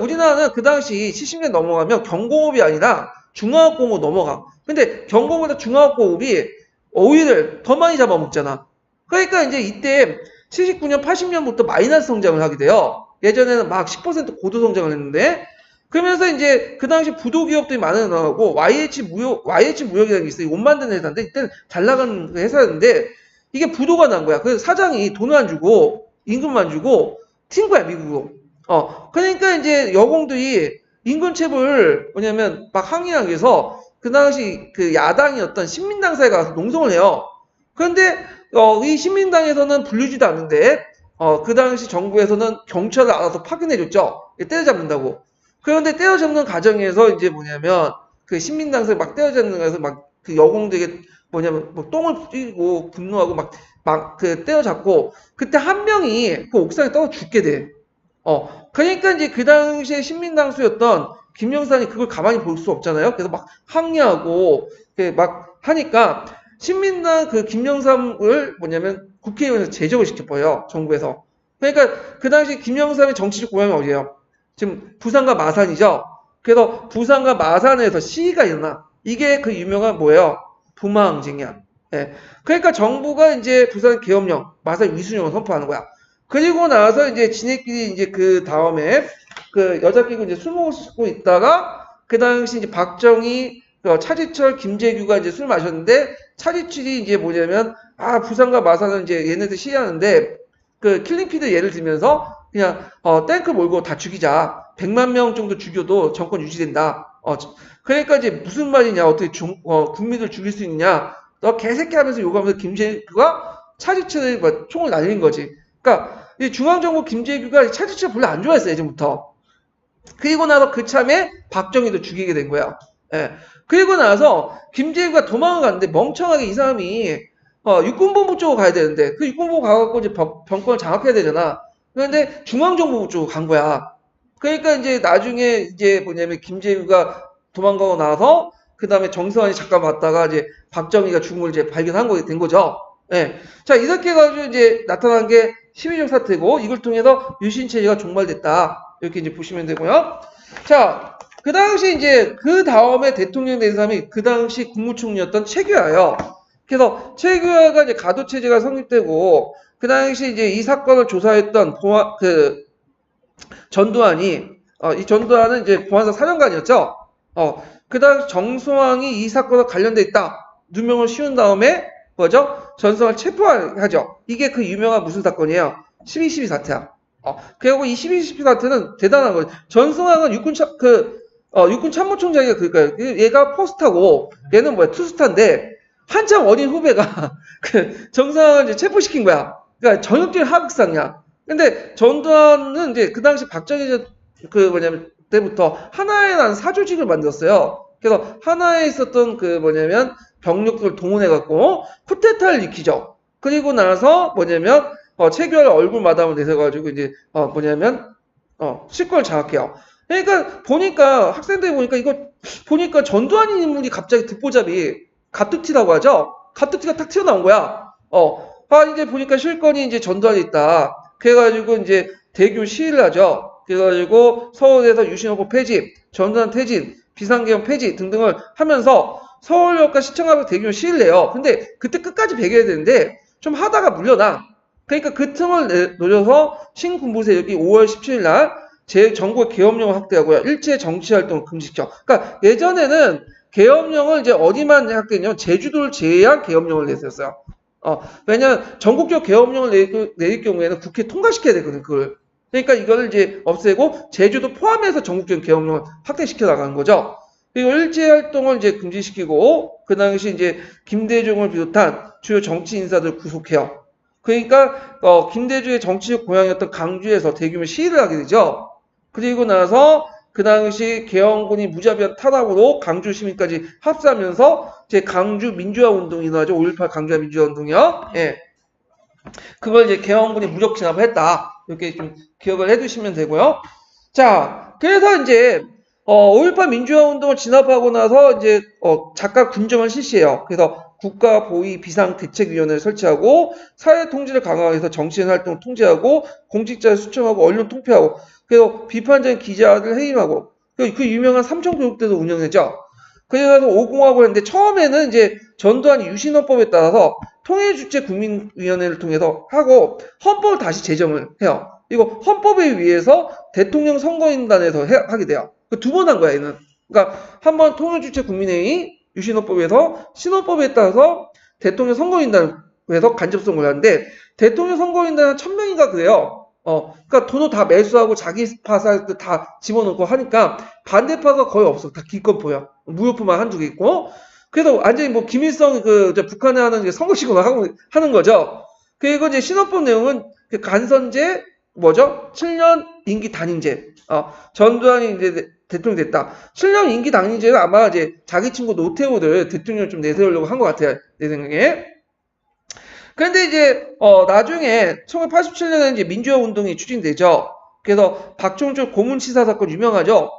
우리나라는 그 당시 70년 넘어가면 경공업이 아니라 중화학공업 넘어가. 근데 경공업보다 중화학공업이 오일을 더 많이 잡아먹잖아. 그러니까 이제 이때 79년, 80년부터 마이너스 성장을 하게 돼요. 예전에는 막 10% 고도 성장을 했는데, 그러면서 이제 그 당시 부도 기업들이 많이 나오고, YH 무역이라는 게 있어요. 옷 만드는 회사인데, 이때는 잘 나가는 회사였는데, 이게 부도가 난 거야. 그래서 사장이 돈을 안 주고, 임금만 주고, 튄 거야, 미국으로. 그러니까 이제 여공들이 임금체불 뭐냐면 막 항의하기 위해서, 그 당시 그 야당이었던 신민당사에 가서 농성을 해요. 그런데, 이 신민당에서는 불리지도 않는데, 그 당시 정부에서는 경찰을 알아서 파견해줬죠. 때려잡는다고. 그런데 때려잡는 과정에서 이제 뭐냐면 그 신민당에서 막 때려잡는 거에서 막 그 여공들에게 뭐냐면 뭐 똥을 뿌리고 분노하고 막 그 때려잡고, 그때 한 명이 그 옥상에 떠서 죽게 돼. 그러니까 이제 그 당시에 신민당수였던 김영삼이 그걸 가만히 볼 수 없잖아요. 그래서 막 항의하고 막 하니까 신민당 그 김영삼을 뭐냐면 국회의원에서 제적을 시켜버려요. 정부에서. 그러니까 그 당시 김영삼의 정치적 고향이 어디예요? 지금 부산과 마산이죠. 그래서 부산과 마산에서 시위가 일어나. 이게 그 유명한 뭐예요? 부마항쟁이야. 예. 그러니까 정부가 이제 부산 계엄령, 마산 위수령을 선포하는 거야. 그리고 나서 이제 지네끼리 이제 그 다음에 그 여자끼리 이제 술 먹고 있다가 그 당시 이제 박정희, 차지철, 김재규가 이제 술 마셨는데, 차지철이 이제 뭐냐면 부산과 마산은 이제 얘네들 시위하는데 그 킬링피드 예를 들면서 그냥 탱크 몰고 다 죽이자. 100만 명 정도 죽여도 정권 유지된다. 그러니까 이제 무슨 말이냐, 어떻게 국민을 죽일 수 있냐, 너 개새끼 하면서 욕하면서 김재규가 차지철에 총을 날린 거지. 그러니까 이 중앙정부 김재규가 차주치를 별로 안 좋아했어요, 예전부터. 그리고 나서 그참에 박정희도 죽이게 된 거야. 예. 그리고 나서 김재규가 도망을 갔는데 멍청하게 이 사람이 육군본부 쪽으로 가야 되는데 그 육군본부 가갖고 이제 병권을 장악해야 되잖아. 그런데 중앙정보부 쪽으로 간 거야. 그러니까 이제 나중에 이제 뭐냐면 김재규가 도망가고 나서 그 다음에 정성환이 잠깐 봤다가 이제 박정희가 죽음을 이제 발견한 거게 된 거죠. 예. 자, 이렇게 해가지고 이제 나타난 게 12.6 사태고 이걸 통해서 유신체제가 종말됐다. 이렇게 이제 보시면 되고요. 자, 그 당시 이제 그 다음에 대통령 된 사람이 그 당시 국무총리였던 최규하예요. 그래서 최규하가 이제 가도체제가 성립되고 그 당시 이제 이 사건을 조사했던 전두환이 이 전두환은 이제 보안사 사령관이었죠. 그 당시 정성황이 이 사건과 관련돼 있다. 누명을 씌운 다음에 뭐죠? 전성을 체포하죠. 이게 그 유명한 무슨 사건이에요? 12.12 사태야. 그리고 이 12.12 사태는 대단한 거예요. 전성황은 육군 참모총장이가 그러니까 얘가 포스타고 얘는 뭐야 투스타인데 한참 어린 후배가 그 정성황을 이제 체포시킨 거야. 그러니까 전형적인 하극상이야. 근데 전두환은 이제 그 당시 박정희 때부터 하나에라는 사조직을 만들었어요. 그래서 하나에 있었던 병력들을 동원해갖고 쿠데타를 일으키죠. 그리고 나서 최규하를 얼굴 마담을 내세워가지고 이제 실권을 장악해요. 그러니까 보니까 학생들이 보니까 이거 보니까 전두환 인물이 갑자기 듣보잡이 갑툭튀라고 하죠. 갑툭튀가 탁 튀어나온 거야. 이제 보니까 실권이 이제 전두환이 있다. 그래가지고 이제 대규모 시위를 하죠. 그래가지고 서울에서 유신헌법 폐지, 전두환 퇴진, 비상계엄 폐지 등등을 하면서 서울역과 시청 앞에 대규모 시위를 해요. 근데 그때 끝까지 배겨야 되는데 좀 하다가 물려나. 그러니까 그 틈을 노려서 신군부 세력이 5월 17일 날 전국 계엄령을 확대하고요. 일제 정치활동을 금지시켜. 그러니까 예전에는 계엄령을 이제 어디만 확대했냐면 제주도를 제외한 계엄령을 냈었어요. 왜냐면 전국적 계엄령을 내릴 경우에는 국회 통과시켜야 되거든, 그걸. 그러니까 이걸 이제 없애고 제주도 포함해서 전국적 계엄령을 확대시켜 나가는 거죠. 그리고 일제 활동을 이제 금지시키고 그 당시 이제 김대중을 비롯한 주요 정치 인사들 구속해요. 그러니까 김대중의 정치적 고향이었던 강주에서 대규모 시위를 하게 되죠. 그리고 나서 그 당시 계엄군이 무자비한 타락으로 강주 시민까지 합사하면서 이제 강주 민주화 운동이 일어나죠. 5.18 강주화 민주화 운동이요. 예. 그걸 이제 계엄군이 무력 진압을 했다. 이렇게 좀 기억을 해두시면 되고요. 자, 그래서 이제 5.18 민주화 운동을 진압하고 나서 이제 작가 군정을 실시해요. 그래서 국가보위 비상대책위원회를 설치하고 사회 통제를 강화해서 정치인 활동을 통제하고 공직자를 수청하고 언론 통폐하고 그래서 비판적인 기자들 해임하고 그 유명한 삼청교육대도 운영했죠. 그래서 5공화국을 했는데 처음에는 이제 전두환이 유신헌법에 따라서 통일주체 국민위원회를 통해서 하고 헌법을 다시 제정을 해요. 이거 헌법에 의해서 대통령 선거인단에서 하게 돼요. 두 번 한 거야, 얘는. 그러니까 한 번 통일주체 국민회의 유신헌법에서 신헌법에 따라서 대통령 선거인단에서 간접선거를 하는데 대통령 선거인단은 1000명인가 그래요. 그러니까 돈을 다 매수하고 자기 파살 다 집어넣고 하니까 반대파가 거의 없어. 다 기권표야. 무효표만 한두 개 있고. 그래서 완전히 뭐 김일성 북한에 하는 선거식으로 하는 거죠. 그리고 이제 신헌법 내용은 간선제 뭐죠? 7년 임기 단임제. 전두환이 이제 대통령 됐다. 7년 임기 단임제는 아마 이제 자기 친구 노태우를 대통령 좀 내세우려고 한 것 같아요. 내 생각에. 그런데 이제 나중에 1987년에 이제 민주화 운동이 추진되죠. 그래서 박종철 고문치사 사건 유명하죠.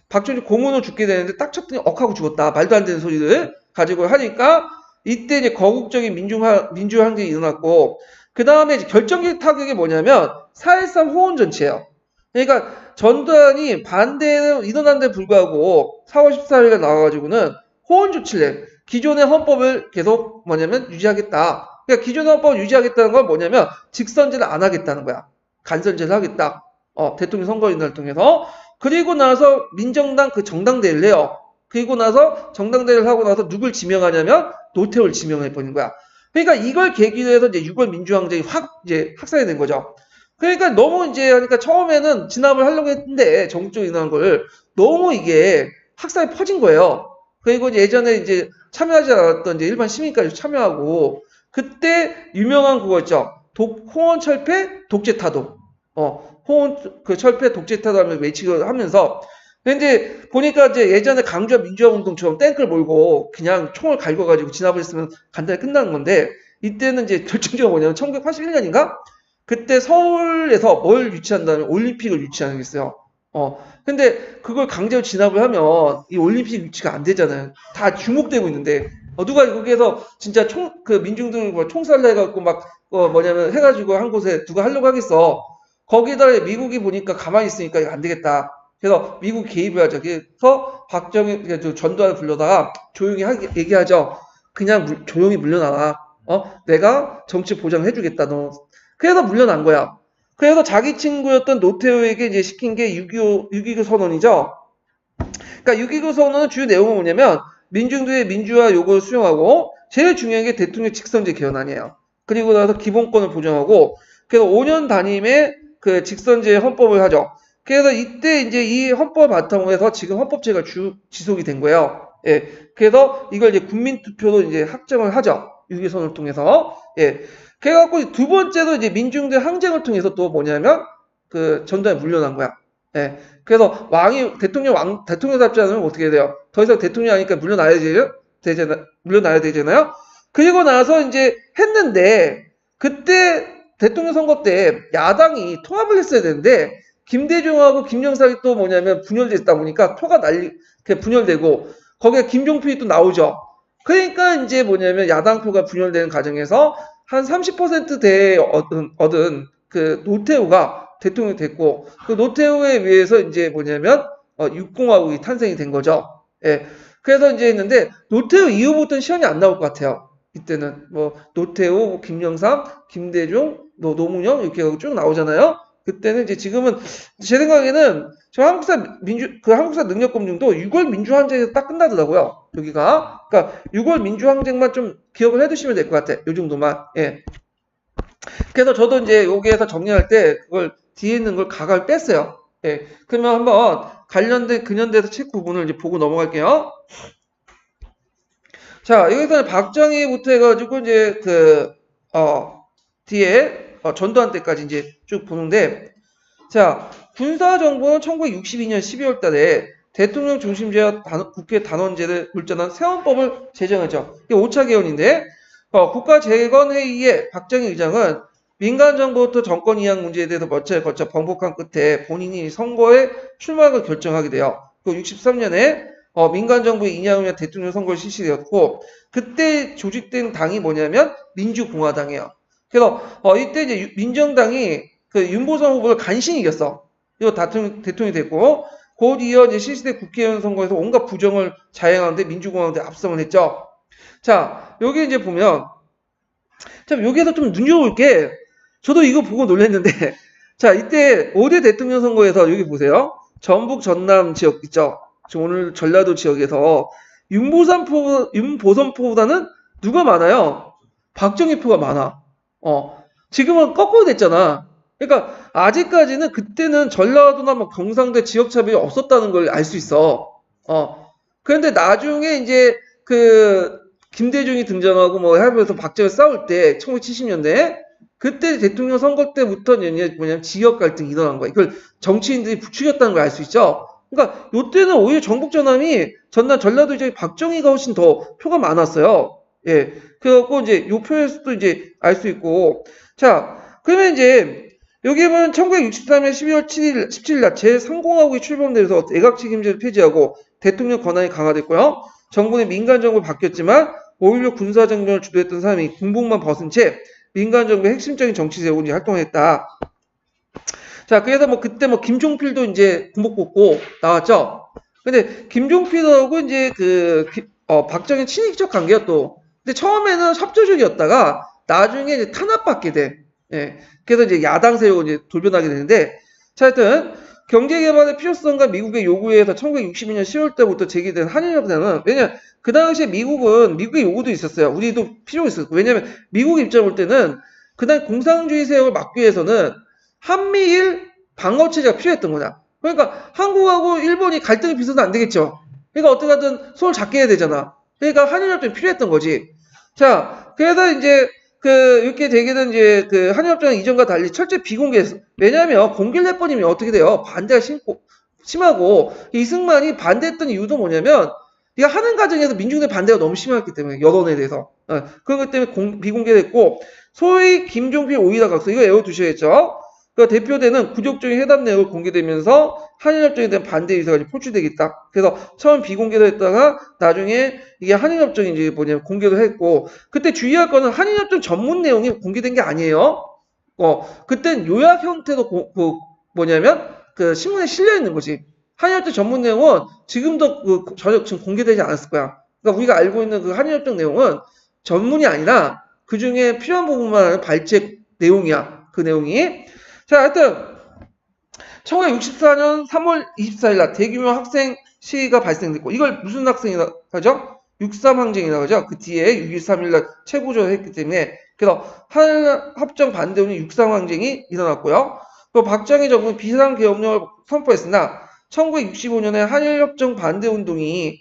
박종철 고문으로 죽게 되는데 딱 쳤더니 억하고 죽었다. 말도 안 되는 소리를 가지고 하니까 이때 이제 거국적인 민주화 항쟁이 일어났고 그 다음에 결정적 타격이 뭐냐면 4.13 호원 전체예요. 그러니까 전두환이 반대는 일어났는데 불구하고 4월 14일에 나와가지고는 호원 조치를 해. 기존의 헌법을 계속 유지하겠다. 그러니까 기존의 헌법을 유지하겠다는 건 뭐냐면 직선제를 안 하겠다는 거야. 간선제를 하겠다. 대통령 선거인단을 통해서. 그리고 나서 민정당 정당대회를 해요. 그리고 나서 정당대회를 하고 나서 누굴 지명하냐면 노태우를 지명해버린 거야. 그러니까 이걸 계기로 해서 이제 6월 민주항쟁이 확산이 된 거죠. 그러니까 너무 하니까 처음에는 진압을 하려고 했는데 정적으로 일어난 걸 너무 이게 확산이 퍼진 거예요. 그리고 예전에 이제 참여하지 않았던 일반 시민까지 참여하고 그때 유명한 그거 있죠. 홍원 철폐 독재 타도. 홍원 그 철폐 독재 타도를 외치고 하면서 근데 보니까 이제 예전에 강주와 민주화 운동처럼 탱크를 몰고 그냥 총을 갈궈가지고 진압을 했으면 간단히 끝나는 건데 이때는 이제 결정적으로 뭐냐면 1981년인가? 그때 서울에서 뭘 유치한다면 올림픽을 유치하는 게 있어요. 근데 그걸 강제로 진압을 하면 이 올림픽 유치가 안 되잖아요. 다 주목되고 있는데 누가 거기에서 진짜 그 민중들 총살 내갖고 막 뭐냐면 해가지고 한 곳에 누가 하려고 하겠어. 거기다 미국이 보니까 가만히 있으니까 이거 안 되겠다. 그래서 미국 개입을 하죠. 그래서 박정희 전두환을 불러다가 조용히 얘기하죠. 그냥 조용히 물러나라. 내가 정치 보장해주겠다. 너. 그래서 물러난 거야. 그래서 자기 친구였던 노태우에게 이제 시킨 게 6.25 선언이죠. 그러니까 6.25 선언은 주요 내용은 뭐냐면 민중들의 민주화 요구를 수용하고 제일 중요한 게 대통령 직선제 개헌안이에요. 그리고 나서 기본권을 보장하고 그래서 5년 단임의 그 직선제 헌법을 하죠. 그래서 이때 이제 이 헌법을 바탕으로 해서 지금 헌법제가 지속이 된 거예요. 예. 그래서 이걸 이제 국민투표로 이제 확정을 하죠. 6.25 선언을 통해서. 예. 그래갖고 두 번째로 이제 민중들 항쟁을 통해서 또 뭐냐면 그 전두환이 물러난 거야. 예. 그래서 대통령답지 않으면 어떻게 해야 돼요? 더 이상 대통령 아니까 물러나야 되잖아요. 그리고 나서 이제 했는데 그때 대통령 선거 때 야당이 통합을 했어야 되는데 김대중하고 김영삼이 또 뭐냐면 분열됐다 보니까 분열되고 거기에 김종필이 또 나오죠. 그러니까 이제 뭐냐면 야당표가 분열되는 과정에서 한 30%대 얻은 그 노태우가 대통령이 됐고 그 노태우에 의해서 이제 뭐냐면 육공화국이 탄생이 된 거죠. 예. 그래서 이제 했는데 노태우 이후부터는 시험이 안 나올 것 같아요. 이때는 뭐 노태우, 김영삼, 김대중, 노무현 이렇게 쭉 나오잖아요. 그때는 이제 지금은 제 생각에는 저 한국사 능력검증도 6월 민주항쟁에서 딱 끝나더라고요. 여기가. 그러니까 6월 민주항쟁만 좀 기억을 해두시면 될 것 같아요. 요 정도만. 예. 그래서 저도 이제 여기에서 정리할 때 그걸 뒤에 있는 걸 각을 뺐어요. 예. 그러면 한번 관련된 근현대에서 책 부분을 이제 보고 넘어갈게요. 자, 여기서는 박정희부터 해가지고 이제 뒤에 전두환 때까지 이제 쭉 보는데, 자, 군사정부는 1962년 12월 달에 대통령 중심제와 국회 단원제를 물전한 새헌법을 제정했죠. 이게 5차 개헌인데, 국가재건회의에 박정희 의장은 민간정부부터 정권 이양 문제에 대해서 몇 차례 거쳐 번복한 끝에 본인이 선거에 출마를 결정하게 돼요. 그 63년에 민간정부의 인양을 위한 대통령 선거가 실시되었고, 그때 조직된 당이 뭐냐면 민주공화당이에요. 그래서 이때 이제 민정당이 그 윤보선 후보를 간신히 이겼어. 이거 대통령이 됐고 곧 이어 이제 실시된 국회의원 선거에서 온갖 부정을 자행하는데 민주공화당이 압승을 했죠. 자, 여기 이제 보면 참 여기에서 좀 눈여볼 게 저도 이거 보고 놀랐는데 자, 이때 5대 대통령 선거에서 여기 보세요. 전북 전남 지역 있죠. 지금 오늘 전라도 지역에서 윤보선포보다는 누가 많아요? 박정희 표가 많아. 지금은 거꾸로 됐잖아. 그러니까 아직까지는 그때는 전라도나 뭐 경상도 지역 차별이 없었다는 걸 알 수 있어. 그런데 나중에 이제 그 김대중이 등장하고 뭐 하면서 박정희 싸울 때 1970년대 그때 대통령 선거 때부터 뭐냐면 지역 갈등이 일어난 거야. 이걸 정치인들이 부추겼다는 걸 알 수 있죠. 그러니까 요때는 오히려 전북 전남이 전라도 이제 박정희가 훨씬 더 표가 많았어요. 예. 그래갖고 이제 요 표에서도 이제 알 수 있고. 자, 그러면 이제 여기 보면 1963년 12월 17일 날 제3공화국이 출범되면서 내각 책임제를 폐지하고 대통령 권한이 강화됐고요. 정부는 민간정부로 바뀌었지만 5.16 군사정변을 주도했던 사람이 군복만 벗은 채 민간정부의 핵심적인 정치 세력으로 활동했다. 자, 그래서 뭐 그때 뭐 김종필도 이제 군복 벗고 나왔죠. 근데 김종필하고 이제 박정희 친이적 관계가 또. 근데 처음에는 협조적이었다가 나중에 이제 탄압받게 돼. 예. 그래서 이제 야당 세력으로 이제 돌변하게 되는데, 자, 하여튼 경제 개발의 필요성과 미국의 요구에 의해서 1962년 10월 때부터 제기된 한일협정은 왜냐면 그 당시에 미국의 요구도 있었어요. 우리도 필요가 있었고. 왜냐면 미국 입장 볼 때는 그날 공산주의 세력을 막기 위해서는 한미일 방어 체제가 필요했던 거냐. 그러니까 한국하고 일본이 갈등이 빚어서는 안 되겠죠. 그러니까 어떻게 하든 손을 잡게 해야 되잖아. 그러니까 한일협정이 필요했던 거지. 자, 그래서 이제 이렇게 되게는 이제 한일협정은 이전과 달리 철저히 비공개했어. 왜냐하면 공개를 해버리면 어떻게 돼요? 반대가 심하고 이승만이 반대했던 이유도 뭐냐면 이거 하는 과정에서 민중의 반대가 너무 심했기 때문에 여론에 대해서 그런 것 때문에 비공개됐고 소위 김종필 오이라 각서 이거 외워두셔야겠죠. 그 대표되는 구족적인 회담 내용을 공개되면서 한일협정에 대한 반대 의사가 표출되겠다. 그래서 처음 비공개로 했다가 나중에 이게 한일협정이 이제 뭐냐면 공개도 했고 그때 주의할 거는 한일협정 전문 내용이 공개된 게 아니에요. 그땐 요약 형태로 뭐냐면 신문에 실려 있는 거지. 한일협정 전문 내용은 지금도 전혀 지금 공개되지 않았을 거야. 그러니까 우리가 알고 있는 그 한일협정 내용은 전문이 아니라 그 중에 필요한 부분만 발제 내용이야. 그 내용이. 자, 하여튼 1964년 3월 24일 날 대규모 학생 시위가 발생됐고 이걸 무슨 학생이라 하죠? 63 항쟁이라고 하죠. 그 뒤에 6일 3일 날 최고조를 했기 때문에 그래서 한일협정 반대 운동 63 항쟁이 일어났고요. 또 박정희 정부는 비상계엄령을 선포했으나 1965년에 한일협정 반대 운동이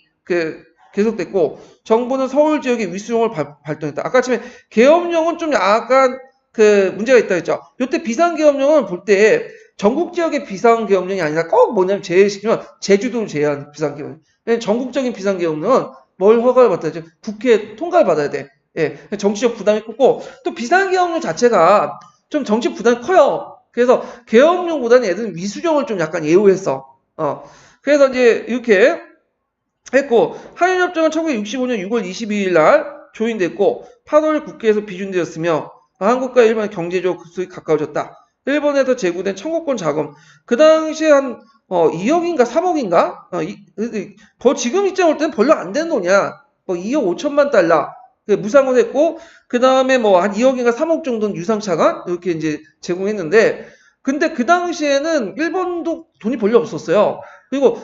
계속됐고 정부는 서울 지역에 위수령을 발동했다. 아까 전에 계엄령은 좀 약간 문제가 있다 했죠. 이때 비상계엄령은 볼 때 전국 지역의 비상계엄령이 아니라 꼭 뭐냐면 제외시키면 제주도를 제외한 비상계엄령. 전국적인 비상계엄령은 뭘 허가를 받아야 돼? 국회 통과를 받아야 돼. 예, 정치적 부담이 크고 또 비상계엄령 자체가 좀 정치 부담이 커요. 그래서 계엄령보다는 애들은 위수령을 좀 약간 예우했어. 그래서 이제 이렇게 했고 한일협정은 1965년 6월 22일 날 조인됐고 8월 국회에서 비준되었으며 한국과 일본의 경제적 급속히 가까워졌다. 일본에서 제공된 청구권 자금 그 당시에 한 2억인가 3억인가 지금 입장 올 때는 별로 안 되는 돈이야. 2억 5천만 달러 무상으로 했고 그 다음에 한 2억인가 3억 정도는 유상차가 이렇게 이제 제공했는데 근데 그 당시에는 일본도 돈이 별로 없었어요. 그리고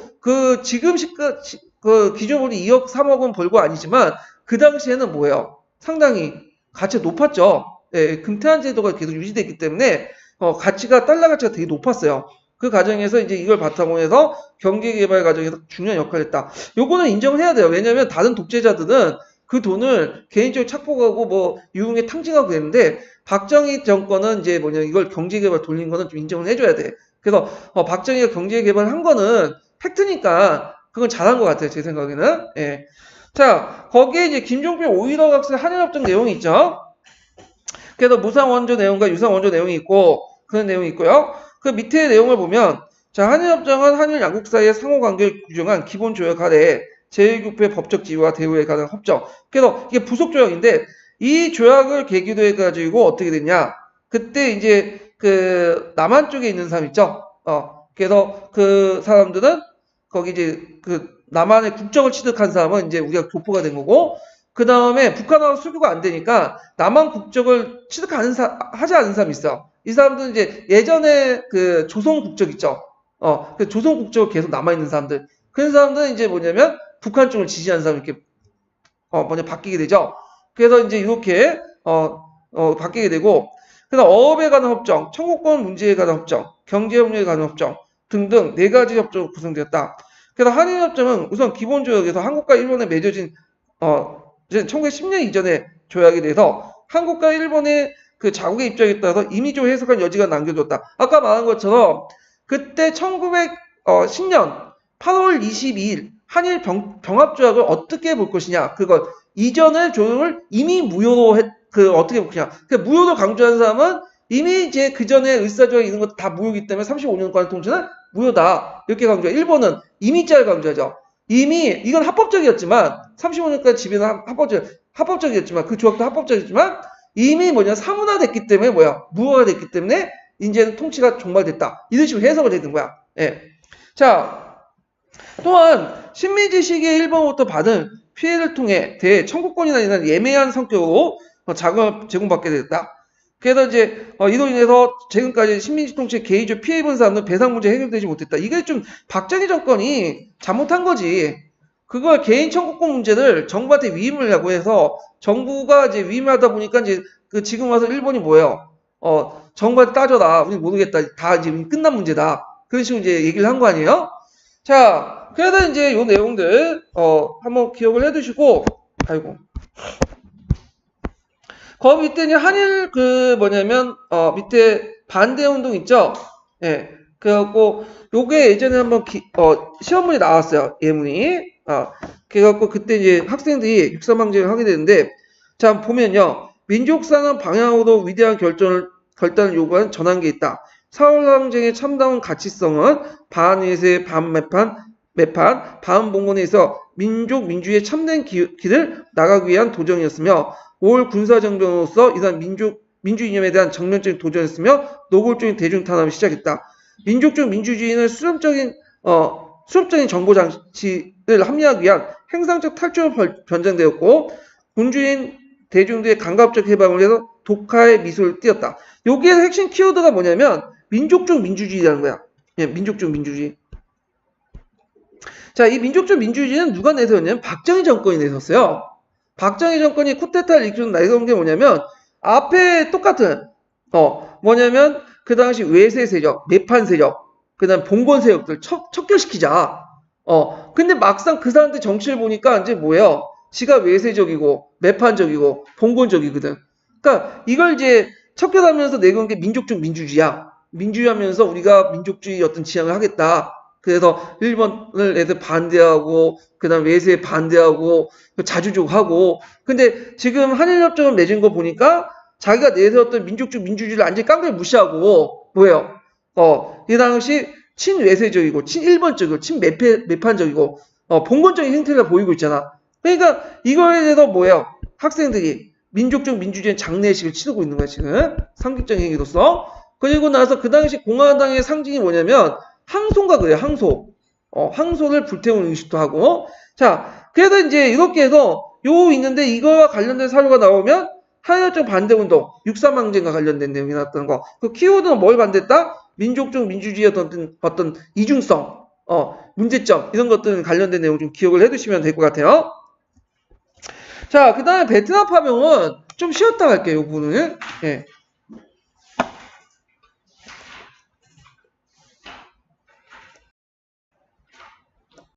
지금 기준으로 2억 3억은 벌고 아니지만 그 당시에는 뭐예요? 상당히 가치가 높았죠. 예, 금태한 제도가 계속 유지됐기 때문에 달러 가치가 되게 높았어요. 그 과정에서 이제 이걸 바탕으로 해서 경제개발 과정에서 중요한 역할을 했다. 요거는 인정을 해야 돼요. 왜냐면 다른 독재자들은 그 돈을 개인적으로 착복하고 유흥에 탕진하고 그랬는데 박정희 정권은 이제 이걸 경제개발 돌린 거는 좀 인정을 해줘야 돼. 그래서 박정희가 경제개발을 한 거는 팩트니까 그건 잘한 것 같아요. 제 생각에는. 예. 자, 거기에 이제 김종필 오일러 각서 한일협정 내용이 있죠. 그래서 무상원조 내용과 유상원조 내용이 있고 그런 내용이 있고요. 그 밑에 내용을 보면 자 한일협정은 한일 양국 사이의 상호관계를 규정한 기본조약 하에 제1국부의 법적 지위와 대우에 관한 협정. 그래서 이게 부속조약인데 이 조약을 계기로 해가지고 어떻게 됐냐. 그때 이제 남한 쪽에 있는 사람 있죠. 그래서 그 사람들은 거기 이제 남한의 국적을 취득한 사람은 이제 우리가 교포가 된 거고 그 다음에 북한하고 수교가 안 되니까 남한 국적을 하지 않은 사람이 있어. 이 사람들은 이제 예전에 조선 국적 있죠. 조선 국적으로 계속 남아있는 사람들. 그런 사람들은 이제 뭐냐면 북한 쪽을 지지하는 사람이 이렇게, 먼저 바뀌게 되죠. 그래서 이제 이렇게, 바뀌게 되고, 그 다음 어업에 관한 협정, 청구권 문제에 관한 협정, 경제협력에 관한 협정 등등 4가지 협정으로 구성되었다. 그래서 한일협정은 우선 기본조약에서 한국과 일본에 맺어진, 1910년 이전의 조약에 대해서 한국과 일본의 자국의 입장에 따라서 임의적으로 해석한 여지가 남겨졌다. 아까 말한 것처럼 그때 1910년 8월 22일 한일 병합조약을 어떻게 볼 것이냐. 그걸 이전의 조약을 이미 무효로 어떻게 볼 거냐. 무효로 강조한 사람은 이미 이제 그 전에 을사조약 이런 것도 다 무효이기 때문에 35년간 통치는 무효다. 이렇게 강조해. 일본은 임의자를 강조하죠. 이미 이건 합법적이었지만 35년까지 지배는 합법적이었지만 그 조약도 합법적이었지만 이미 사문화됐기 때문에 무효가 됐기 때문에 이제는 통치가 종말됐다. 이런 식으로 해석을 되는 거야. 예. 자, 또한 식민지 시기에 일본으로부터 받은 피해를 통해 청구권이나 이런 예매한 성격으로 자금을 제공받게 됐다. 그래서 이제 이로 인해서 지금까지 식민지 통치에 개인적 피해 입은 사람은 배상 문제 해결되지 못했다. 이게 좀 박정희 정권이 잘못한 거지. 그걸 개인 청구권 문제를 정부한테 위임을 하고 해서 정부가 이제 위임하다 보니까 이제 지금 와서 일본이 뭐예요? 정부한테 따져라. 우리 모르겠다. 다 이제 끝난 문제다. 그런 식으로 이제 얘기를 한 거 아니에요? 자, 그래서 이제 요 내용들 한번 기억을 해두시고, 아이고. 거 밑에 이제 한일 그 뭐냐면 밑에 반대 운동 있죠? 예. 그래갖고 요게 예전에 한번 시험문이 나왔어요. 예문이. 그래갖고 그때 이제 학생들이 육사방정을 하게 되는데 자 보면요. 민족사는 방향으로 위대한 결단을 요구하는 전환기에 있다. 4월 항쟁의 참다운 가치성은 반외세, 반매판, 반봉건에 있어 민족 민주의 참된 길을 나가기 위한 도전이었으며 5월 군사정변으로서 이러한 민주 이념에 대한 정면적인 도전이었으며 노골적인 대중탄압을 시작했다. 민족적 민주주의는 수렴적인 정보 장치를 합리화하기 위한 행상적 탈주로 변장되었고 군주인 대중들의 감각적 해방을 위해서 독하의 미소를 띄었다. 여기에 핵심 키워드가 뭐냐면 민족적 민주주의라는 거야. 예, 민족적 민주주의. 자, 이 민족적 민주주의는 누가 내세웠냐면 박정희 정권이 내세웠어요. 박정희 정권이 쿠데타를 이끌고 내세운 게 뭐냐면 앞에 똑같은 뭐냐면 그 당시 외세 세력, 매판 세력, 그다음 봉건 세력들 척결시키자. 근데 막상 그 사람들 정치를 보니까 이제 뭐예요? 지가 외세적이고 매판적이고 봉건적이거든. 그러니까 이걸 이제 척결하면서 내건 게 민족적 민주주의야. 민주주의하면서 우리가 민족주의 어떤 지향을 하겠다. 그래서 일본을 애들 반대하고 그다음 외세에 반대하고 자주족하고 근데 지금 한일협정을 맺은 거 보니까 자기가 내세웠던 민족적 민주주의를 완전히 깡그리 무시하고 뭐예요? 이 당시 친외세적이고 친일본적이고 친매판적이고 봉건적인 행태를 보이고 있잖아. 그러니까 이거에 대해서 뭐예요? 학생들이 민족적 민주주의 장례식을 치르고 있는 거야 지금 상징적인 행위로서. 그리고 나서 그 당시 공화당의 상징이 뭐냐면 항소인가 그래요. 항소. 항소를 불태우는 의식도 하고. 자, 그래서 이제 이렇게 해서 요 있는데 이거와 관련된 사료가 나오면 한일협정 반대운동, 6.3항쟁과 관련된 내용이 나왔던 거. 그 키워드는 뭘 반대했다? 민족적 민주주의의 어떤 이중성, 문제점 이런 것들 관련된 내용 좀 기억을 해두시면 될 것 같아요. 자, 그 다음에 베트남 파병은 좀 쉬었다 갈게요. 이 부분은. 예.